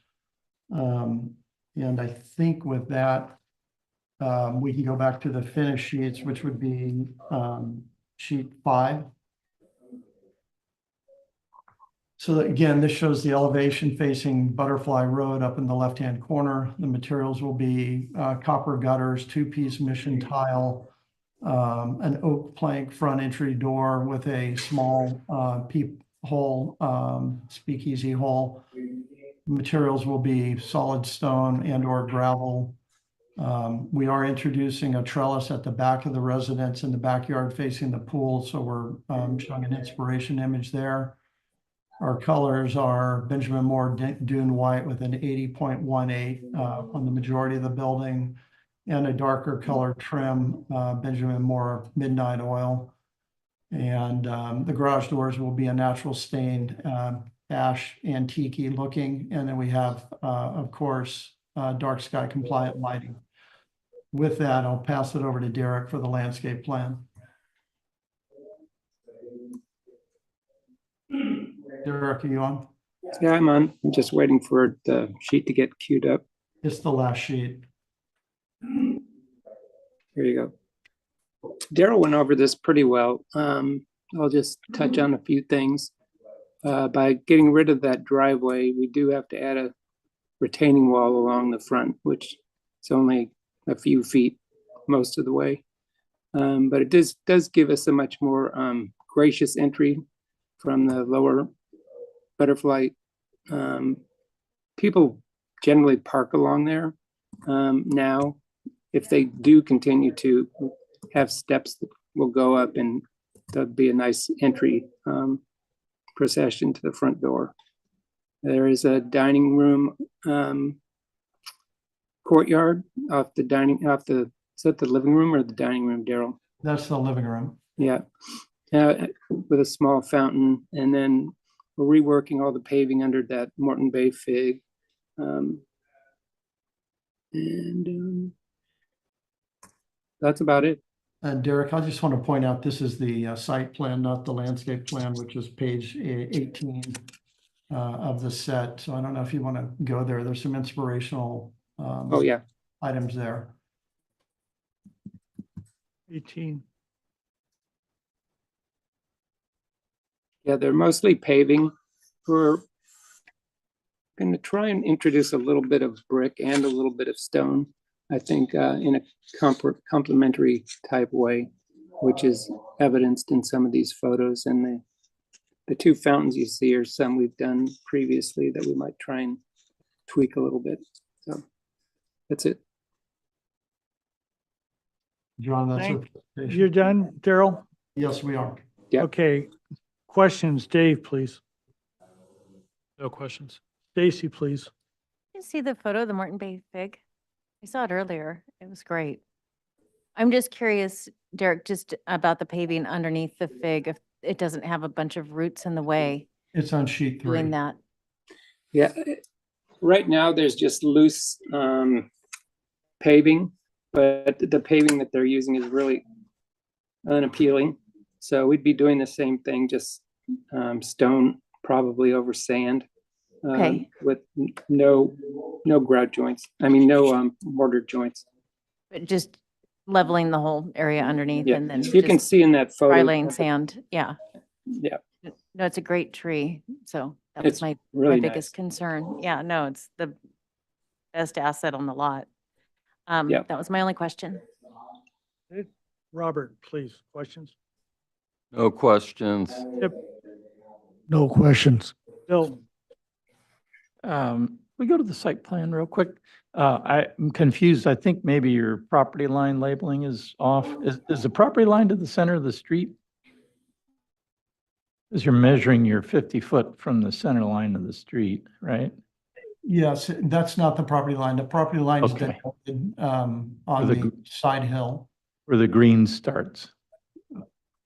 And I think with that, we can go back to the finish sheets, which would be sheet 5. So again, this shows the elevation facing Butterfly Road up in the left-hand corner. The materials will be copper gutters, 2-piece mission tile, an oak plank front entry door with a small peep hole, speakeasy hole. Materials will be solid stone and or gravel. We are introducing a trellis at the back of the residence in the backyard facing the pool. So we're showing an inspiration image there. Our colors are Benjamin Moore Dune White with an 80.18 on the majority of the building, and a darker color trim, Benjamin Moore Midnight Oil. And the garage doors will be a natural stained ash antique looking. And then we have, of course, dark sky compliant lighting. With that, I'll pass it over to Derek for the landscape plan. Derek, are you on? Yeah, I'm on. I'm just waiting for the sheet to get queued up. It's the last sheet. Here you go. Daryl went over this pretty well. I'll just touch on a few things. By getting rid of that driveway, we do have to add a retaining wall along the front, which is only a few feet most of the way. But it does give us a much more gracious entry from the lower Butterfly. People generally park along there now. If they do continue to have steps that will go up, and there'll be a nice entry procession to the front door. There is a dining room courtyard off the, is that the living room or the dining room, Daryl? That's the living room. Yeah, with a small fountain, and then we're reworking all the paving under that Morton Bay fig. That's about it. And Derek, I just want to point out, this is the site plan, not the landscape plan, which is page 18 of the set. So I don't know if you want to go there. There's some inspirational Oh, yeah. items there. 18. Yeah, they're mostly paving. We're going to try and introduce a little bit of brick and a little bit of stone, I think, in a complementary type way, which is evidenced in some of these photos. And the two fountains you see are some we've done previously that we might try and tweak a little bit. So that's it. John, that's Thank- it. You're done, Daryl? Yes, we are. Yeah. Okay. Questions, Dave, please. No questions. Stacy, please. You see the photo of the Morton Bay fig? I saw it earlier. It was great. I'm just curious, Derek, just about the paving underneath the fig, if it doesn't have a bunch of roots in the way It's on sheet 3. doing that. Yeah, right now there's just loose paving, but the paving that they're using is really unappealing. So we'd be doing the same thing, just stone probably over sand. Okay. With no grout joints. I mean, no mortar joints. But just leveling the whole area underneath Yeah, and then you can just see in that photo. dry laying sand. Yeah. Yeah, No, it's a great tree. So that was It's my really biggest concern. Yeah, no, it's the best asset on the lot. Yeah. That was my only question. Robert, please, questions? No questions. Yep. No questions. Bill? We go to the site plan real quick. I'm confused. I think maybe your property line labeling is off. Is the property line to the center of the street? As you're measuring your 50-foot from the center line of the street, right? Yes, that's not the property line. The property line is Okay. on the the side hill. Where the green starts.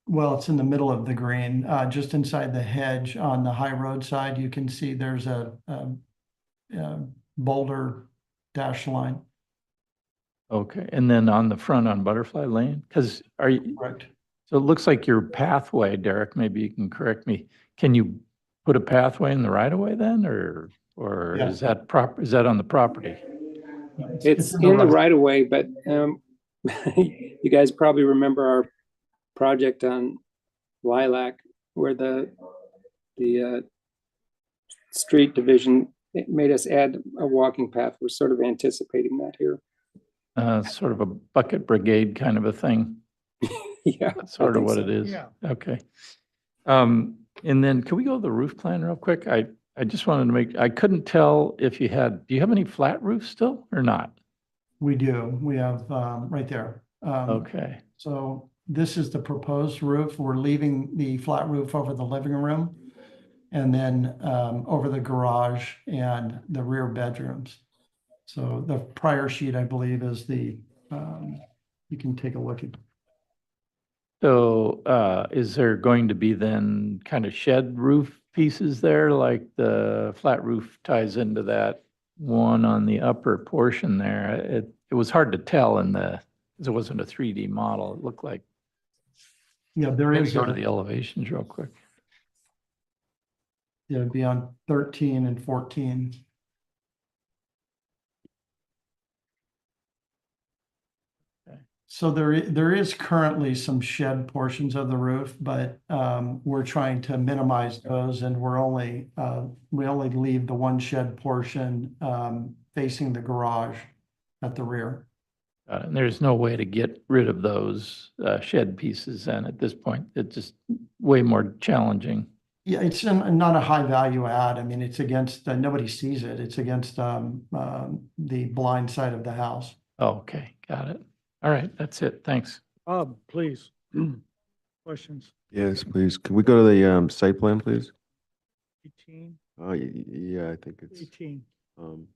Well, it's in the middle of the green, just inside the hedge on the high road side. You can see there's a boulder dash line. Okay, and then on the front on Butterfly Lane, because are you, Correct. so it looks like your pathway, Derek, maybe you can correct me. Can you put a pathway in the right of way then, or Yeah. is that is that on the property? it's in the right of way, but you guys probably remember our project on Lilac, where the street division, it made us add a walking path. We're sort of anticipating that here. Sort of a bucket brigade kind of a thing. Yeah. That's sort I of think what so. it is. Yeah. Okay. And then can we go to the roof plan real quick? I just wanted to make, I couldn't tell if you had, do you have any flat roofs still or not? We do. We have right there. Okay. So this is the proposed roof. We're leaving the flat roof over the living room and then over the garage and the rear bedrooms. So the prior sheet, I believe, is the, you can take a look at. So is there going to be then kind of shed roof pieces there, like the flat roof ties into that one on the upper portion there? It was hard to tell in the, because it wasn't a 3D model. It looked like. Yeah, there Maybe is. go to the elevations real quick. It'd be on 13 and 14. So there is currently some shed portions of the roof, but we're trying to minimize those, and we only leave the one shed portion facing the garage at the rear. And there's no way to get rid of those shed pieces then at this point. It's just way more challenging. Yeah, it's not a high value add. I mean, it's against, nobody sees it. It's against the blind side of the house. Oh, okay, got it. All right, that's it. Thanks. Bob, please. Questions? Yes, please. Can we go to the site plan, please? 18, Yeah, I think it's, 18. um,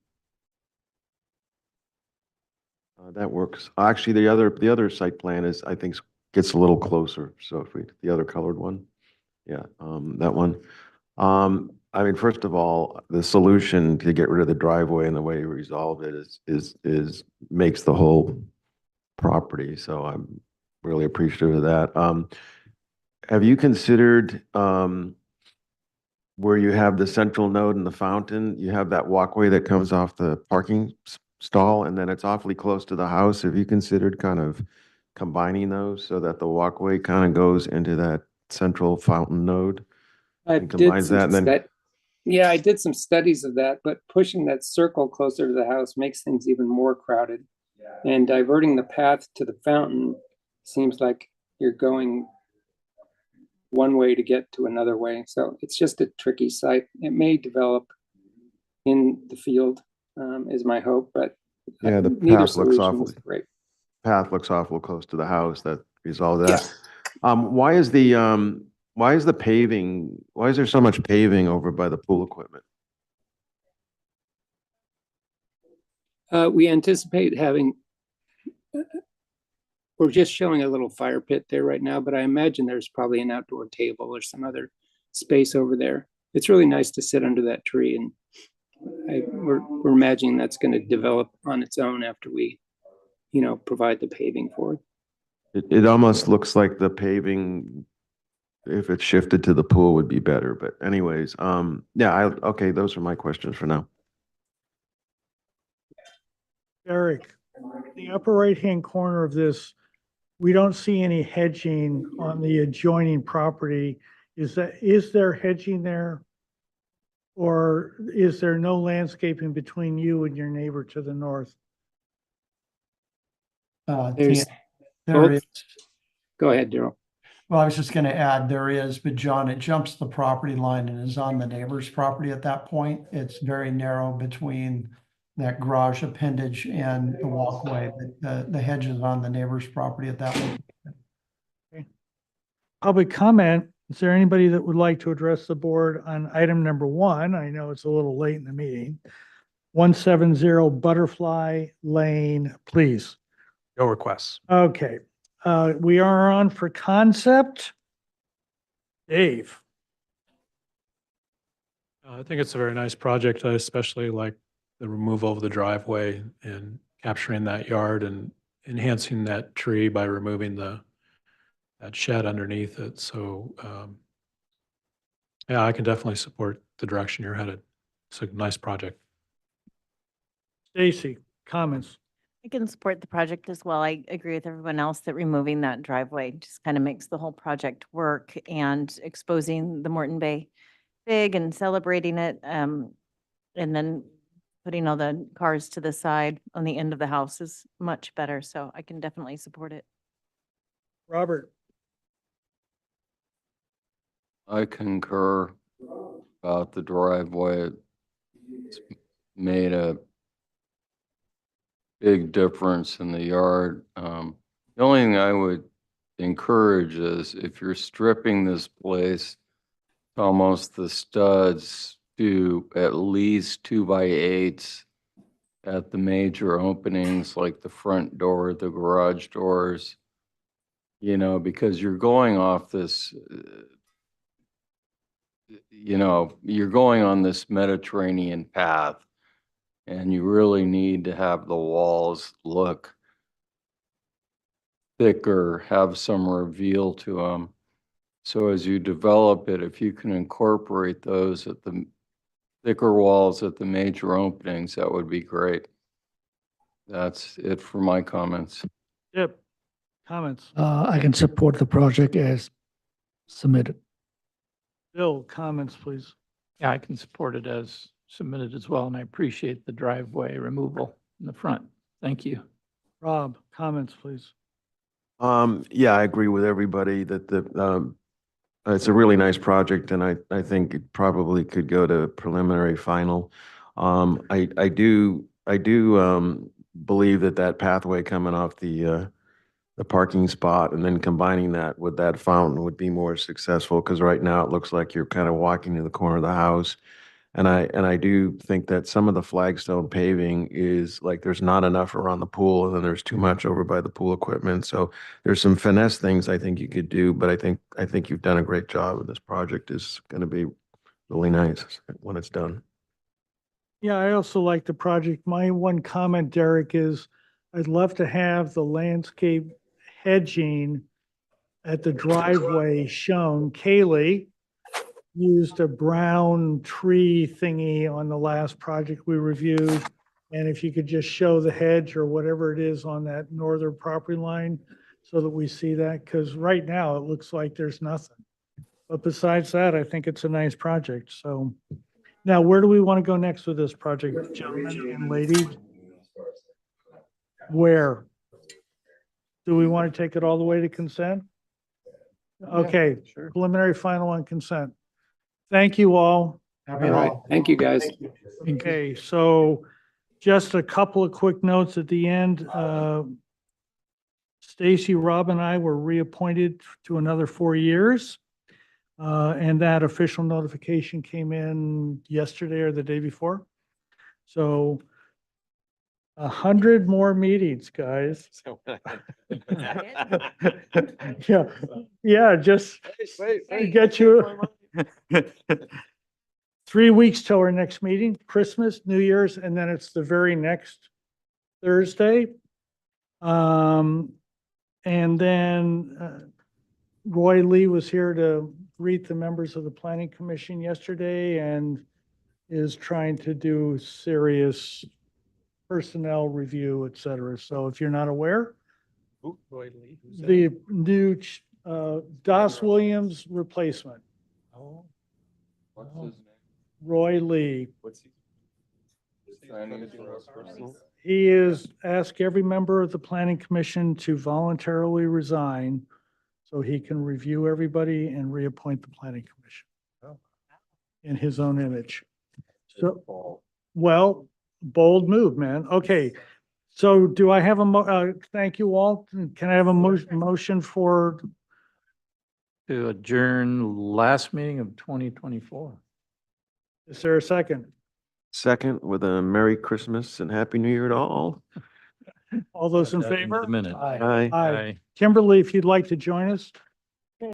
that works. Actually, the other site plan is, I think, gets a little closer. So if the other colored one, yeah, that one. I mean, first of all, the solution to get rid of the driveway and the way you resolve it is makes the whole property. So I'm really appreciative of that. Have you considered, where you have the central node and the fountain, you have that walkway that comes off the parking stall, and then it's awfully close to the house? Have you considered kind of combining those so that the walkway kind of goes into that central fountain node and combines that, and then Yeah, I did some studies of that, but pushing that circle closer to the house makes things even more crowded. And diverting the path to the fountain seems like you're going one way to get to another way. So it's just a tricky site. It may develop in the field, is my hope, but yeah, the neither path looks solution is awfully great. close to the house. That resolve that. Why is the paving? Why is there so much paving over by the pool equipment? We anticipate having, we're just showing a little fire pit there right now, but I imagine there's probably an outdoor table or some other space over there. It's really nice to sit under that tree, and we're imagining that's going to develop on its own after we, provide the paving for it. It almost looks like the paving, if it's shifted to the pool, would be better. But anyways, yeah, okay, those are my questions for now. Eric, the upper right-hand corner of this, we don't see any hedging on the adjoining property. Is there hedging there? Or is there no landscaping between you and your neighbor to the north? There's There is. Go ahead, Daryl. Well, I was just going to add, there is, but John, it jumps the property line and is on the neighbor's property at that point. It's very narrow between that garage appendage and the walkway, but the hedge is on the neighbor's property at that point. Okay. Public comment. Is there anybody that would like to address the board on item number 1? I know it's a little late in the meeting. 170 Butterfly Lane, please. No requests. Okay, we are on for concept. Dave. I think it's a very nice project. I especially like the removal of the driveway and capturing that yard and enhancing that tree by removing that shed underneath it. So, yeah, I can definitely support the direction you're headed. It's a nice project. Stacy, comments? I can support the project as well. I agree with everyone else that removing that driveway just kind of makes the whole project work, and exposing the Morton Bay Big and celebrating it. And then putting all the cars to the side on the end of the house is much better. So I can definitely support it. Robert. I concur about the driveway. It's made a big difference in the yard. The only thing I would encourage is if you're stripping this place to almost the studs to at least 2x8s at the major openings, like the front door, the garage doors, because you're going off this, you're going on this Mediterranean path, and you really need to have the walls look thicker, have some reveal to them. So as you develop it, if you can incorporate those at the thicker walls at the major openings, that would be great. That's it for my comments. Chip, comments? I can support the project as submitted. Bill, comments, please. Yeah, I can support it as submitted as well, and I appreciate the driveway removal in the front. Thank you. Rob, comments, please. Yeah, I agree with everybody that it's a really nice project, and I think it probably could go to preliminary final. I do believe that pathway coming off the parking spot and then combining that with that fountain would be more successful, because right now it looks like you're kind of walking to the corner of the house. And I do think that some of the flagstone paving is like, there's not enough around the pool, and then there's too much over by the pool equipment. So there's some finesse things I think you could do, but I think you've done a great job, and this project is going to be really nice when it's done. Yeah, I also like the project. My one comment, Derek, is I'd love to have the landscape hedging at the driveway shown. Kaylee used a brown tree thingy on the last project we reviewed. And if you could just show the hedge or whatever it is on that northern property line so that we see that, because right now it looks like there's nothing. But besides that, I think it's a nice project. So now, where do we want to go next with this project, gentlemen and ladies? Where? Do we want to take it all the way to consent? Okay, preliminary final on consent. Thank you all. All right. Thank you, guys. Okay, so just a couple of quick notes at the end. Stacy, Rob, and I were reappointed to another 4 years. And that official notification came in yesterday or the day before. So 100 more meetings, guys. Yeah, just to get you. 3 weeks till our next meeting, Christmas, New Year's, and then it's the very next Thursday. And then Roy Lee was here to greet the members of the Planning Commission yesterday and is trying to do serious personnel review, et cetera. So if you're not aware, Roy Lee. the new Das Williams replacement, Oh. What's his name? Roy Lee. What's he? He is, ask every member of the Planning Commission to voluntarily resign so he can review everybody and reappoint the Planning Commission in his own image. So, well, bold move, man. Okay. So do I have thank you all. Can I have a motion for, To adjourn last meeting of 2024. is there a second? Second, with a Merry Christmas and Happy New Year to all. All those in That into favor? the minute. Aye. Aye. Kimberly, if you'd like to join us.